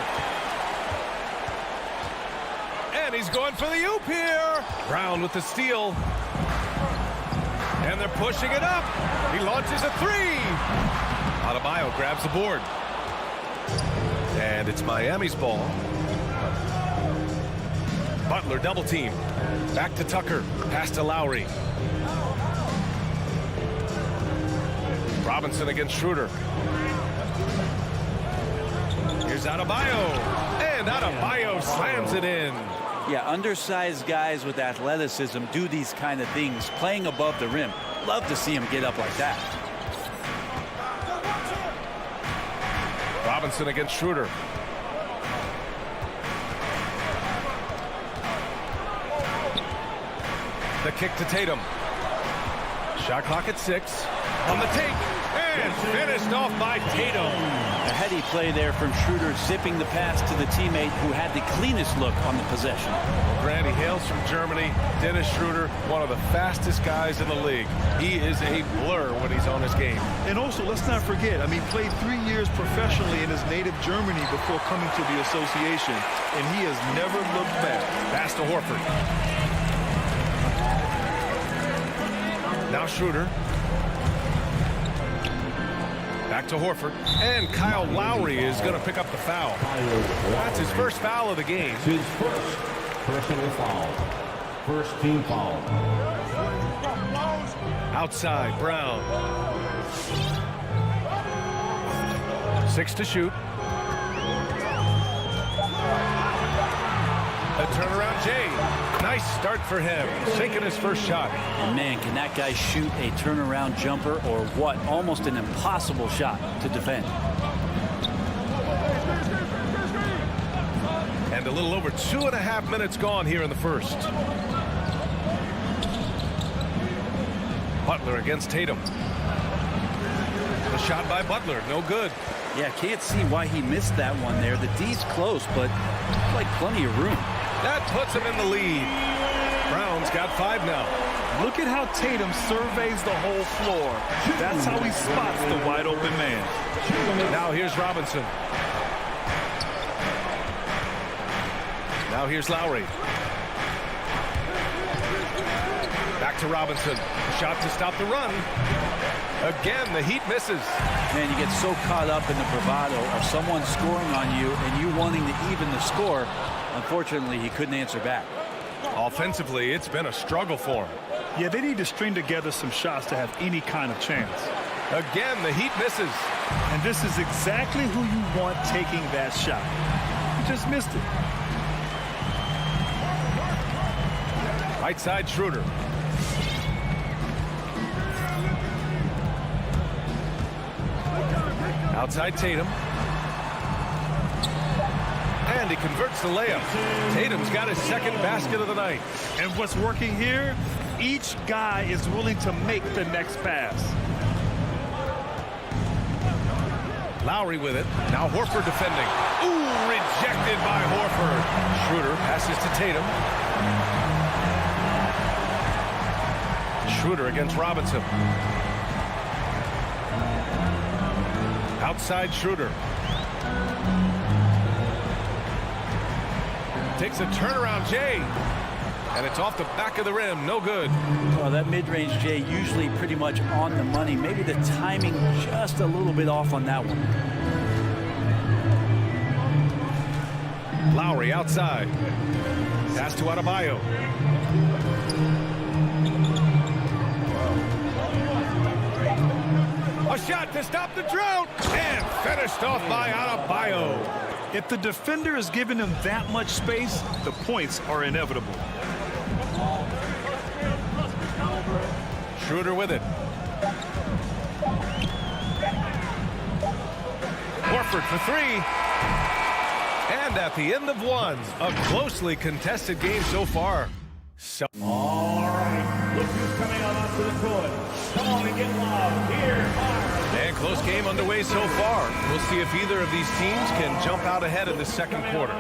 And he's going for the oop here. Brown with the steal. And they're pushing it up. He launches a 3. Adebayo grabs the board. And it's Miami's ball. Butler double team. Back to Tucker. Pass to Lowry. Robinson against Schroeder. Here's Adebayo. And Adebayo slams it in. Yeah, undersized guys with athleticism do these kind of things, playing above the rim. Love to see him get up like that. Robinson against Schroeder. The kick to Tatum. Shot clock at 6. On the take. And finished off by Tatum. A heady play there from Schroeder, zipping the pass to the teammate who had the cleanest look on the possession. Grant, he hails from Germany. Dennis Schroeder, one of the fastest guys in the league. He is a blur when he's on his game. And also, let's not forget, I mean, played 3 years professionally in his native Germany before coming to the association, and he has never looked back. Pass to Horford. Now Schroeder. Back to Horford. And Kyle Lowry is going to pick up the foul. That's his first foul of the game. His first personal foul. First team foul. Outside, Brown. 6 to shoot. A turnaround, Jay. Nice start for him. Taking his first shot. And man, can that guy shoot a turnaround jumper or what? Almost an impossible shot to defend. And a little over 2.5 minutes gone here in the first. Butler against Tatum. The shot by Butler, no good. Yeah, can't see why he missed that one there. The D's close, but like plenty of room. That puts him in the lead. Brown's got 5 now. Look at how Tatum surveys the whole floor. That's how he spots the wide open man. Now here's Robinson. Now here's Lowry. Back to Robinson. Shot to stop the run. Again, the Heat misses. Man, you get so caught up in the bravado of someone scoring on you and you wanting to even the score. Unfortunately, he couldn't answer back. Offensively, it's been a struggle for him. Yeah, they need to string together some shots to have any kind of chance. Again, the Heat misses. And this is exactly who you want taking that shot. He just missed it. Right side, Schroeder. Outside Tatum. And he converts the layup. Tatum's got his second basket of the night. And what's working here, each guy is willing to make the next pass. Lowry with it. Now Horford defending. Ooh, rejected by Horford. Schroeder passes to Tatum. Schroeder against Robinson. Outside Schroeder. Takes a turnaround, Jay. And it's off the back of the rim. No good. Well, that mid-range, Jay, usually pretty much on the money. Maybe the timing just a little bit off on that one. Lowry outside. Pass to Adebayo. A A shot to stop the drought. And finished off by Adebayo. If the defender is giving him that much space, the points are inevitable. Schroeder with it. Horford for three. And at the end of one, a closely contested game so far. All right, look who's coming on onto the court. Come on and get loud. Here are And close game underway so far. We'll see if either of these teams can jump out ahead in the second quarter.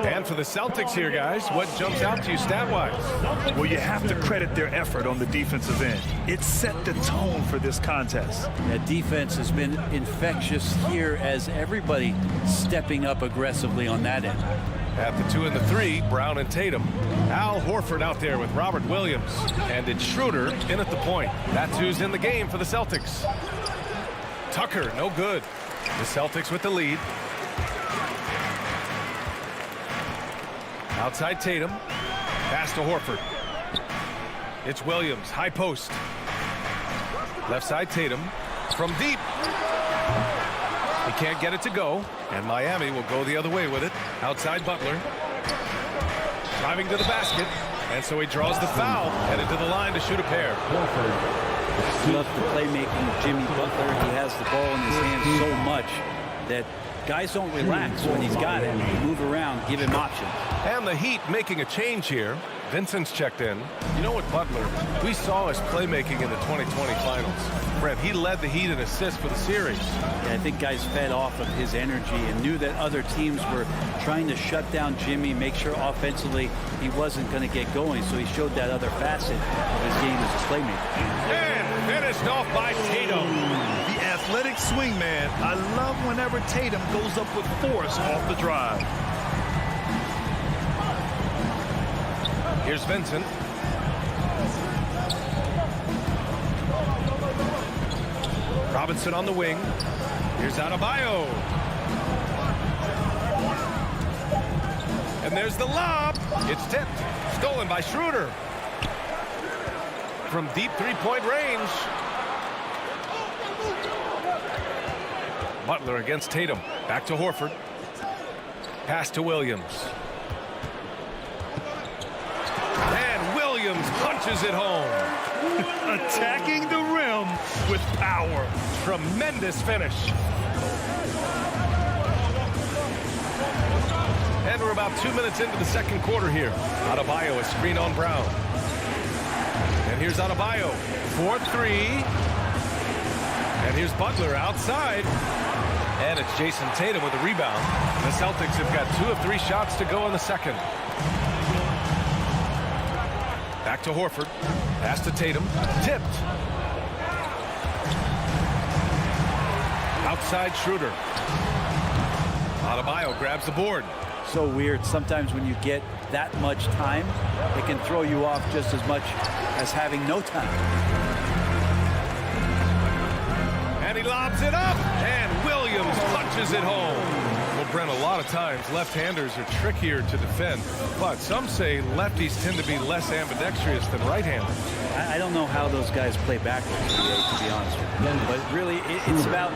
And for the Celtics here, guys, what jumps out to you stat-wise? Well, you have to credit their effort on the defensive end. It set the tone for this contest. That defense has been infectious here as everybody stepping up aggressively on that end. At the 2 and the 3, Brown and Tatum. Al Horford out there with Robert Williams. And it's Schroeder in at the point. That's who's in the game for the Celtics. Tucker, no good. The Celtics with the lead. Outside Tatum. Pass to Horford. It's Williams, high post. Left side Tatum. From deep. He can't get it to go. And Miami will go the other way with it. Outside Butler. Driving to the basket. And so he draws the foul. Headed to the line to shoot a pair. Love the playmaking Jimmy Butler. He has the ball in his hands so much that guys don't relax when he's got it. Move around, give him options. And the Heat making a change here. Vincent's checked in. You know what, Butler? We saw his playmaking in the 2020 finals. Brent, he led the Heat in assists for the series. Yeah, I think guys fed off of his energy and knew that other teams were trying to shut down Jimmy, make sure offensively he wasn't going to get going. So he showed that other facet of his game as a playmaker. And finished off by Tatum. The athletic swingman. I love whenever Tatum goes up with force off the drive. Here's Vincent. Robinson on the wing. Here's Adebayo. And there's the lob. It's tipped. Stolen by Schroeder. From deep three-point range. Butler against Tatum. Back to Horford. Pass to Williams. And Williams punches it home. Attacking the rim with power. Tremendous finish. And we're about 2 minutes into the second quarter here. Adebayo, a screen on Brown. And here's Adebayo. 4-3. And here's Butler outside. And it's Jason Tatum with a rebound. The Celtics have got 2 of 3 shots to go in the second. Back to Horford. Pass to Tatum. Tipped. Outside Schroeder. Adebayo grabs the board. So weird. Sometimes when you get that much time, it can throw you off just as much as having no time. And he lobs it up. And Williams punches it home. Well, Brent, a lot of times left-handers are trickier to defend, but some say lefties tend to be less ambidextrous than right-handers. I don't know how those guys play backwards, to be honest with you. But really, it's about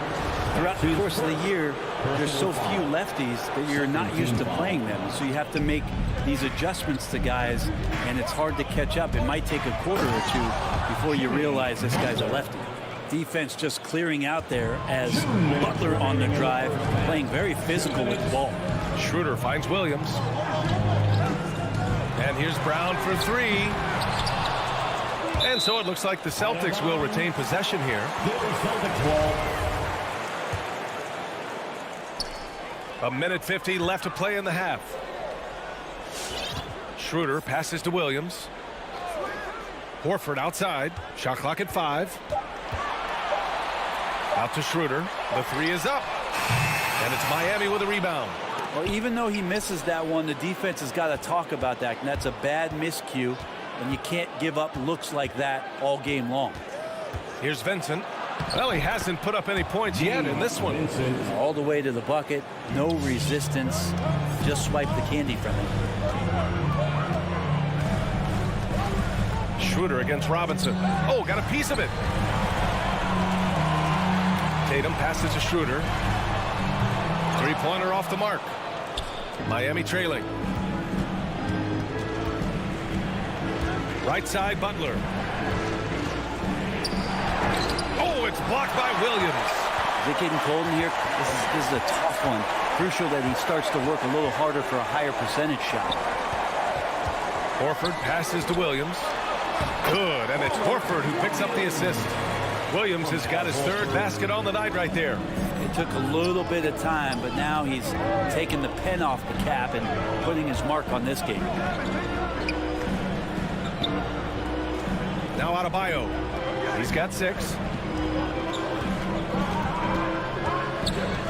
throughout the course of the year, there's so few lefties that you're not used to playing them. So you have to make these adjustments to guys, and it's hard to catch up. It might take a quarter or two before you realize this guy's a lefty. Defense just clearing out there as Butler on the drive, playing very physical with the ball. Schroeder finds Williams. And here's Brown for 3. And so it looks like the Celtics will retain possession here. A minute 50 left to play in the half. Schroeder passes to Williams. Horford outside. Shot clock at 5. Out to Schroeder. The 3 is up. And it's Miami with a rebound. Well, even though he misses that one, the defense has got to talk about that. And that's a bad miscue. And you can't give up looks like that all game long. Here's Vincent. Well, he hasn't put up any points yet in this one. All the way to the bucket. No resistance. Just swipe the candy from him. Schroeder against Robinson. Oh, got a piece of it. Tatum passes to Schroeder. Three-pointer off the mark. Miami trailing. Right side, Butler. Oh, it's blocked by Williams. Is it getting cold in here? This is a tough one. Crucial that he starts to work a little harder for a higher percentage shot. Horford passes to Williams. Good, and it's Horford who picks up the assist. Williams has got his third basket on the night right there. It took a little bit of time, but now he's taking the pen off the cap and putting his mark on this game. Now Adebayo. He's got 6.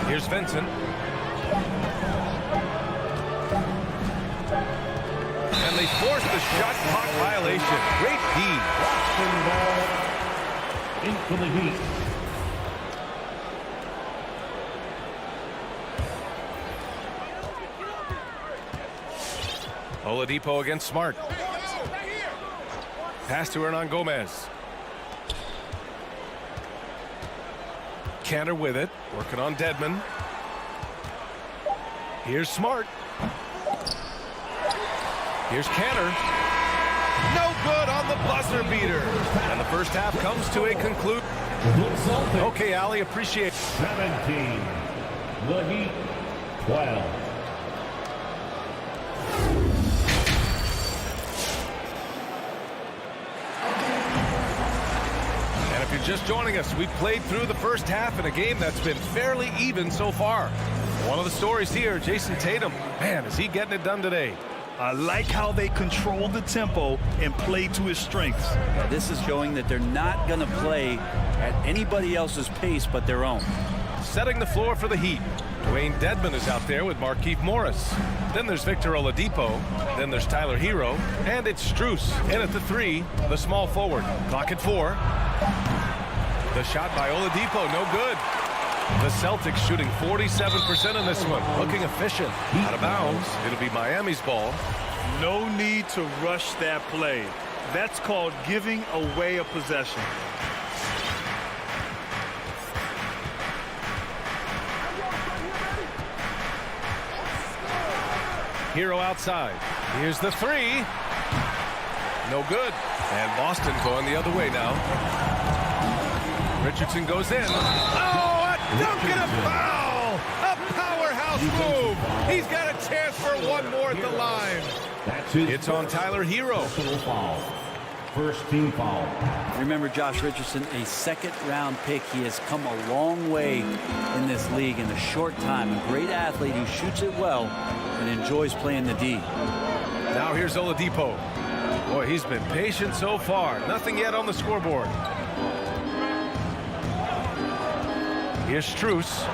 Here's Vincent. And they force the shot clock violation. Great D. In for the Heat. Oladipo against Smart. Pass to Hernan Gomez. Cantor with it, working on Dedmon. Here's Smart. Here's Cantor. No good on the buzzer beater. And the first half comes to a conclusion. Okay, Ali, appreciate it. 17. The Heat, 12. And if you're just joining us, we played through the first half in a game that's been fairly even so far. One of the stories here, Jason Tatum. Man, is he getting it done today? I like how they control the tempo and play to his strengths. This is showing that they're not going to play at anybody else's pace but their own. Setting the floor for the Heat. Dwayne Dedmon is out there with Markieff Morris. Then there's Victor Oladipo. Then there's Tyler Hero. And it's Strus in at the 3, the small forward. Clock at 4. The shot by Oladipo, no good. The Celtics shooting 47% in this one. Looking efficient. Out of bounds. It'll be Miami's ball. No need to rush that play. That's called giving away a possession. Hero outside. Here's the 3. No good. And Boston going the other way now. Richardson goes in. Oh, a dunk and a foul! A powerhouse move. He's got a chance for one more at the line. It's on Tyler Hero. First team foul. Remember Josh Richardson, a second-round pick. He has come a long way in this league in a short time. A great athlete who shoots it well and enjoys playing the D. Now here's Oladipo. Boy, he's been patient so far. Nothing yet on the scoreboard. Here's Strus.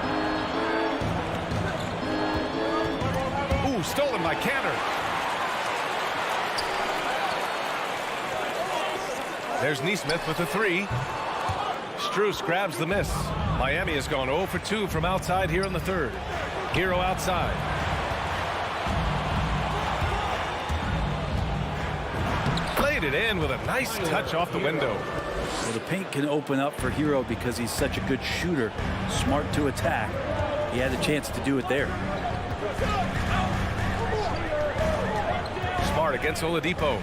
Ooh, stolen by Cantor. There's Nesmith with the 3. Strus grabs the miss. Miami has gone 0 for 2 from outside here in the third. Hero outside. Played it in with a nice touch off the window. Well, the paint can open up for Hero because he's such a good shooter. Smart to attack. He had a chance to do it there. Smart against Oladipo.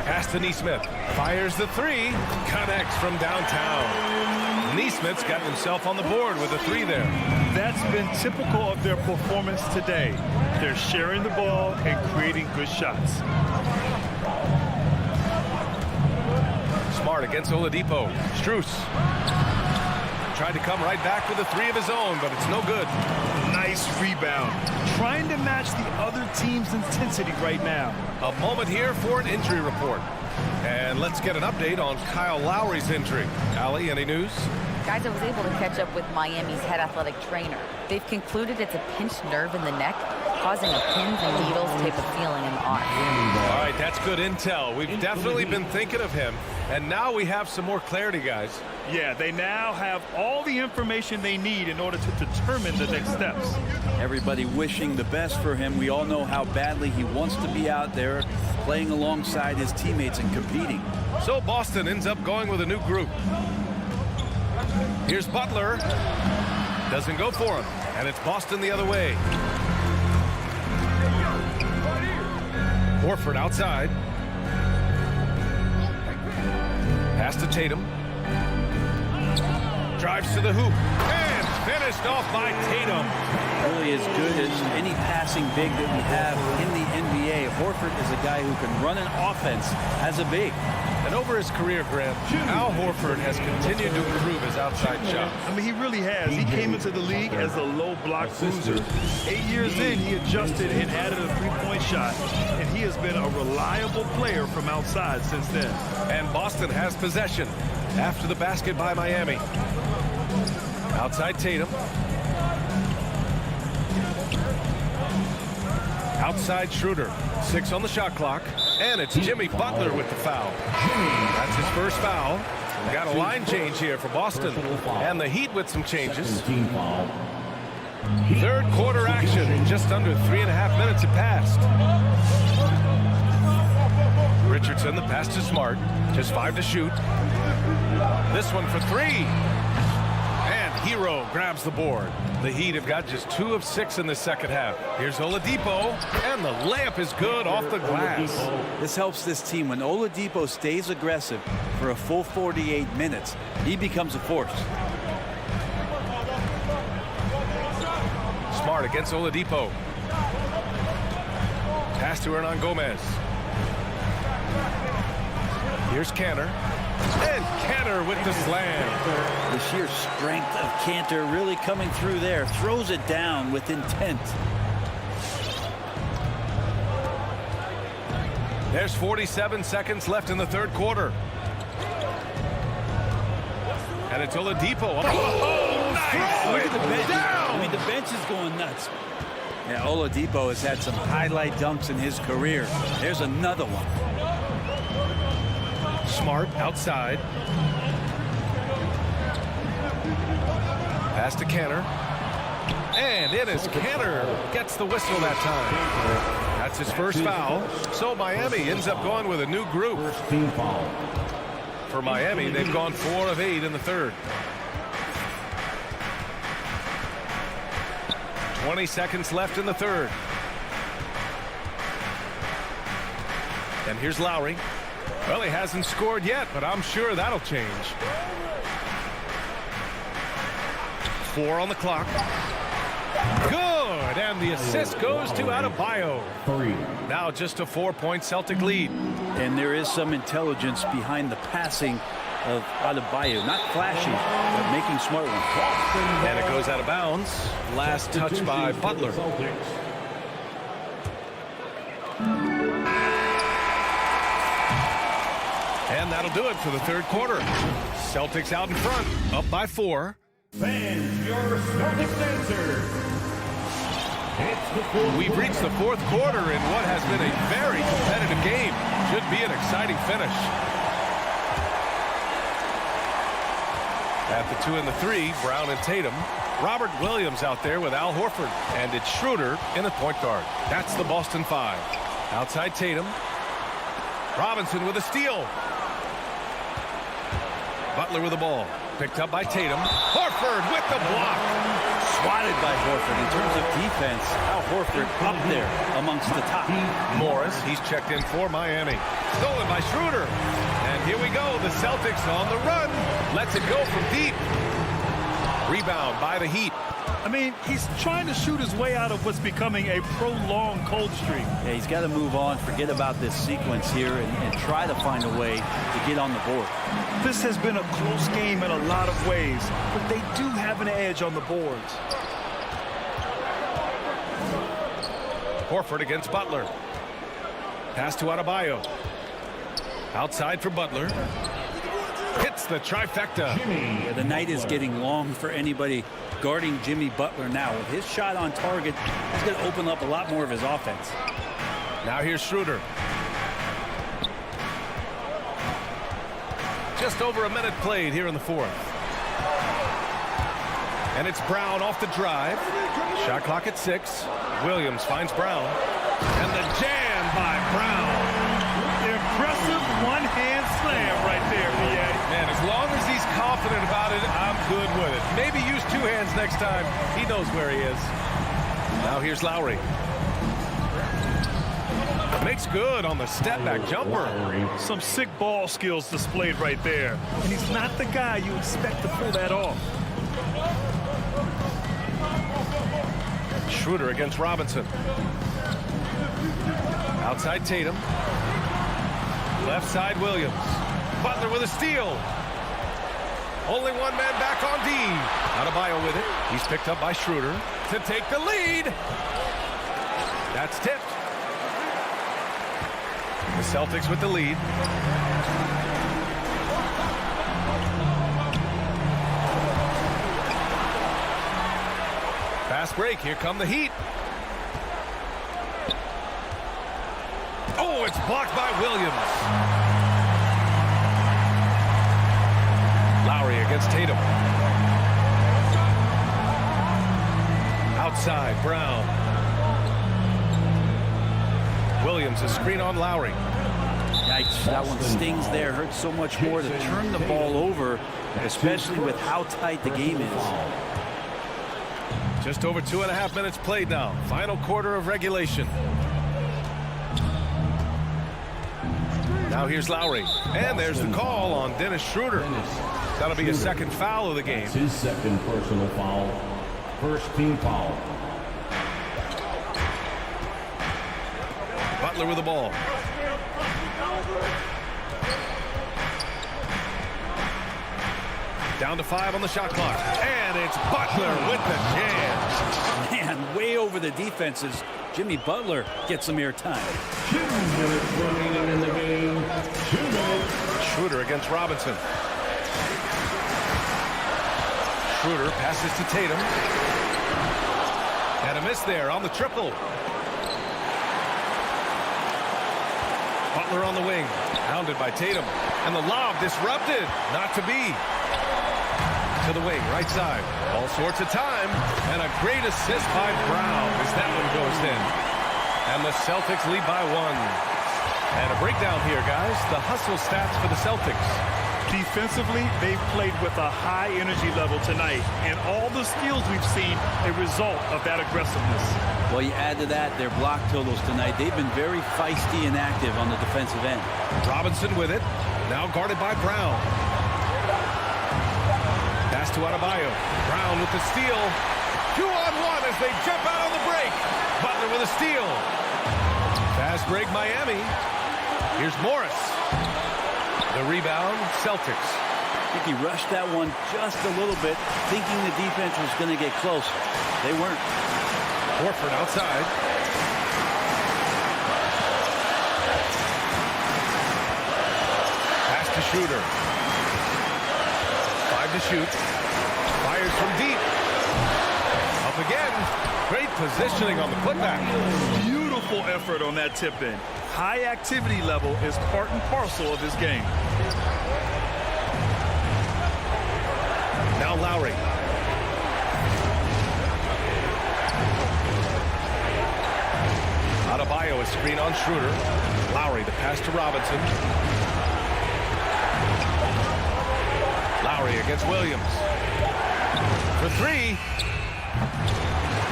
Pass to Nesmith. Fires the 3. Connects from downtown. Nesmith's got himself on the board with a 3 there. That's been typical of their performance today. They're sharing the ball and creating good shots. Smart against Oladipo. Strus tried to come right back with a 3 of his own, but it's no good. Nice rebound. Trying to match the other team's intensity right now. A moment here for an injury report. And let's get an update on Kyle Lowry's injury. Allie, any news? Guys, I was able to catch up with Miami's head athletic trainer. They've concluded it's a pinched nerve in the neck, causing a pins and needles type of feeling in the arm. All right, that's good intel. We've definitely been thinking of him, and now we have some more clarity, guys. Yeah, they now have all the information they need in order to determine the next steps. Everybody wishing the best for him. We all know how badly he wants to be out there playing alongside his teammates and competing. So Boston ends up going with a new group. Here's Butler. Doesn't go for him. And it's Boston the other way. Horford outside. Pass to Tatum. Drives to the hoop. And finished off by Tatum. Really as good as any passing big that we have in the NBA. Horford is a guy who can run an offense as a big. And over his career, Grant, Al Horford has continued to improve his outside shot. I mean, he really has. He came into the league as a low block bruiser. 8 years in, he adjusted and added a three-point shot, and he has been a reliable player from outside since then. And Boston has possession after the basket by Miami. Outside Tatum. Outside Schroeder. 6 on the shot clock. And it's Jimmy Butler with the foul. That's his first foul. We got a line change here for Boston. And the Heat with some changes. Third quarter action. Just under 3.5 minutes have passed. Richardson, the pass to Smart. Just 5 to shoot. This one for 3. And Hero grabs the board. The Heat have got just 2 of 6 in the second half. Here's Oladipo, and the layup is good off the glass. This helps this team. When Oladipo stays aggressive for a full 48 minutes, he becomes a force. Smart against Oladipo. Pass to Hernan Gomez. Here's Kanter. And Kanter with the slam. The sheer strength of Kanter really coming through there. Throws it down with intent. There's 47 seconds left in the third quarter. And it's Oladipo. Oh, nice. Look at the bench. I mean, the bench is going nuts. Yeah, Oladipo has had some highlight dunks in his career. There's another one. Smart outside. Pass to Kanter. And it is Kanter. Gets the whistle that time. That's his first foul. So Miami ends up going with a new group. For Miami, they've gone 4 of 8 in the third. 20 seconds left in the third. And here's Lowry. Well, he hasn't scored yet, but I'm sure that'll change. 4 on the clock. Good, and the assist goes to Adebayo. Now just a 4-point Celtic lead. And there is some intelligence behind the passing of Adebayo. Not flashy, but making smart ones. And it goes out of bounds. Last touch by Butler. And that'll do it for the third quarter. Celtics out in front, up by 4. Fans, your Celtics answer. We've reached the fourth quarter in what has been a very competitive game. Should be an exciting finish. At the 2 and the 3, Brown and Tatum. Robert Williams out there with Al Horford. And it's Schroeder in at point guard. That's the Boston 5. Outside Tatum. Robinson with a steal. Butler with the ball. Picked up by Tatum. Horford with the block. Swatted by Horford. In terms of defense, Al Horford up there amongst the top. Morris, he's checked in for Miami. Stolen by Schroeder. And here we go. The Celtics on the run. Lets it go from deep. Rebound by the Heat. I mean, he's trying to shoot his way out of what's becoming a prolonged cold streak. Yeah, he's got to move on, forget about this sequence here, and try to find a way to get on the board. This has been a close game in a lot of ways, but they do have an edge on the boards. Horford against Butler. Pass to Adebayo. Outside for Butler. Hits the trifecta. Yeah, the night is getting long for anybody guarding Jimmy Butler now. With his shot on target, he's going to open up a lot more of his offense. Now here's Schroeder. Just over a minute played here in the fourth. And it's Brown off the drive. Shot clock at 6. Williams finds Brown. And the jam by Brown. Impressive one-hand slam right there, B.A. Man, as long as he's confident about it, I'm happens next time, he knows where he is. Now here's Lowry. Makes good on the step-back jumper. Some sick ball skills displayed right there. And he's not the guy you expect to pull that off. Schroeder against Robinson. Outside Tatum. Left side Williams. Butler with a steal. Only one man back on D. Adebayo with it. He's picked up by Schroeder to take the lead. That's tipped. The Celtics with the lead. Fast break. Here come the Heat. Oh, it's blocked by Williams. Lowry against Tatum. Outside, Brown. Williams, a screen on Lowry. Yikes, that one stings there. Hurts so much more to turn the ball over, especially with how tight the game is. Just over 2.5 minutes played now. Final quarter of regulation. Now here's Lowry. And there's the call on Dennis Schroeder. That'll be his second foul of the game. His second personal foul. First team foul. Butler with the ball. Down to 5 on the shot clock. And it's Butler with the jam. Man, way over the defenses. Jimmy Butler gets some airtime. 2 minutes remaining in the game. 2 minutes. Schroeder against Robinson. Schroeder passes to Tatum. And a miss there on the triple. Butler on the wing. Hounded by Tatum. And the lob disrupted. Not to be. To the wing, right side. All sorts of time. And a great assist by Brown as that one goes in. And the Celtics lead by 1. And a breakdown here, guys. The hustle stats for the Celtics. Defensively, they've played with a high energy level tonight. And all the steals we've seen, a result of that aggressiveness. Well, you add to that their block totals tonight. They've been very feisty and active on the defensive end. Robinson with it. Now guarded by Brown. Pass to Adebayo. Brown with the steal. 2-on-1 as they jump out on the break. Butler with a steal. Fast break Miami. Here's Morris. The rebound, Celtics. I think he rushed that one just a little bit, thinking the defense was going to get close. They weren't. Horford outside. Pass to Schroeder. 5 to shoot. Fires from deep. Up again. Great positioning on the putback. Beautiful effort on that tip-in. High activity level is part and parcel of his game. Now Lowry. Adebayo, a screen on Schroeder. Lowry, the pass to Robinson. Lowry against Williams. For 3.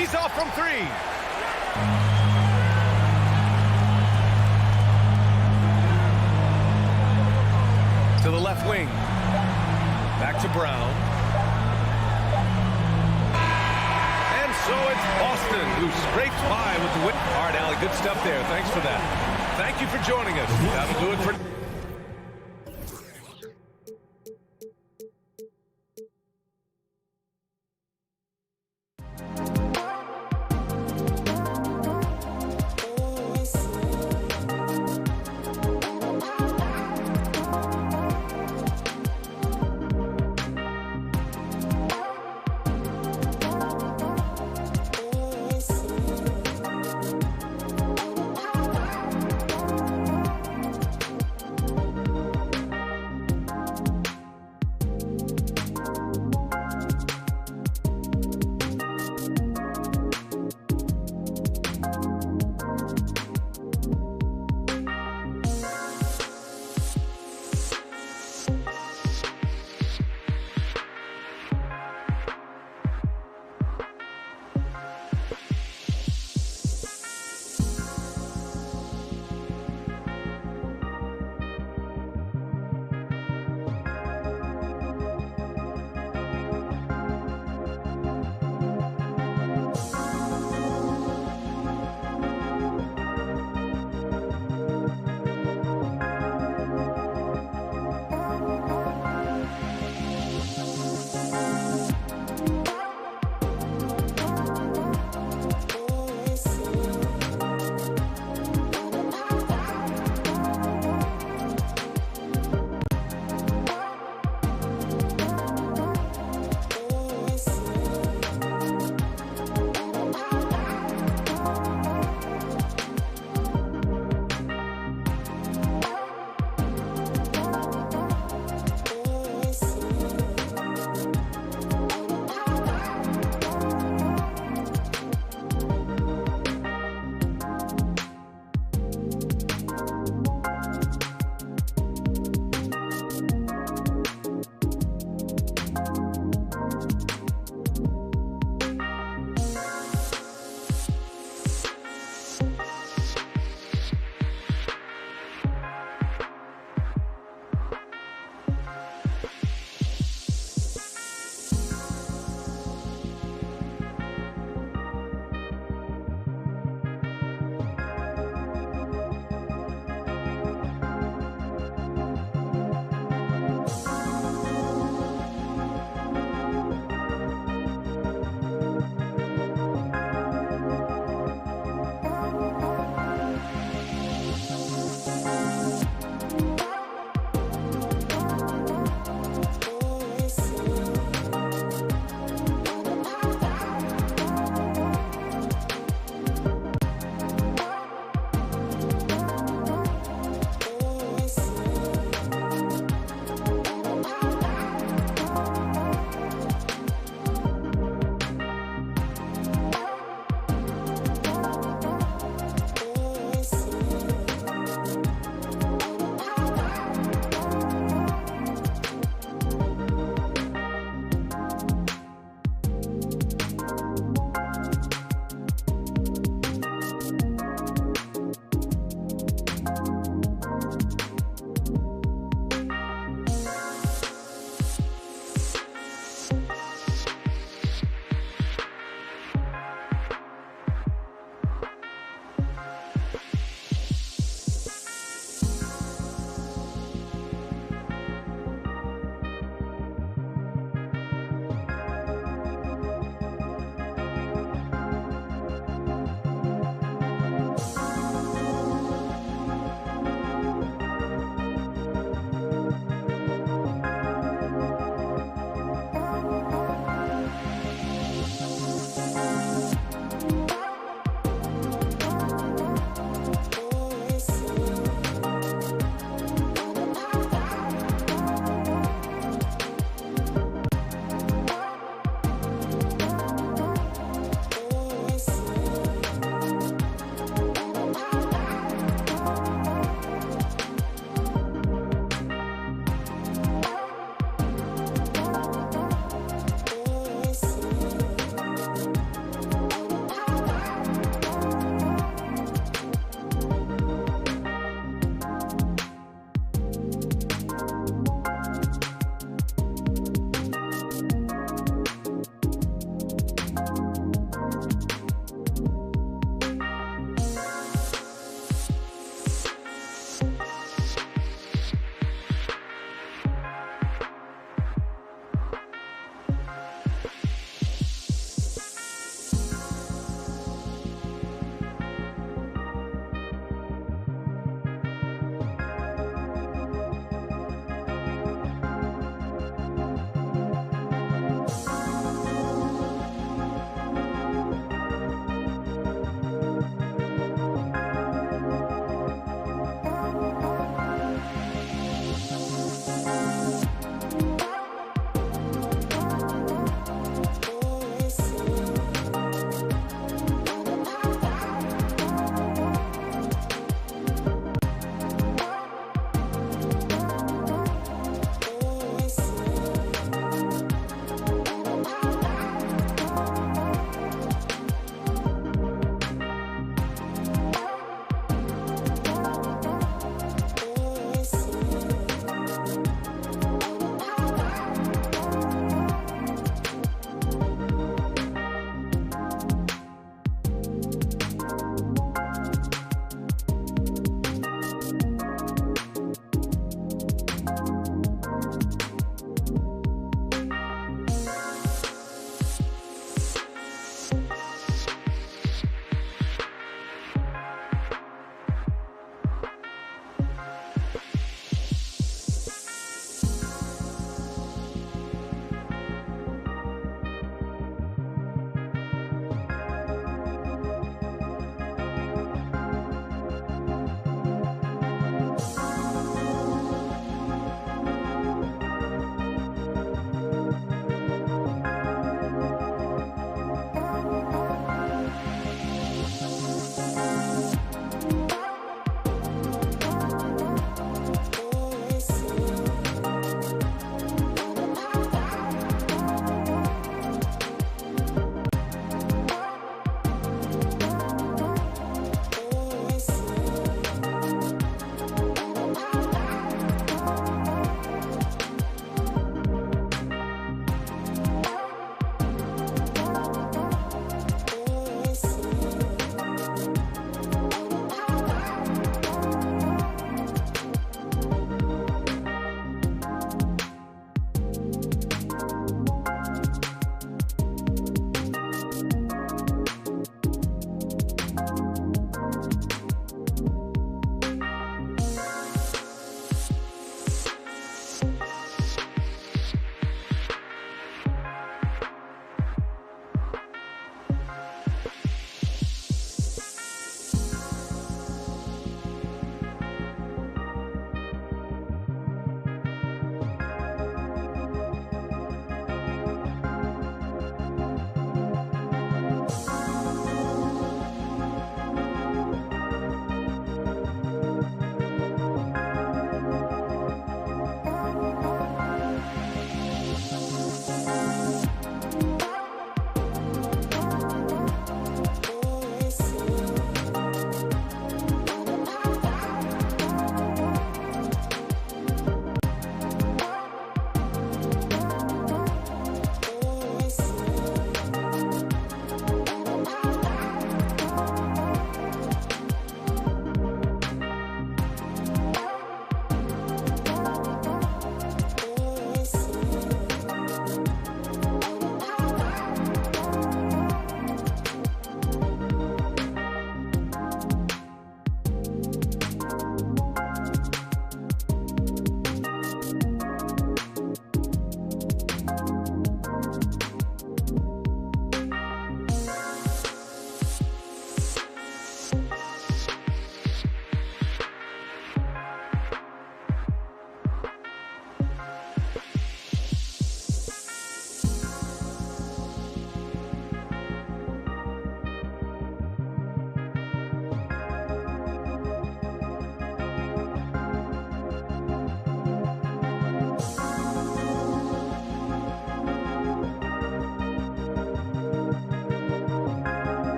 He's off from 3. To the left wing. Back to Brown. And so it's Boston who scrapes by with the win. All right, Allie, good stuff there. Thanks for that. Thank you for joining us. That'll do it for...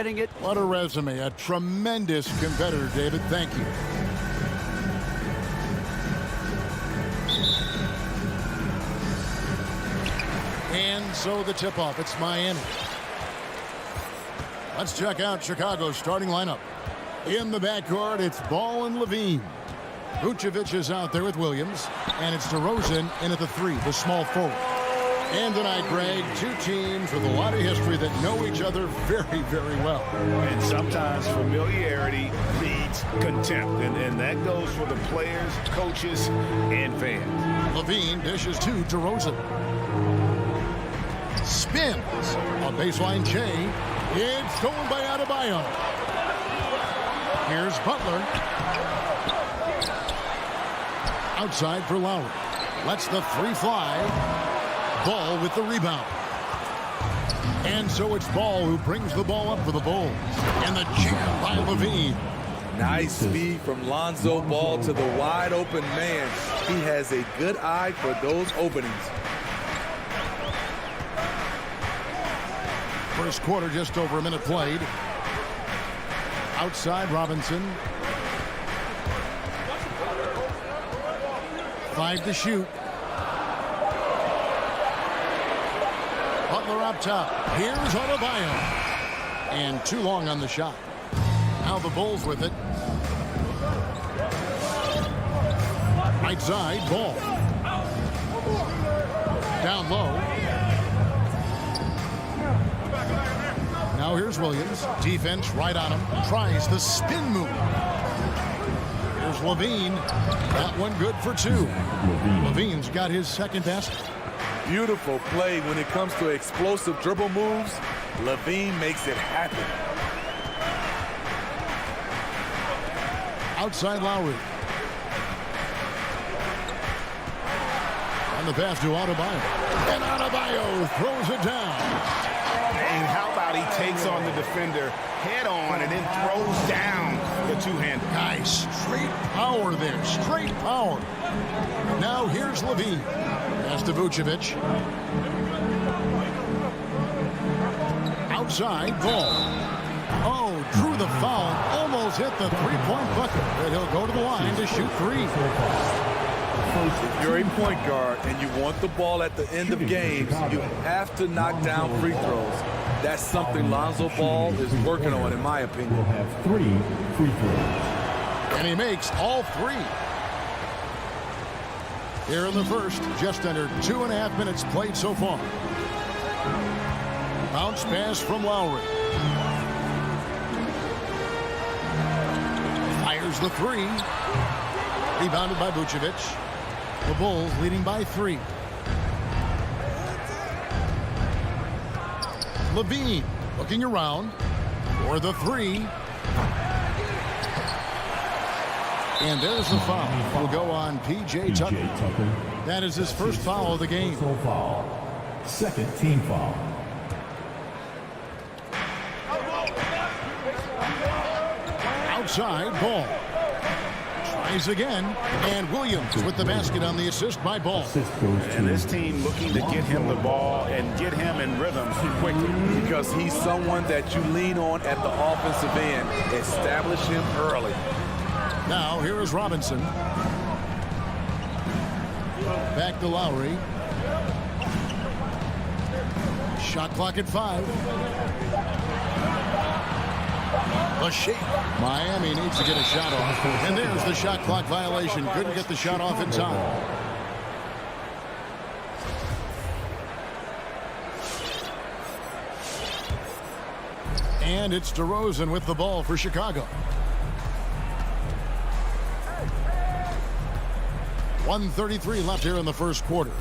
getting it. What a resume. A tremendous competitor, David. Thank you. And so the tip-off. It's Miami. Let's check out Chicago's starting lineup. In the backcourt, it's Ball and Levine. Vucevic is out there with Williams. And it's DeRozan in at the 3, the small forward. And tonight, Greg, two teams with a lot of history that know each other very, very well. And sometimes familiarity leads contempt. And that goes for the players, coaches, and fans. Levine dishes to DeRozan. Spins. A baseline J. It's stolen by Adebayo. Here's Butler. Outside for Lowry. Lets the 3 fly. Ball with the rebound. And so it's Ball who brings the ball up for the Bulls. And the jam by Levine. Nice speed from Lonzo Ball to the wide open man. He has a good eye for those openings. First quarter, just over a minute played. Outside, Robinson. 5 to shoot. Butler up top. Here's Adebayo. And too long on the shot. Now the Bulls with it. Right side, Ball. Down low. Now here's Williams. Defense right on him. Tries the spin move. Here's Levine. That one good for 2. Levine's got his second basket. Beautiful play when it comes to explosive dribble moves. Levine makes it happen. Outside Lowry. On the pass to Adebayo. And Adebayo throws it down. And how about he takes on the defender head on and then throws down the two-hander. Nice. Straight power there. Straight power. Now here's Levine. Pass to Vucevic. Outside, Ball. Oh, drew the foul. Almost hit the three-point bucket. But he'll go to the line to shoot 3. If you're a point guard and you want the ball at the end of games, you have to knock down free throws. That's something Lonzo Ball is working on, in my opinion. Will have 3 free throws. And he makes all 3. Here in the first, just under 2.5 minutes played so far. Bounce pass from Lowry. Fires the 3. Rebounded by Vucevic. The Bulls leading by 3. Levine looking around for the 3. And there's the foul. Will go on P.J. Tucker. That is his first foul of the game. Second team foul. Outside, Ball. Tries again. And Williams with the basket on the assist by Ball. And this team looking to get him the ball and get him in rhythm quickly. Because he's someone that you lean on at the offensive end. Establish him early. Now, here is Robinson. Back to Lowry. Shot clock at 5. A shake. Miami needs to get a shot off. And there's the shot clock violation. Couldn't get the shot off in time. And it's DeRozan with the ball for Chicago. 1:33 left here in the first quarter.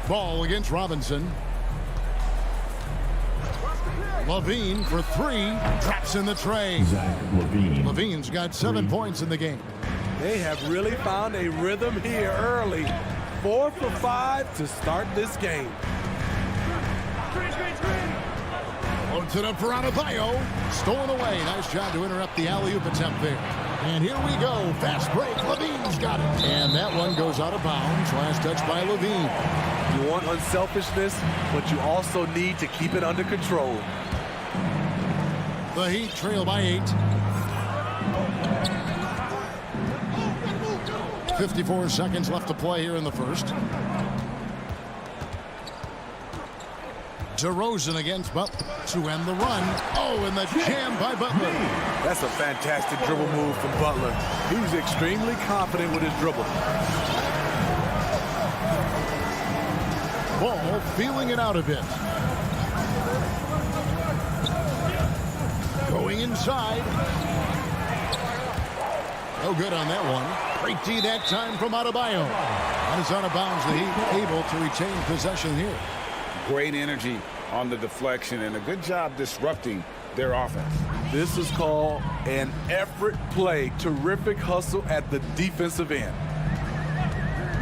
Ball against Robinson. Levine for 3. Drops in the tray. Levine's got 7 points in the game. They have really found a rhythm here early. 4 for 5 to start this game. Loads it up for Adebayo. Stolen away. Nice job to interrupt the alley-oop attempt there. And here we go. Fast break. Levine's got it. And that one goes out of bounds. Last touch by Levine. You want unselfishness, but you also need to keep it under control. The Heat trail by 8. 54 seconds left to play here in the first. DeRozan against Butler to end the run. Oh, and the jam by Butler. That's a fantastic dribble move from Butler. He's extremely confident with his dribble. Ball feeling it out a bit. Going inside. No good on that one. Great D that time from Adebayo. And it's out of bounds. The Heat able to retain possession here. Great energy on the deflection and a good job disrupting their offense. This is called an effort play. Terrific hustle at the defensive end.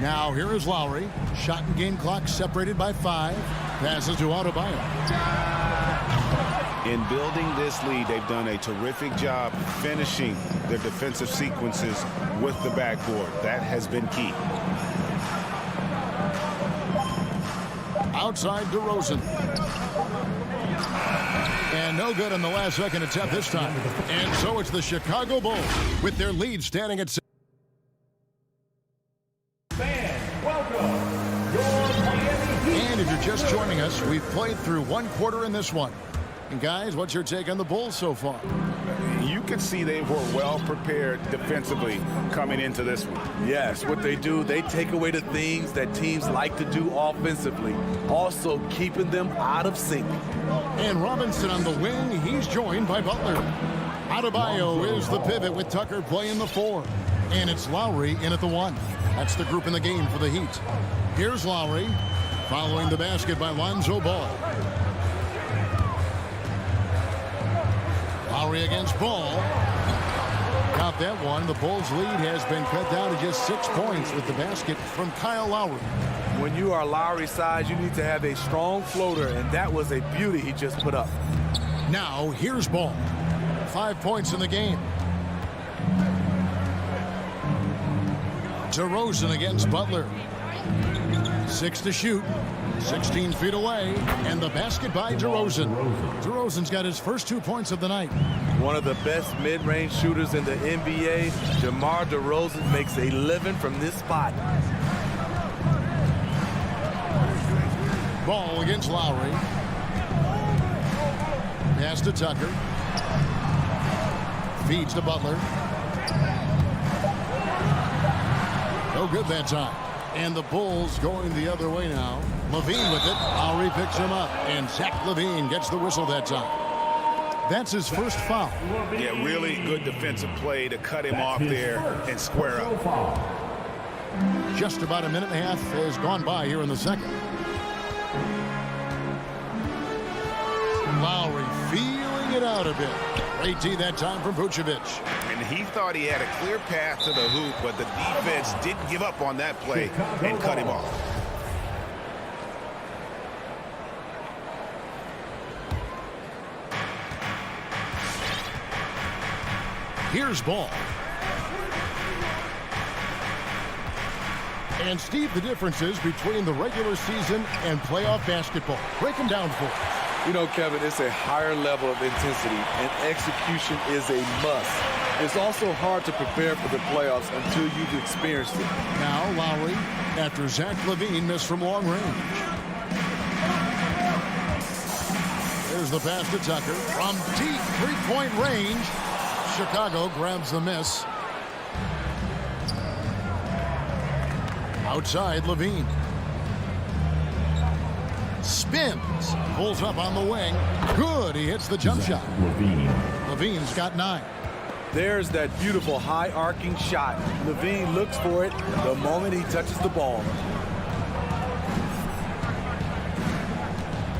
Now here is Lowry. Shot and game clock separated by 5. Passes to Adebayo. In building this lead, they've done a terrific job finishing their defensive sequences with the backboard. That has been key. Outside DeRozan. And no good on the last second attempt this time. And so it's the Chicago Bulls with their lead standing at 6. And if you're just joining us, we've played through one quarter in this one. And guys, what's your take on the Bulls so far? You could see they were well prepared defensively coming into this one. Yes, what they do, they take away the things that teams like to do offensively, also keeping them out of sync. And Robinson on the wing, he's joined by Butler. Adebayo is the pivot with Tucker playing the 4. And it's Lowry in at the 1. That's the group in the game for the Heat. Here's Lowry, following the basket by Lonzo Ball. Lowry against Ball. Got that one. The Bulls' lead has been cut down to just 6 points with the basket from Kyle Lowry. When you are Lowry size, you need to have a strong floater, and that was a beauty he just put up. Now, here's Ball. 5 points in the game. DeRozan against Butler. 6 to shoot. 16 feet away, and the basket by DeRozan. DeRozan's got his first 2 points of the night. One of the best mid-range shooters in the NBA, DeMar DeRozan makes a living from this spot. Ball against Lowry. Pass to Tucker. Feeds to Butler. No good that time. And the Bulls going the other way now. Levine with it. Lowry picks him up. And Zach Levine gets the whistle that time. That's his first foul. Yeah, really good defensive play to cut him off there and square up. Just about a minute and a half has gone by here in the second. Lowry feeling it out a bit. Great D that time from Vucevic. And he thought he had a clear path to the hoop, but the defense didn't give up on that play and cut him off. Here's Ball. And Steve, the differences between the regular season and playoff basketball. Break them down for us. You know, Kevin, it's a higher level of intensity, and execution is a must. It's also hard to prepare for the playoffs until you've experienced it. Now Lowry, after Zach Levine missed from long range. There's the pass to Tucker. From deep three-point range, Chicago grabs the miss. Outside, Levine. Spins. Pulls up on the wing. Good. He hits the jump shot. Levine's got 9. There's that beautiful high arcing shot. Levine looks for it the moment he touches the ball.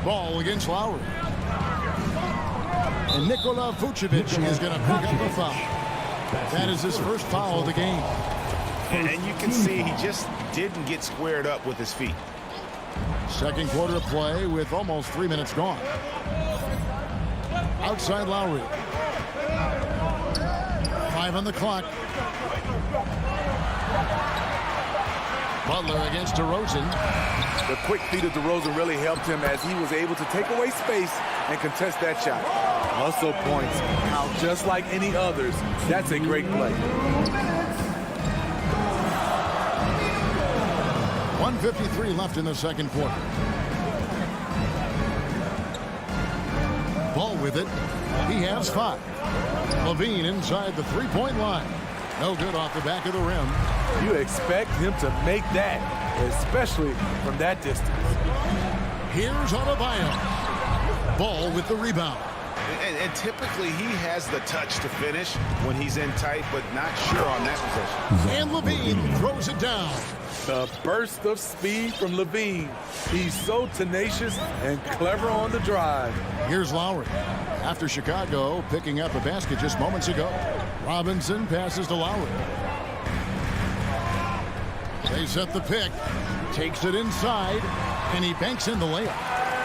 Ball against Lowry. And Nikola Vucevic is going to pick up the foul. That is his first foul of the game. And you can see he just didn't get squared up with his feet. Second quarter of play with almost 3 minutes gone. Outside Lowry. 5 on the clock. Butler against DeRozan. The quick feet of DeRozan really helped him as he was able to take away space and contest that shot. Hustle points count just like any others. That's a great play. 1:53 left in the second quarter. Ball with it. He has 5. Levine inside the three-point line. No good off the back of the rim. You expect him to make that, especially from that distance. Here's Adebayo. Ball with the rebound. And typically he has the touch to finish when he's in tight, but not sure on that position. And Levine throws it down. The burst of speed from Levine. He's so tenacious and clever on the drive. Here's Lowry. After Chicago picking up a basket just moments ago. Robinson passes to Lowry. They set the pick. Takes it inside. And he banks in the layup.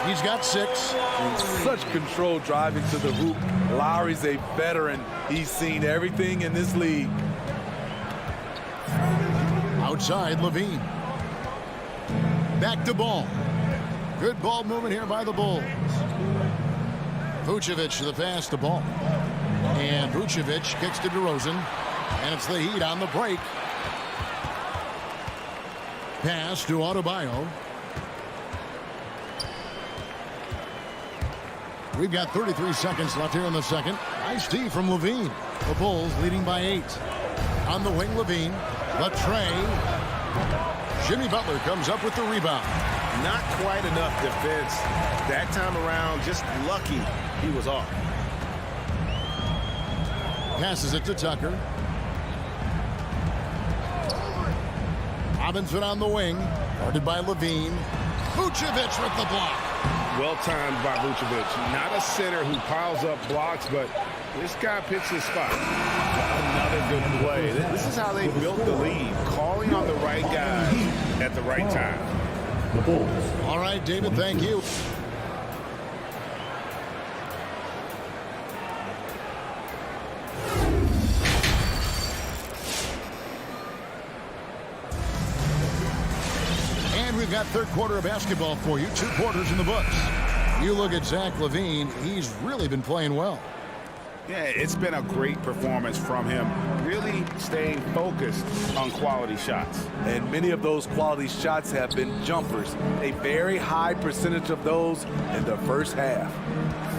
He's got 6. In such control driving to the hoop. Lowry's a veteran. He's seen everything in this league. Outside, Levine. Back to Ball. Good ball movement here by the Bulls. Vucevic the pass to Ball. And Vucevic kicks to DeRozan. And it's the Heat on the break. Pass to Adebayo. We've got 33 seconds left here in the second. Nice D from Levine. The Bulls leading by 8. On the wing, Levine. The tray. Jimmy Butler comes up with the rebound. Not quite enough defense that time around. Just lucky he was off. Passes it to Tucker. Robinson on the wing. Guarded by Levine. Vucevic with the block. Well timed by Vucevic. Not a center who piles up blocks, but this guy picks his spot. Another good play. This is how they built the lead. Calling on the right guys at the right time. All right, David, thank you. And we've got third quarter of basketball for you. 2 quarters in the books. You look at Zach LaVine. He's really been playing well. Yeah, it's been a great performance from him. Really staying focused on quality shots. And many of those quality shots have been jumpers. A very high percentage of those in the first half.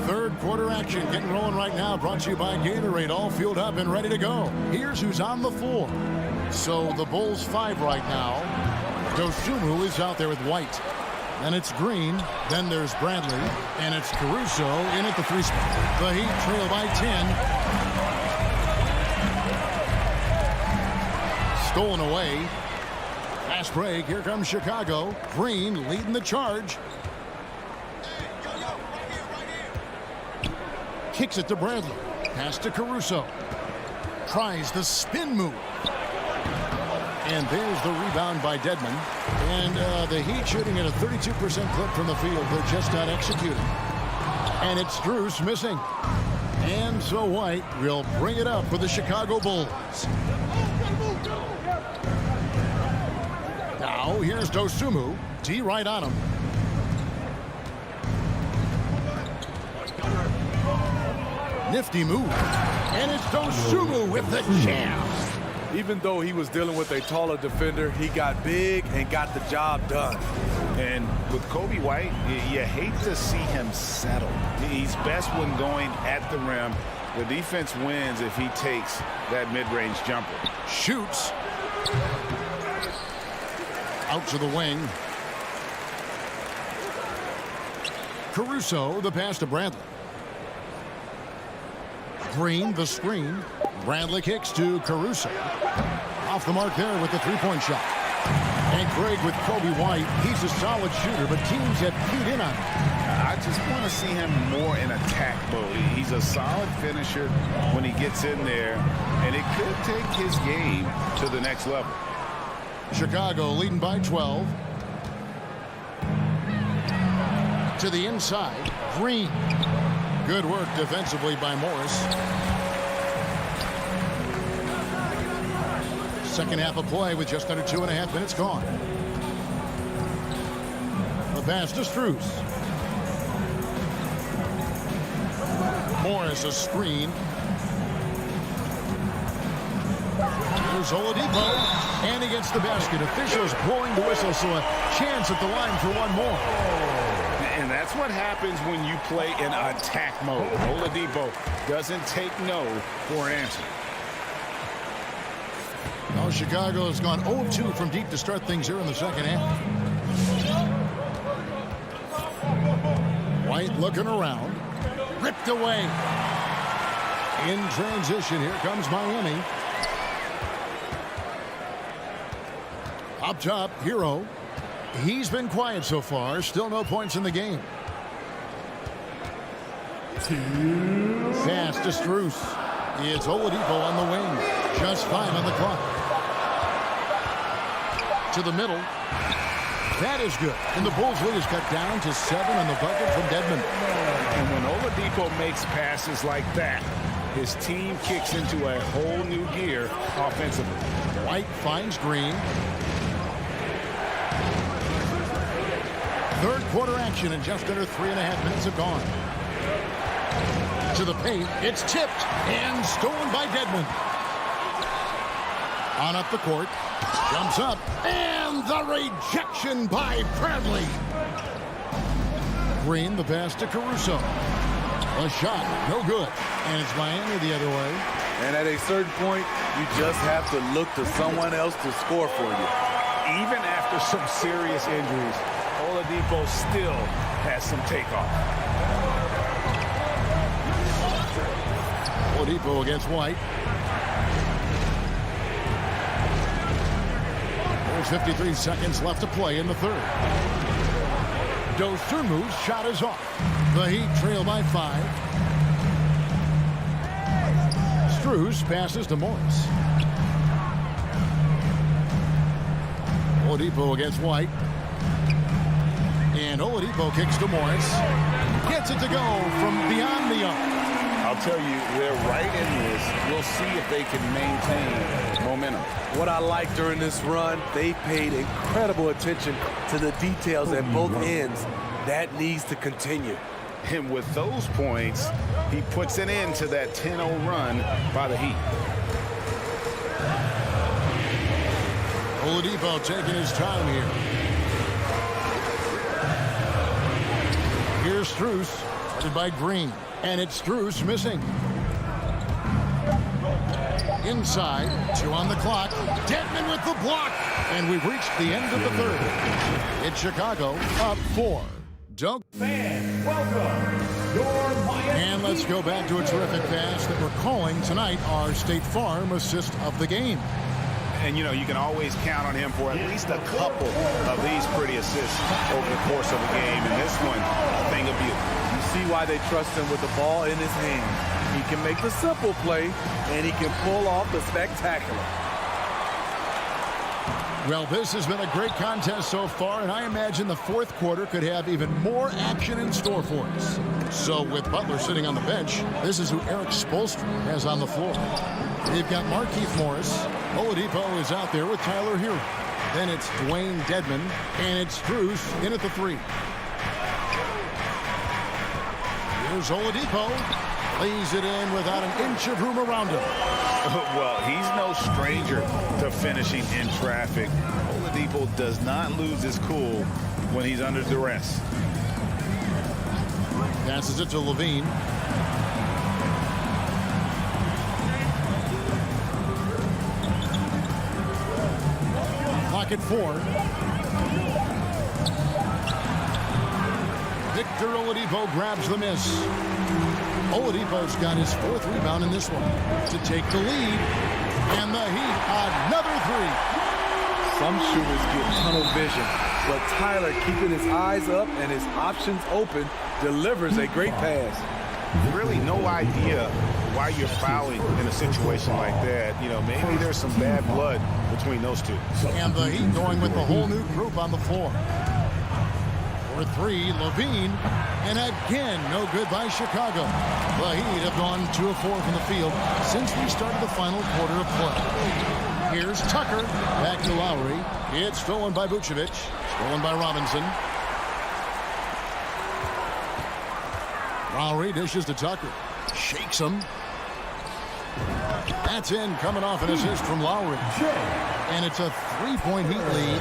Third quarter action getting rolling right now. Brought to you by Gatorade. All fueled up and ready to go. Here's who's on the floor. So the Bulls 5 right now. Dosunmu is out there with White. Then it's Green. Then there's Bradley. And it's Caruso in at the 3 spot. The Heat trail by 10. Stolen away. Fast break. Here comes Chicago. Green leading the charge. Kicks it to Bradley. Pass to Caruso. Tries the spin move. And there's the rebound by Dedmon. And the Heat shooting at a 32% clip from the field. They're just not executing. And it's Strus missing. And so White will bring it up for the Chicago Bulls. Now here's Dosunmu. D right on him. Nifty move. And it's Dosunmu with the jam. Even though he was dealing with a taller defender, he got big and got the job done. And with Kobe White, you hate to see him settle. He's best when going at the rim. The defense wins if he takes that mid-range jumper. Shoots. Out to the wing. Caruso, the pass to Bradley. Green, the screen. Bradley kicks to Caruso. Off the mark there with the three-point shot. And Craig with Kobe White. He's a solid shooter, but teams have keyed in on him. I just want to see him more in attack mode. He's a solid finisher when he gets in there, and it could take his game to the next level. Chicago leading by 12. To the inside. Green. Good work defensively by Morris. Second half of play with just under 2.5 minutes gone. The pass to Strus. Morris a screen. Here's Oladipo, and he gets the basket. Officials blowing the whistle, so a chance at the line for one more. And that's what happens when you play in attack mode. Oladipo doesn't take no for an answer. Now Chicago has gone 0-2 from deep to start things here in the second half. White looking around. Ripped away. In transition, here comes Miami. Up top, Hero. He's been quiet so far. Still no points in the game. Pass to Strus. It's Oladipo on the wing. Just 5 on the clock. To the middle. That is good. And the Bulls lead is cut down to 7 on the bucket from Dedmon. And when Oladipo makes passes like that, his team kicks into a whole new gear offensively. White finds Green. Third quarter action and just under 3.5 minutes have gone. To the paint. It's tipped and stolen by Dedmon. On up the court. Jumps up. And the rejection by Bradley. Green, the pass to Caruso. A shot. No good. And it's Miami the other way. And at a certain point, you just have to look to someone else to score for you. Even after some serious injuries, Oladipo still has some takeoff. Oladipo against White. There's 53 seconds left to play in the third. Dosunmu's shot is off. The Heat trail by 5. Strus passes to Morris. Oladipo against White. And Oladipo kicks to Morris. Gets it to go from beyond the arc. I'll tell you, they're right in this. We'll see if they can maintain momentum. What I like during this run, they paid incredible attention to the details at both ends. That needs to continue. And with those points, he puts an end to that 10-0 run by the Heat. Oladipo taking his time here. Here's Strus, guarded by Green. And it's Strus missing. Inside, 2 on the clock. Dedmon with the block. And we've reached the end of the third. It's Chicago up 4. Don't. Fans, welcome. Your Miami. And let's go back to a terrific pass that we're calling tonight our State Farm assist of the game. And, you know, you can always count on him for at least a couple of these pretty assists over the course of the game. And this one, a thing of beauty. You see why they trust him with the ball in his hand. He can make the simple play, and he can pull off the spectacular. Well, this has been a great contest so far, and I imagine the fourth quarter could have even more action in store for us. So with Butler sitting on the bench, this is who Eric Spoelstra has on the floor. They've got Markieff Morris. Oladipo is out there with Tyler Hero. Then it's Dwayne Dedmon, and it's Strus in at the 3. Here's Oladipo. Lays it in without an inch of room around him. Well, he's no stranger to finishing in traffic. Oladipo does not lose his cool when he's under duress. Passes it to Levine. Clock at 4. Victor Oladipo grabs the miss. Oladipo's got his 4th rebound in this one to take the lead. And the Heat, another 3. Some shooters get tunnel vision, but Tyler, keeping his eyes up and his options open, delivers a great pass. Really no idea why you're fouling in a situation like that. You know, maybe there's some bad blood between those two. And the Heat going with the whole new group on the floor. For 3, Levine. And again, no good by Chicago. The Heat have gone 2 of 4 from the field since we started the final quarter of play. Here's Tucker. Back to Lowry. It's stolen by Vucevic. Stolen by Robinson. Lowry dishes to Tucker. Shakes him. That's in, coming off an assist from Lowry. And it's a 3-point Heat lead.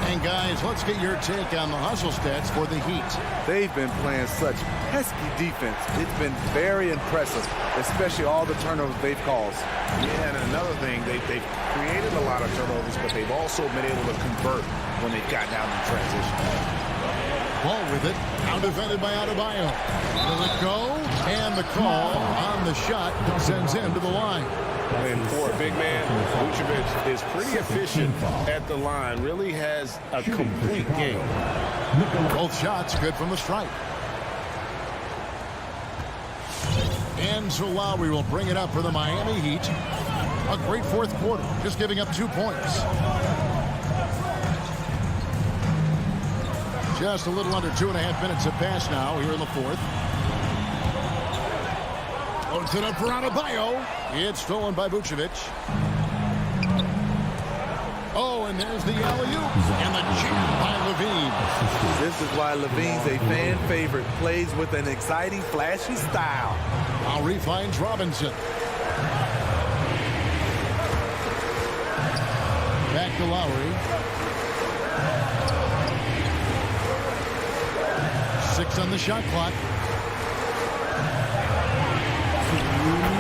And guys, let's get your take on the hustle stats for the Heat. They've been playing such pesky defense. It's been very impressive, especially all the turnovers they've caused. Yeah, and another thing, they've created a lot of turnovers, but they've also been able to convert when they've gotten out in transition. Ball with it. Now defended by Adebayo. Will it go? And the call on the shot sends him to the line. And for a big man, Vucevic is pretty efficient at the line. Really has a complete game. Both shots good from the stripe. And so Lowry will bring it up for the Miami Heat. A great fourth quarter, just giving up 2 points. Just a little under 2.5 minutes have passed now here in the fourth. Loads it up for Adebayo. It's stolen by Vucevic. Oh, and there's the alley-oop. And the jam by Levine. This is why Levine's a fan favorite. Plays with an exciting, flashy style. Lowry finds Robinson. Back to Lowry. 6 on the shot clock.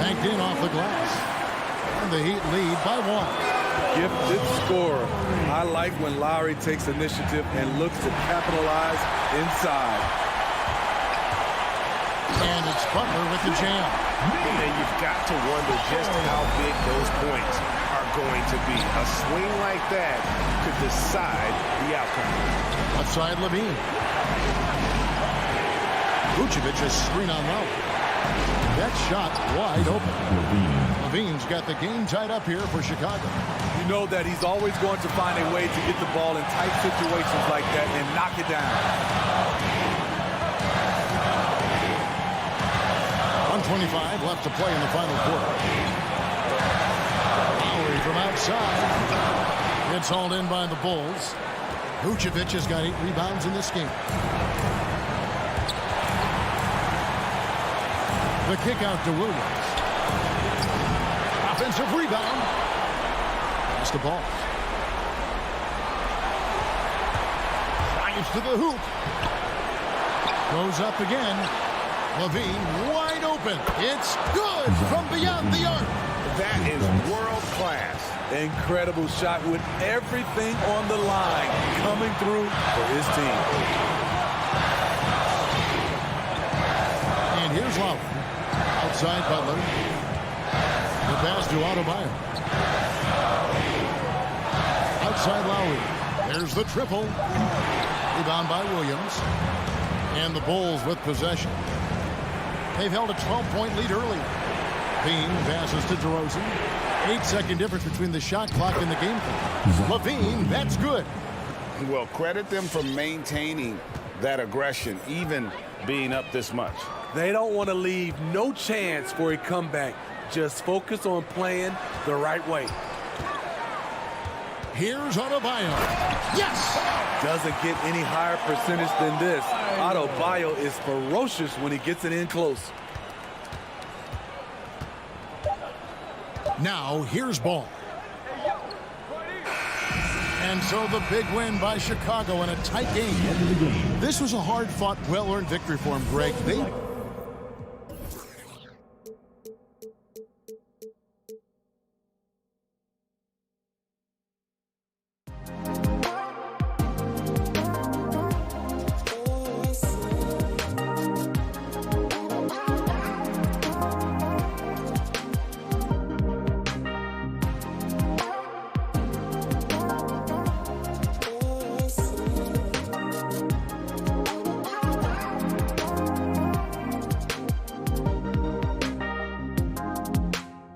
Banked in off the glass. And the Heat lead by 1. Gifted scorer. I like when Lowry takes initiative and looks to capitalize inside. And it's Butler with the jam. And you've got to wonder just how big those points are going to be. A swing like that could decide the outcome. Left side, Levine. Vucevic is screen on Lowry. That shot wide open. Levine's got the game tied up here for Chicago. You know that he's always going to find a way to get the ball in tight situations like that and knock it down. 1:25 left to play in the final quarter. Lowry from outside. It's hauled in by the Bulls. Vucevic has got 8 rebounds in this game. The kick out to Williams. Offensive rebound. That's the ball. Drives to the hoop. Goes up again. Levine wide open. It's good from beyond the arc. That is world class. Incredible shot with everything on the line coming through for his team. And here's Lowry. Outside Butler. The pass to Adebayo. Outside Lowry. There's the triple. Rebound by Williams. And the Bulls with possession. They've held a 12-point lead early. Bean passes to DeRozan. 8-second difference between the shot clock and the game clock. Levine, that's good. Well, credit them for maintaining that aggression, even being up this much. They don't want to leave no chance for a comeback. Just focus on playing the right way. Here's Adebayo. Yes! Doesn't get any higher percentage than this. Adebayo is ferocious when he gets it in close. Now, here's Ball. And so the big win by Chicago in a tight game. This was a hard-fought, well-earned victory for him, Greg. They